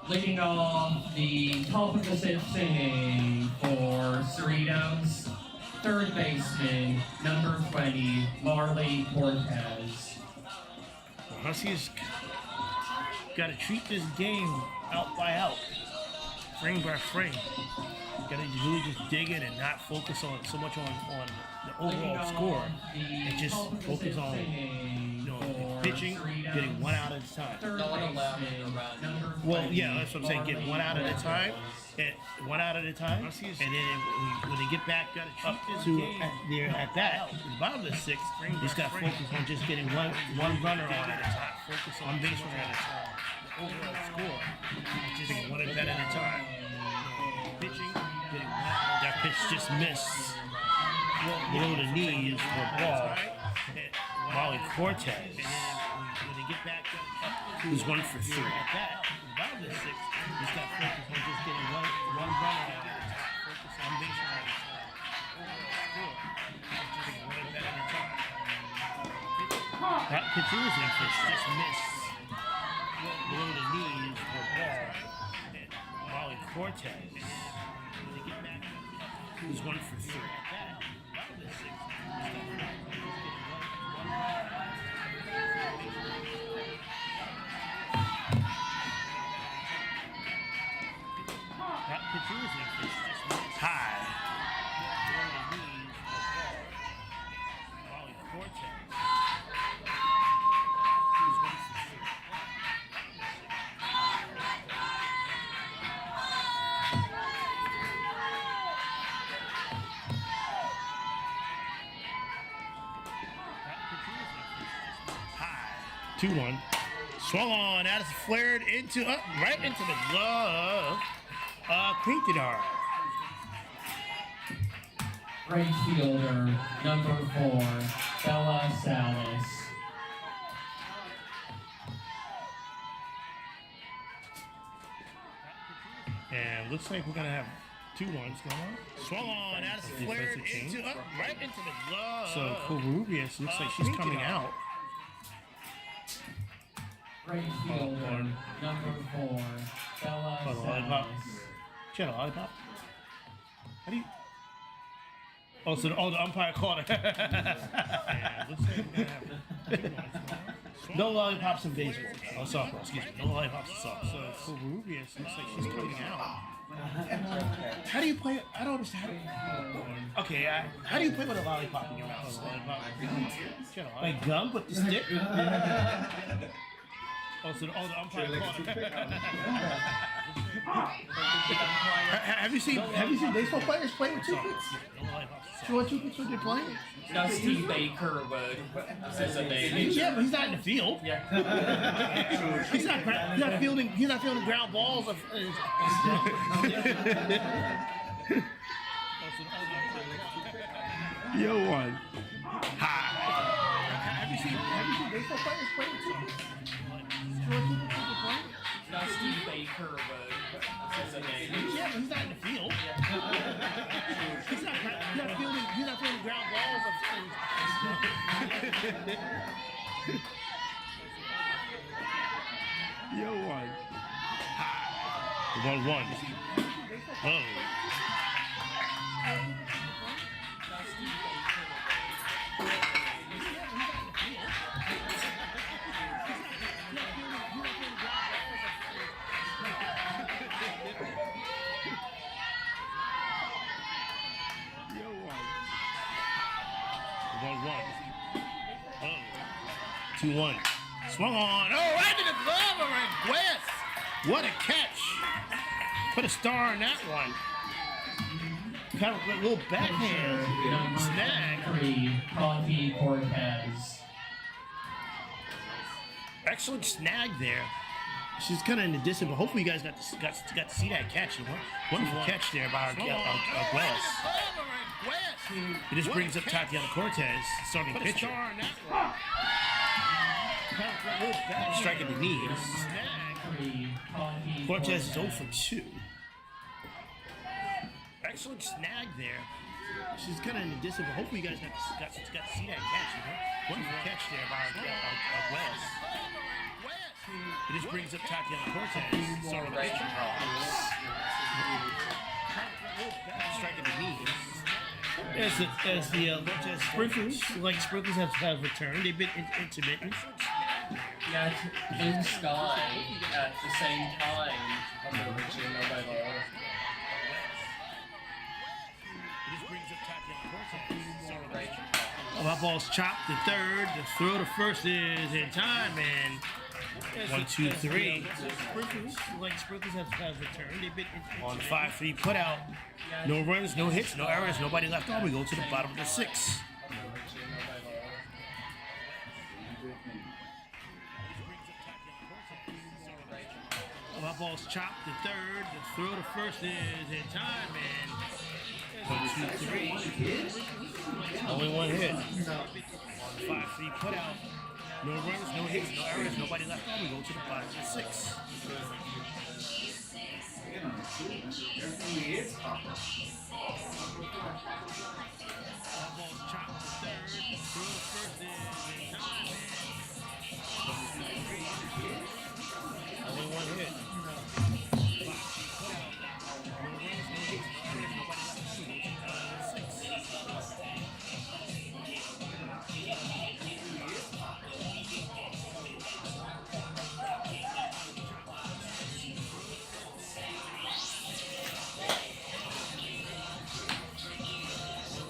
[SPEAKER 2] Leading off the top of the 6th inning for Cerritos, third baseman, number 20, Marley Cortez.
[SPEAKER 1] The Huskies got to treat this game out by out, frame by frame. Got to really just dig in and not focus on so much on the overall score, and just focus on pitching, getting one out at a time. Well, yeah, that's what I'm saying. Get one out at a time, and then when they get back up to at the bottom of the 6th, you just got to focus on just getting one runner on at a time. Focus on base runner at a time. The overall score, just getting one at a time. Pitching, getting one out. That pitch just missed below the knees for a ball. Molly Cortez. When they get back up, he was 1 for 3. At that, about the 6th, he's got to focus on just getting one runner out at a time. Focus on base runner at a time. Overall score, just one at a time. That continuously pitch just missed below the knees for a ball. Molly Cortez. When they get back up, he was 1 for 3. At that, about the 6th, he's got to focus on just getting one runner out. That continuously pitch just missed. High. Molly Cortez. He was 1 for 3. High. 2-1. Swung on. Addison flared into right into the glove. Quintanar.
[SPEAKER 2] Right fielder, number 4, Bella Salas.
[SPEAKER 1] And looks like we're gonna have 2 1s going on. Swung on. Addison flared into right into the glove. So Covarrubias looks like she's coming out.
[SPEAKER 2] Right fielder, number 4, Bella Salas.
[SPEAKER 1] She had a lollipop. How do you? Oh, so the umpire caught it. Yeah, looks like we're gonna have 2 1s going on. No lollipops in baseball. Oh, softball. Excuse me. No lollipops in softball. So Covarrubias looks like she's coming out. How do you play? I don't understand. Okay, how do you play with a lollipop in your mouth? Like gum with the stick? Oh, so the umpire caught it. Have you seen baseball players play with toothpicks? You know what toothpicks when they're playing?
[SPEAKER 8] No, Steve Baker would as a baby.
[SPEAKER 1] Yeah, but he's not in the field.
[SPEAKER 8] Yeah.
[SPEAKER 1] He's not fielding ground balls. Yo, one. Hi. Have you seen baseball players play with toothpicks? You know what toothpicks when they're playing?
[SPEAKER 2] Dusty Baker Road. That's his name.
[SPEAKER 1] Yeah, but he's not in the field. He's not fielding. He's not fielding ground balls. Yo, one. 1-1. Oh. Yo, one. 1-1. Oh. 2-1. Swung on. Oh, right to the glove of West. What a catch. Put a star on that one. Kind of a little backhand snag.
[SPEAKER 2] 3, Conti Cortez.
[SPEAKER 1] Excellent snag there. She's kind of in the distance, but hopefully you guys got to see that catch. Wonderful catch there by West. It just brings up Tatiana Cortez, starting pitcher. Striking the knees. Cortez is 0 for 2. Excellent snag there. She's kind of in the distance, but hopefully you guys got to see that catch. Wonderful catch there by West. It just brings up Tatiana Cortez, starting pitcher. Striking the knees. As the Cortez sprinklers have returned, they've been intermittent.
[SPEAKER 2] Yet in sky at the same time of the original level.
[SPEAKER 1] It just brings up Tatiana Cortez. That ball's chopped to third. The throw to first is in time, and 1, 2, 3. Sprinklers have returned. They've been on 5-3 put out. No runs, no hits, no errors, nobody left on. We go to the bottom of the 6th. That ball's chopped to third. The throw to first is in time, and 1, 2, 3. Only one hit. 5-3 put out. No runs, no hits, no errors, nobody left on. We go to the bottom of the 6th. That ball's chopped to third. The throw to first is in time, and only one hit.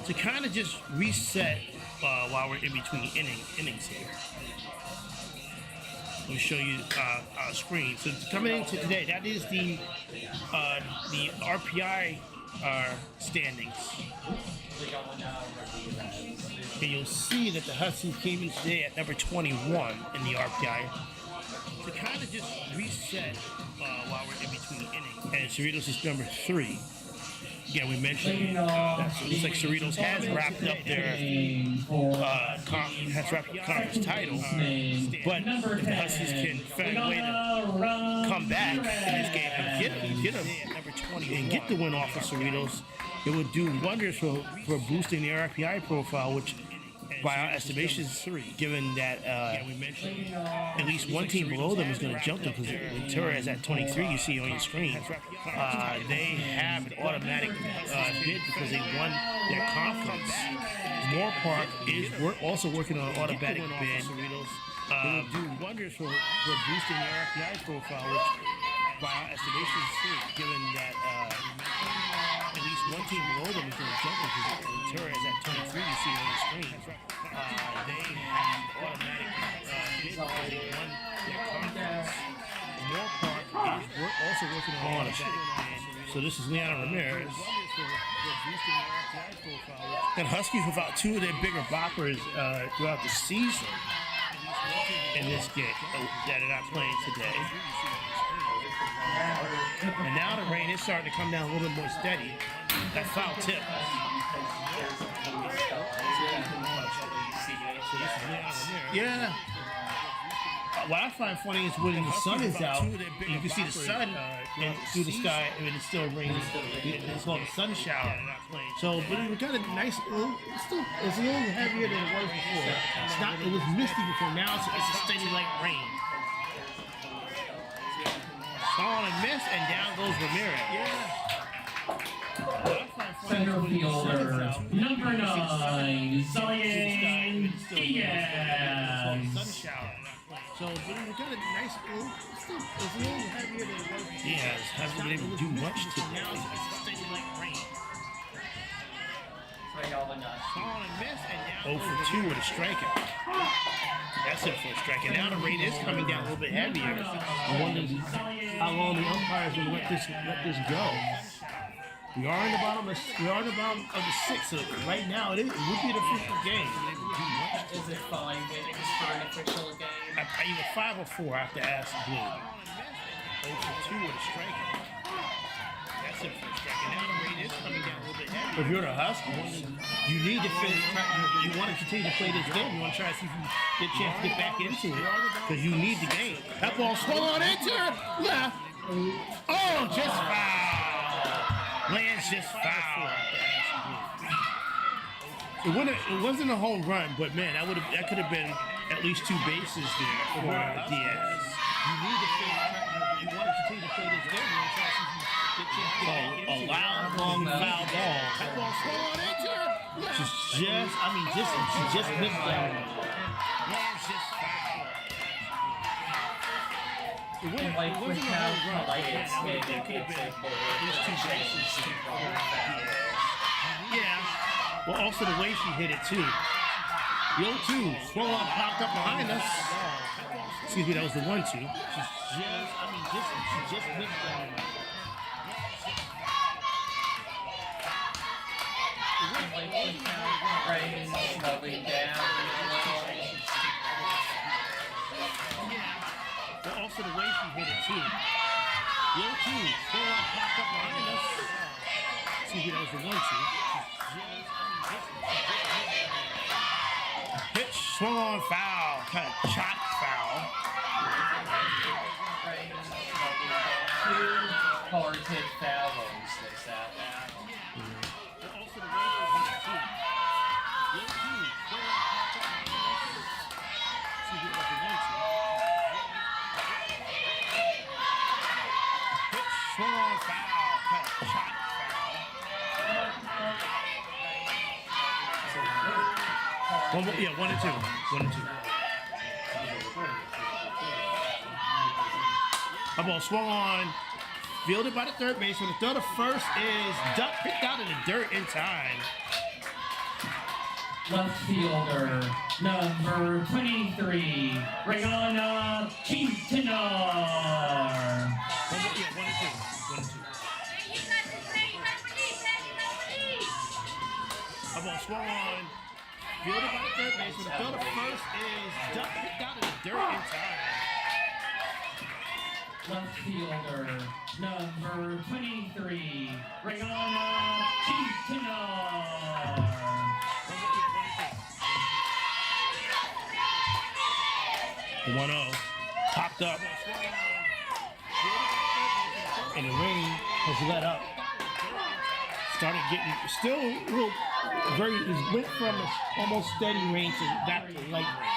[SPEAKER 1] To kind of just reset while we're in between innings here. Let me show you our screen. So coming into today, that is the RPI standings. And you'll see that the Huskies came in today at number 21 in the RPI. To kind of just reset while we're in between innings. And Cerritos is number 3. Yeah, we mentioned that it looks like Cerritos has wrapped up their conference title, but if the Huskies can find a way to come back in this game and get the win off of Cerritos, it would do wonders for boosting the RPI profile, which by our estimations, 3. Given that at least one team below them is going to jump them, because Ventura is at 23. You see on your screen. They have an automatic bid because they won their conference. Moore Park is also working on an automatic bid. It will do wonders for boosting the RPI profile, which by our estimations, 3. Given that at least one team below them is going to jump them, because Ventura is at 23. You see on your screen. They have automatic bid because they won their conference. Moore Park is also working on an automatic bid. So this is Leon Ramirez. And Huskies without 2 of their bigger boppers throughout the season in this game that are not playing today. And now the rain is starting to come down a little bit more steady. That foul tip. So this is Leon Ramirez. Yeah. what I find funny is when the sun is out, and you can see the sun and through the sky, and it's still raining. It's called a sun shower. So, but it was kind of nice. It's a little heavier than it was before. It's not. It was misty before. Now it's a steady light rain. On a miss, and down goes Ramirez.
[SPEAKER 2] Center fielder, number 9, Zion Diaz.
[SPEAKER 1] So, but it was kind of nice. It's a little heavier than it was. Diaz hasn't been able to do much today. Now it's a steady light rain. On a miss, and down 0 for 2 with a strikeout. That's it for a strikeout. Now the rain is coming down a little bit heavier. I wonder how long the umpires will let this go. We are in the bottom of the 6th, so right now it would be the official game.
[SPEAKER 8] Is it 5 innings for an official game?
[SPEAKER 1] Either 5 or 4, I have to ask Blue. 0 for 2 with a strikeout. That's it for a strikeout. Now the rain is coming down a little bit heavier. If you're the Huskies, you need to finish. You want to continue to play this game. You want to try to see if you get a chance to get back into it because you need the game. That ball swung on into left. Oh, just foul. Lands just foul. It wasn't a home run, but man, that could have been at least 2 bases there for Diaz. You need to finish. You want to continue to play this game. You want to try to see if you get a chance to get back into it. A loud, long foul ball. That ball swung on into she just missed that one. Lands just foul.
[SPEAKER 2] Like with how polite it's made, it could have been at least 2 bases. Yeah. Well, also the way she hit it too. The 0-2 swung on, popped up behind us. Excuse me, that was the 1-2. She just missed that one. Like with how rain slowing down.
[SPEAKER 1] But also the way she hit it too. The 0-2 swung on, popped up behind us. Excuse me, that was the 1-2. Pitch swung on, foul, kind of chopped foul.
[SPEAKER 2] Two hard hit fouls this out now.
[SPEAKER 1] Also the way she hit it too. The 0-2 swung on, popped up behind us. Excuse me, that was the 1-2. Pitch swung on, foul, kind of chopped foul. 1 and 2. 1 and 2. That ball swung on, fielded by the third baseman. The throw to first is picked out of the dirt in time.
[SPEAKER 2] Left fielder, number 23, Rayana Quintanar.
[SPEAKER 1] 1 and 2. That ball swung on, fielded by the third baseman. The throw to first is picked out of the dirt in time.
[SPEAKER 2] Left fielder, number 23, Rayana Quintanar.
[SPEAKER 1] 1-0. Popped up. And the rain has let up. Started getting, still a little, it went from a almost steady rain to back to light rain.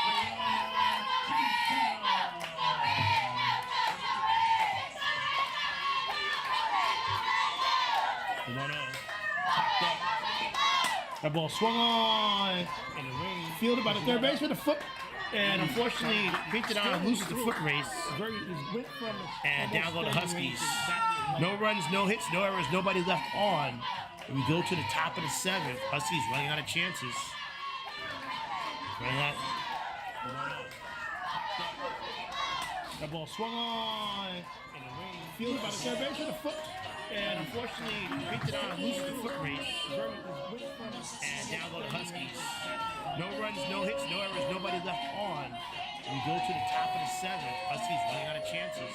[SPEAKER 1] That ball swung on, and the rain fielded by the third baseman, and unfortunately, Quintanar loses the foot race, and down go the Huskies. No runs, no hits, no errors, nobody left on. And we go to the top of the 7th. Huskies running out of chances. That ball swung on, and the rain fielded by the third baseman, and unfortunately, Quintanar loses the foot race, and down go the Huskies. No runs, no hits, no errors, nobody left on. We go to the top of the 7th. Huskies running out of chances.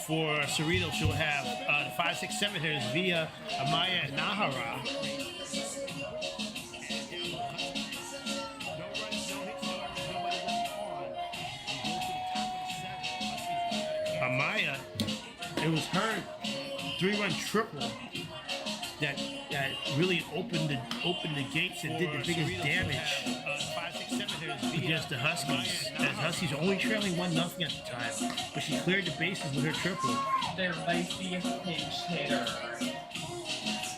[SPEAKER 1] For Cerritos, she'll have the 5, 6, 7 hitters via Amaya and Nahara. Amaya, it was her 3-run triple that really opened the gates and did the biggest damage against the Huskies. As Huskies are only trailing 1-0 at the time, but she cleared the bases with her triple.
[SPEAKER 2] There might be a pinch hitter.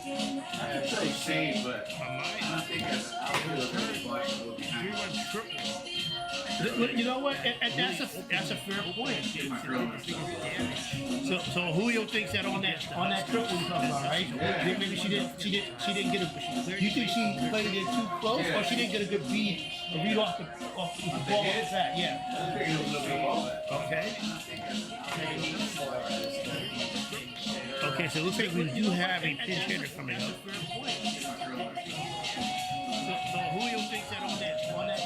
[SPEAKER 5] It's so shade, but I
[SPEAKER 1] Amaya,
[SPEAKER 5] think that's out of the
[SPEAKER 1] 3-run triple. You know what? And that's a fair point. So Julio thinks that on that triple you're talking about, right? Maybe she didn't get a. You think she played it too close, or she didn't get a good read off the ball off the bat? Yeah. Okay. Okay, so it looks like we do have a pinch hitter coming up. So Julio thinks that on that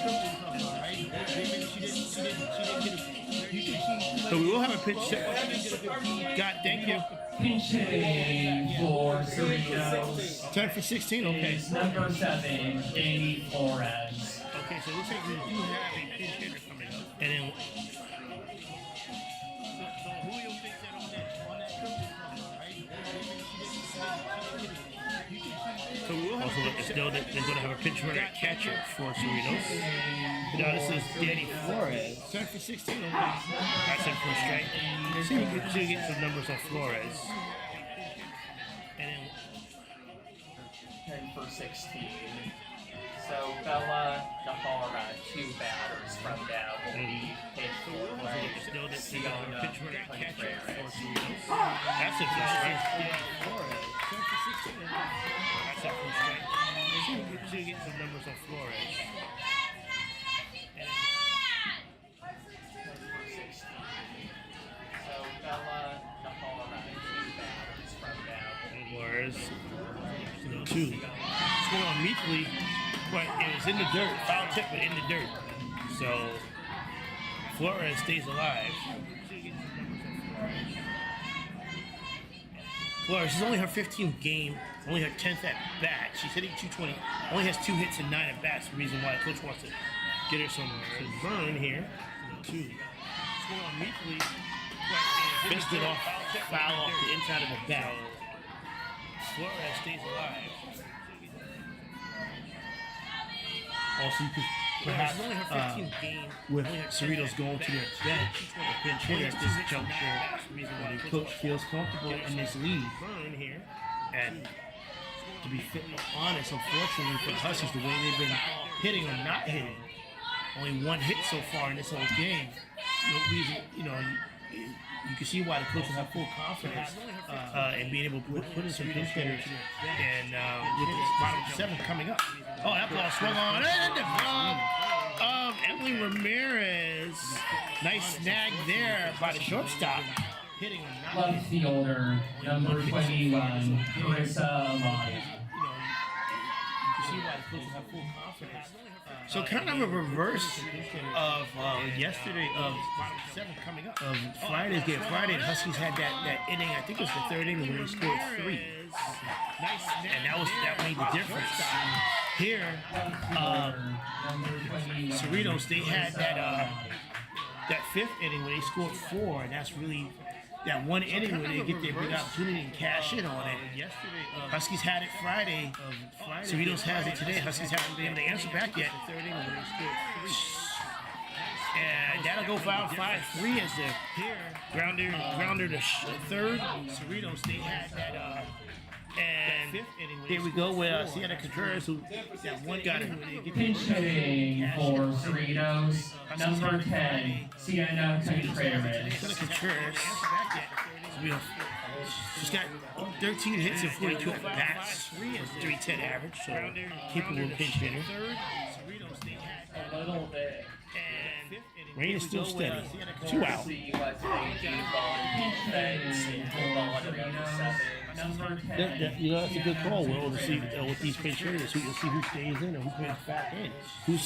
[SPEAKER 1] triple you're talking about, right? Maybe she didn't get a. You think she so we will have a pinch hitter. God, thank you.
[SPEAKER 2] Pinch hitting for Cerritos
[SPEAKER 1] 10 for 16, okay.
[SPEAKER 2] is number 7, Danny Flores.
[SPEAKER 1] Okay, so it looks like we do have a pinch hitter coming up. And then. So Julio thinks that on that triple you're talking about, right? So we will also let us know that they're going to have a pinch runner at catcher for Cerritos. Now this is Danny Flores. 10 for 16. Okay. That's it for a strike. So we get some numbers on Flores. And then
[SPEAKER 2] 10 for 16. So Bella Nahara, 2 batters from now will be hit for
[SPEAKER 1] know that they're going to have a pinch runner at catcher for
[SPEAKER 2] Contreras.
[SPEAKER 1] Cerritos. That's it for a strike. Danny Flores. 10 for 16. That's it for a strike. So we get some numbers on Flores.
[SPEAKER 2] So Bella Nahara, 2 batters from now will be
[SPEAKER 1] Flores, 2. Score on Meekly, but it was in the dirt. Foul tip, but in the dirt. So Flores stays alive. Flores, this is only her 15th game, only her 10th at bat. She's hitting 220, only has 2 hits and 9 at bats. The reason why the coach wants to get her some burn here. 2. Score on Meekly, but fisted off, foul off the inside of the bat. Flores stays alive. Also, you could perhaps only her 15th game with Cerritos going to their bench, a pinch hitter at this juncture, when the coach feels comfortable in this league. And to be honest, unfortunately for the Huskies, the way they've been hitting or not hitting, only 1 hit so far in this whole game. No reason, you can see why the coach will have full confidence in being able to put in some pinch hitters. And with this bottom 7 coming up. Oh, that ball swung on. And the glove of Emily Ramirez. Nice snag there by the shortstop. Hitting or not
[SPEAKER 2] left fielder, number 21, Carissa Amaya.
[SPEAKER 1] You can see why the coach will have full confidence. So kind of a reverse of yesterday of coming up of Friday's game. Friday, the Huskies had that inning. I think it was the 3rd inning when they scored 3, and that made the difference. Here, Cerritos, they had that 5th inning when they scored 4, and that's really. That 1 inning where they get their big opportunity and cash in on it. Yesterday, Huskies had it Friday. Cerritos has it today. Huskies haven't been able to answer back yet. The 3rd inning where they scored 3. And that'll go foul 5-3 as the grounder to 3rd. Cerritos, they had that. And here we go with Sienna Contreras, who that 1 got it.
[SPEAKER 2] Pinch hitting for Cerritos, number 10, Sienna Contreras.
[SPEAKER 1] She's got 13 hits and 42 at bats, 310 average, so capable of pinch hitter.
[SPEAKER 2] A little bit.
[SPEAKER 1] And rain is still steady. 2 out. That's a good call, Will, to see with these pinch hitters. You'll see who stays in and who comes back in. Who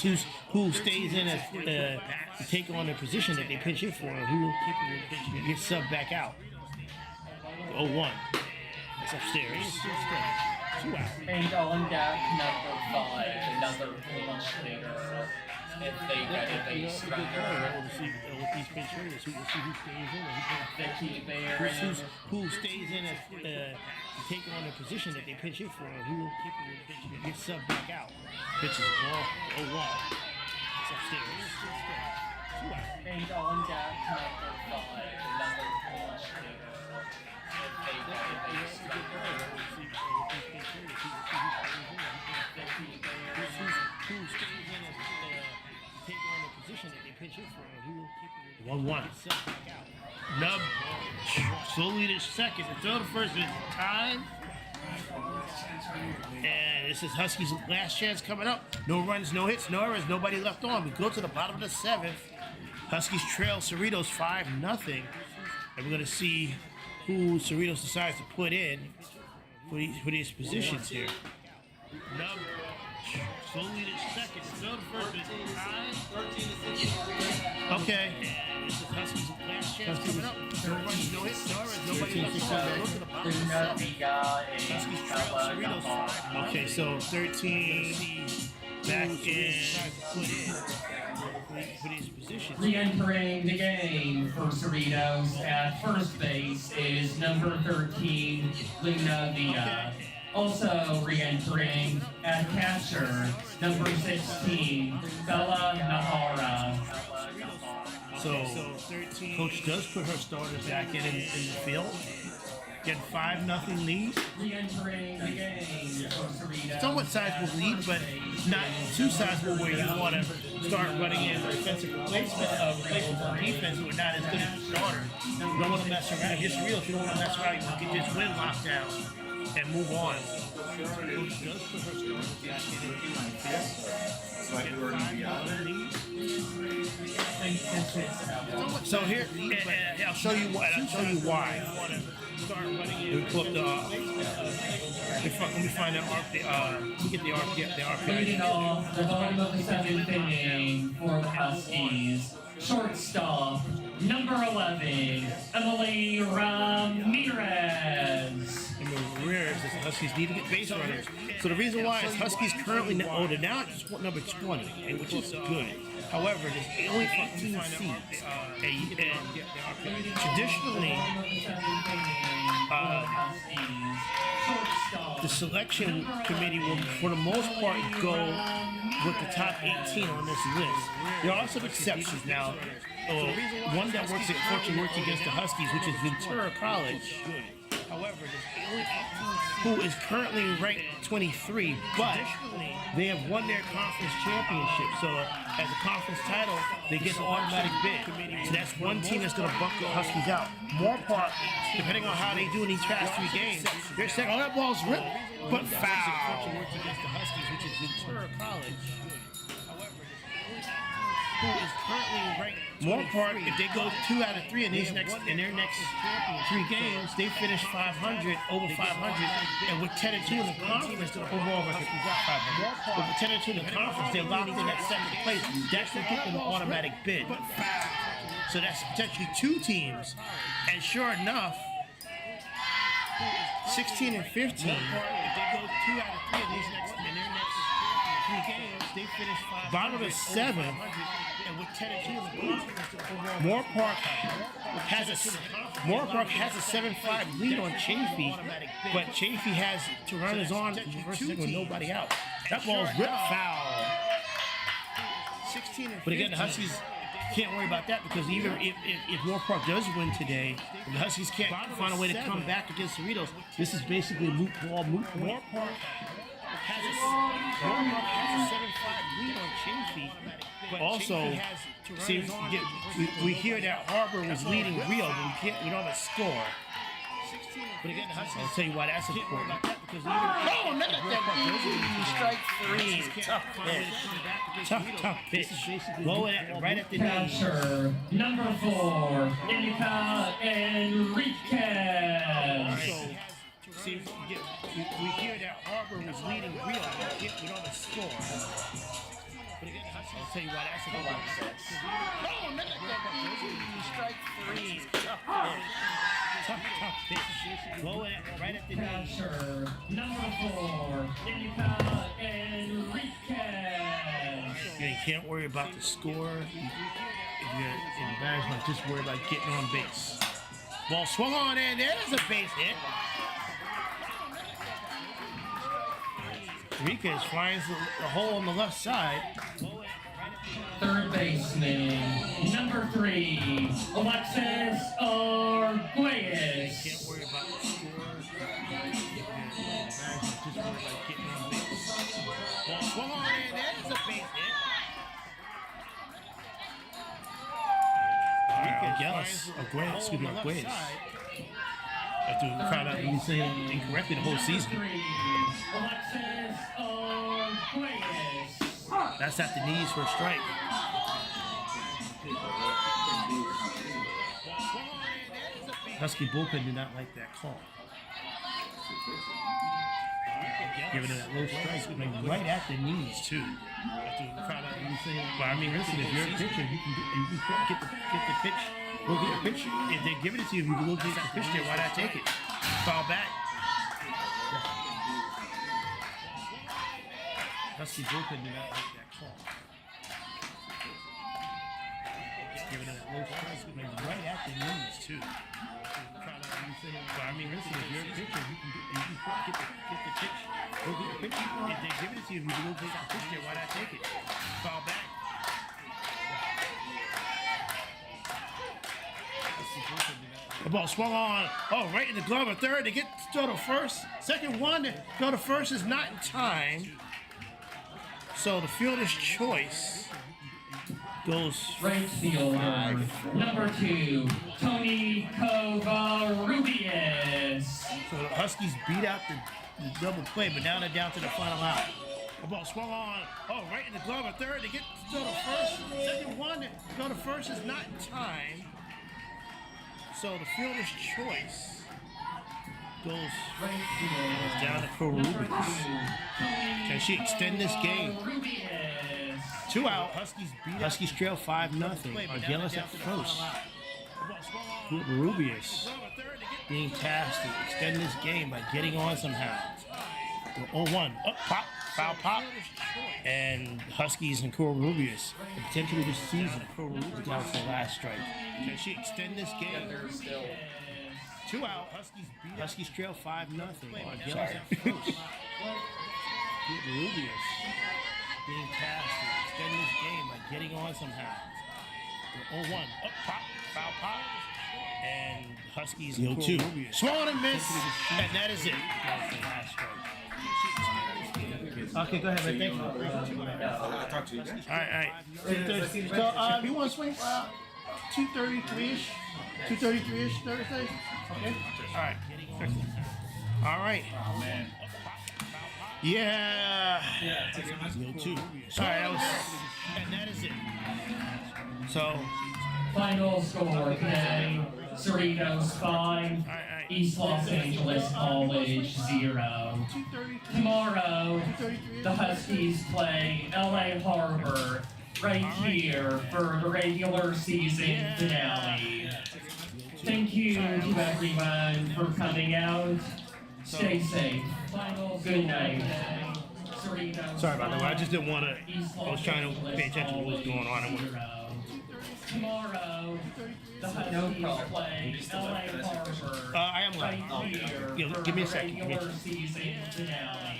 [SPEAKER 1] stays in as to take on the position that they pinch hit for, and who gets subbed back out. 0-1. That's upstairs. 2 out.
[SPEAKER 2] And on deck, number 5, another pinch hitter.
[SPEAKER 8] if they surrender.
[SPEAKER 1] We'll see with these pinch hitters, we'll see who stays in and
[SPEAKER 8] They keep there.
[SPEAKER 1] who stays in to take on the position that they pitch it for, and who gets subbed back out. Pitches ball, 0-1. It's upstairs.
[SPEAKER 8] And on deck, number 5, number 4. If they surrender.
[SPEAKER 1] Who stays in to take on the position that they pitch it for, and who 1-1. Nub slowly to second. The third, first is time. And this is Huskies' last chance coming up. No runs, no hits, no errors, nobody left on. We go to the bottom of the 7th. Huskies trail Cerritos 5-0. And we're going to see who Cerritos decides to put in for these positions here. Nub slowly to second. The third, first is time. Okay. And this is Huskies' last chance coming up. No runs, no hits, no errors, nobody left on. Go to the bottom of the 7th. Okay, so 13 back in for these positions.
[SPEAKER 2] Re-entering the game for Cerritos at first base is number 13, Luna Vida. Also re-entering at catcher, number 16, Bella Nahara.
[SPEAKER 1] So Coach does put her starters back in the field. Get 5-0 lead.
[SPEAKER 2] Re-entering the game for Cerritos.
[SPEAKER 1] Somewhat sizable lead, but not too sizable where you want to start running in defensive replacements on defense who are not as good as the starters. You don't want to mess around. Just real, if you don't want to mess around, you can get this win locked down and move on. Coach does put her starters back in the field. So here, and I'll show you why. Start running in. We pull up let me find out. We get the RP.
[SPEAKER 2] Leading off the bottom of the 7th inning for the Huskies, shortstop, number 11, Emily Ramirez.
[SPEAKER 1] Ramirez, the Huskies need to get base runners. So the reason why is Huskies currently they're now at number 20, which is good. However, there's only 15 seats. And traditionally, the selection committee will, for the most part, go with the top 18 on this list. There are some exceptions now. One that works against the Huskies, which is Ventura College. However, who is currently ranked 23, but they have won their conference championship. So as a conference title, they get an automatic bid. So that's one team that's going to bump the Huskies out. More part, depending on how they do in these past 3 games, they're saying, oh, that ball's ripped, but foul. Against the Huskies, which is Ventura College. Who is currently ranked more part, if they go 2 out of 3 in their next 3 games, they finish 500, over 500, and with 10-2 in the conference, the overall record is 500. But with 10-2 in the conference, they're locked in at 7th place. That's going to get them an automatic bid. So that's potentially 2 teams. And sure enough, 16 and 15, if they go 2 out of 3 in their next 3 games, they finish 500. Bottom of 7th, and with 10-2 in the conference, Moore Park has a 7-5 lead on Chafee, but Chafee has to run his arm with nobody out. That ball's ripped foul. 16 and 15. But again, the Huskies can't worry about that because even if Moore Park does win today, and the Huskies can't find a way to come back against Cerritos, this is basically a moot ball. Moore Park has a 7-5 lead on Chafee. But also, we hear that Harbor was leading Rio, but we don't have a score. But again, I'll tell you why that's important. Because strike 3, tough pitch. Tough pitch. Low right at the knee.
[SPEAKER 2] Catcher, number 4, Inica Enriquez.
[SPEAKER 1] We hear that Harbor was leading Rio, but we don't have a score. But again, I'll tell you why that's important. Strike 3, tough pitch. Tough pitch. Low right at the knee.
[SPEAKER 2] Catcher number 4, Nika Enriquez.
[SPEAKER 1] You can't worry about the score. If you're embarrassed, just worry about getting on base. Ball swung on and there's a base hit. Enriquez finds the hole on the left side.
[SPEAKER 2] Third baseman number 3, Alexis Arguelles.
[SPEAKER 1] Can't worry about the score. If you're embarrassed, just worry about getting on base. Ball swung on and there's a base hit. Arguelles. After we found out he was saying incorrectly the whole season.
[SPEAKER 2] Alexis Arguelles.
[SPEAKER 1] That's at the knees for a strike. Husky bullpen did not like that call. Giving it that low strike, like right at the knees too. After we found out he was saying, but I mean, listen, if you're a pitcher, you can get the pitch. Go get the pitch. If they're giving it to you, if you can go get the pitch there, why not take it? Foul back. Husky bullpen did not like that call. Giving it that low strike, like right at the knees too. But I mean, listen, if you're a pitcher, you can get the pitch. Go get the pitch. If they're giving it to you, if you can go get the pitch there, why not take it? Foul back. The ball swung on. Oh, right in the glove of third. They get to go to first. Second one to go to first is not in time. So the fielder's choice goes
[SPEAKER 2] Right fielder number 2, Tony Covarrubias.
[SPEAKER 1] So the Huskies beat out the double play, but now they're down to the final out. The ball swung on. Oh, right in the glove of third. They get to go to first. Second one to go to first is not in time. So the fielder's choice goes down to Covarrubias. Can she extend this game? 2 out. Huskies trail 5-0. Arguelles at first. Covarrubias being tasked to extend this game by getting on somehow. 0-1. Up, pop, foul pop. And Huskies and Covarrubias potentially this season. Covarrubias down for the last strike. Can she extend this game? 2 out. Huskies trail 5-0. Arguelles at first. Covarrubias being tasked to extend this game by getting on somehow. 0-1. Up, pop, foul pop. And Huskies and Covarrubias. Swung and missed. And that is it. That's the last strike. Okay, go ahead, man. Thank you.
[SPEAKER 5] I'll talk to you.
[SPEAKER 1] All right. So, you want to swing 2:33-ish? 2:33-ish Thursday? Okay. All right. All right.
[SPEAKER 5] Oh, man.
[SPEAKER 1] Yeah. All right, that was, and that is it. So,
[SPEAKER 2] Final score today, Cerritos 5, East Los Angeles College 0. Tomorrow, the Huskies play LA Harbor right here for the regular season finale. Thank you to everyone for coming out. Stay safe. Good night.
[SPEAKER 1] sorry about that. I just didn't want to. I was trying to pay attention to what was going on.
[SPEAKER 2] Tomorrow, the Huskies play LA Harbor.
[SPEAKER 1] I am live. Give me a second. Give me a second.
[SPEAKER 2] Season finale.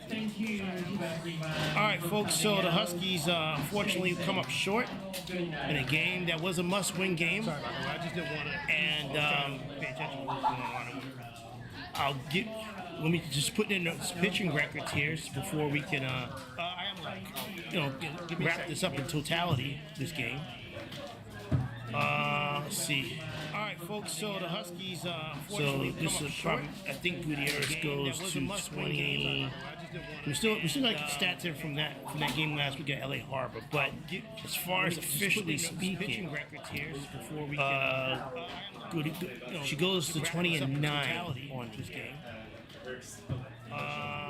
[SPEAKER 2] Thank you to everyone.
[SPEAKER 1] All right, folks. So the Huskies unfortunately come up short in a game that was a must-win game. Sorry about that. I just didn't want to. And pay attention to what was going on. I'll get. Let me just put in those pitching records here before we can. Wrap this up in totality. This game. Let's see. All right, folks. So the Huskies. So this is probably. I think Gutierrez goes to 20. We still got the stats in from that game last week at LA Harbor. But as far as officially speaking, she goes to 20-9 on this game.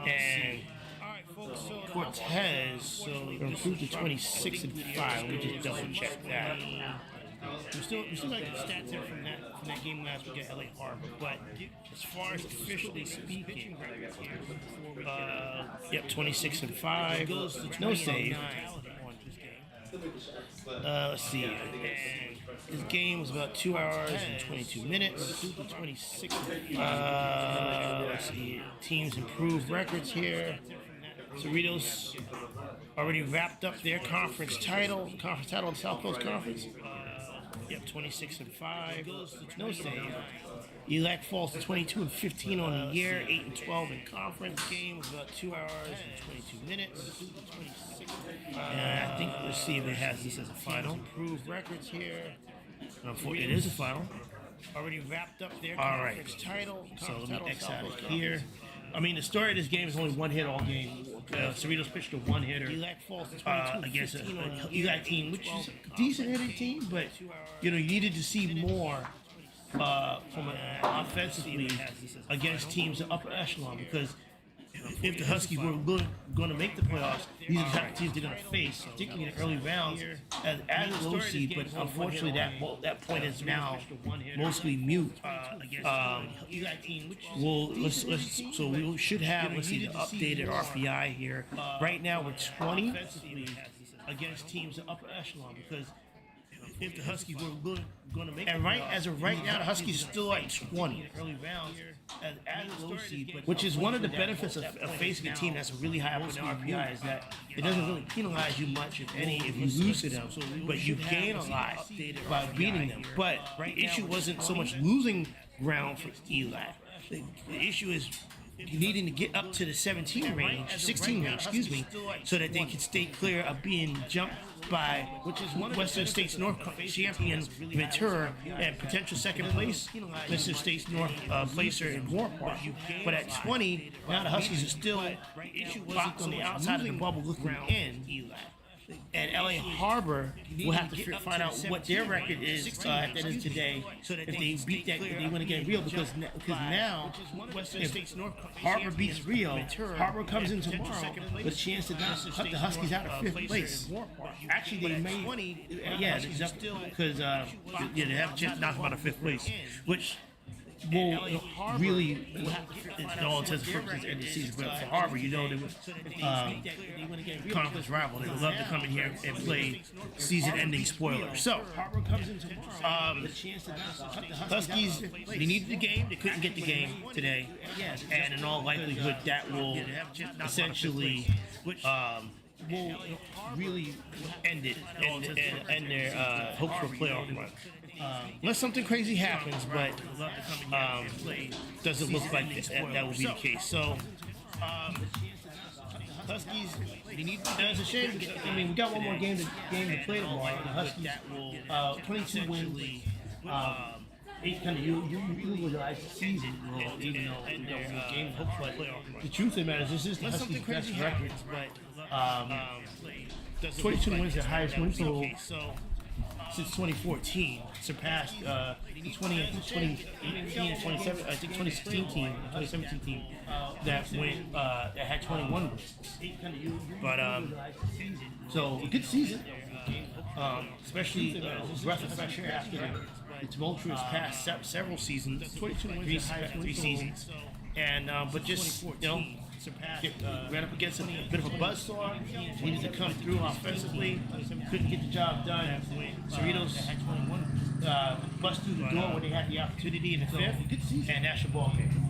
[SPEAKER 1] And Cortez improved to 26-5. Let me just double check that. We still got the stats here from that game last week at LA Harbor. But as far as officially speaking, yep, 26-5, no save. Let's see. And this game was about 2 hours and 22 minutes. Let's see. Teams improved records here. Cerritos already wrapped up their conference title of the South Coast Conference. Yep, 26-5, no save. ELAC falls to 22-15 on the year, 8-12 in conference. Game was about 2 hours and 22 minutes. And I think, let's see if it has this as a final. Improved records here. It is a final. Already wrapped up their conference title. So let me X out of here. I mean, the story of this game is only one hit all game. Cerritos pitched a one-hitter against an ELAC team, which is a decent hitting team, but you needed to see more from offensively against teams in upper echelon, because if the Huskies were going to make the playoffs, these are the type of teams they're going to face, particularly in the early rounds as a low seed. But unfortunately, that point is now mostly mute. So we should have, let's see, the updated RPI here. Right now we're 20 against teams in upper echelon, because if the Huskies were going to make it, and as of right now, the Huskies are still at 20 early rounds as a low seed, which is one of the benefits of facing a team that's really high up in the RPI, is that it doesn't really penalize you much, if any, if you lose to them, but you gain a lot by beating them. But the issue wasn't so much losing ground for ELAC. The issue is needing to get up to the 16 range, so that they can stay clear of being jumped by Western State's North champion Ventura and potential second place Western State's North placer in War Park. But at 20, now the Huskies are still boxed on the outside of the bubble looking in. And LA Harbor will have to find out what their record is at the end of today, so that if they beat that, if they want to get Rio, because now if Harbor beats Rio, Harbor comes in tomorrow with a chance to cut the Huskies out of 5th place. Actually, they may, because they have a chance to knock them out of 5th place, which will really, in all intents and purposes, end the season. But for Harbor, they would conference rival. They would love to come in here and play season-ending spoiler. So, Huskies, they needed the game. They couldn't get the game today, and in all likelihood, that will essentially will really end it and end their hopes for a playoff run. Unless something crazy happens, but doesn't look like that will be the case. So, Huskies, it's a shame. I mean, we got one more game to play tomorrow. The Huskies, 22 wins. It kind of utilize the season, even though we don't win games. Hopefully, the truth of the matter is, this is the Huskies' best record. 22 wins, their highest win total since 2014, surpassed the 2018 and 27, I think 2017 team that went that had 21 wins. But so a good season, especially breath of fresh air after the tumultuous past several seasons, 3 seasons, and but just ran up against a bit of a buzzsaw. Needed to come through offensively. Couldn't get the job done. Cerritos bust through the door when they had the opportunity in the 5th, and that's your ball game.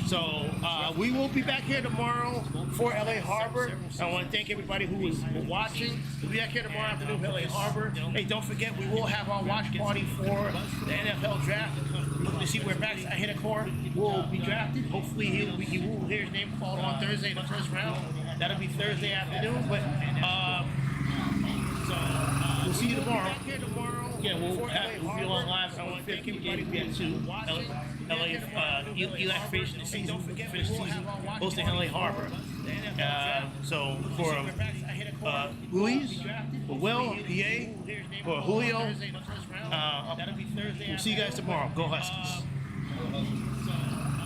[SPEAKER 1] So we will be back here tomorrow for LA Harbor. I want to thank everybody who was watching. We'll be back here tomorrow afternoon for LA Harbor. Hey, don't forget, we will have our watch party for the NFL draft. Look to see where Max Ahitacore will be drafted. Hopefully he will hear his name called on Thursday in the first round. That'll be Thursday afternoon. But we'll see you tomorrow. Yeah, we'll be on live. I want to thank everybody who get to LA ELAC finish the season, hosting LA Harbor. So for Luis, for Will, PA, for Julio, we'll see you guys tomorrow. Go Huskies.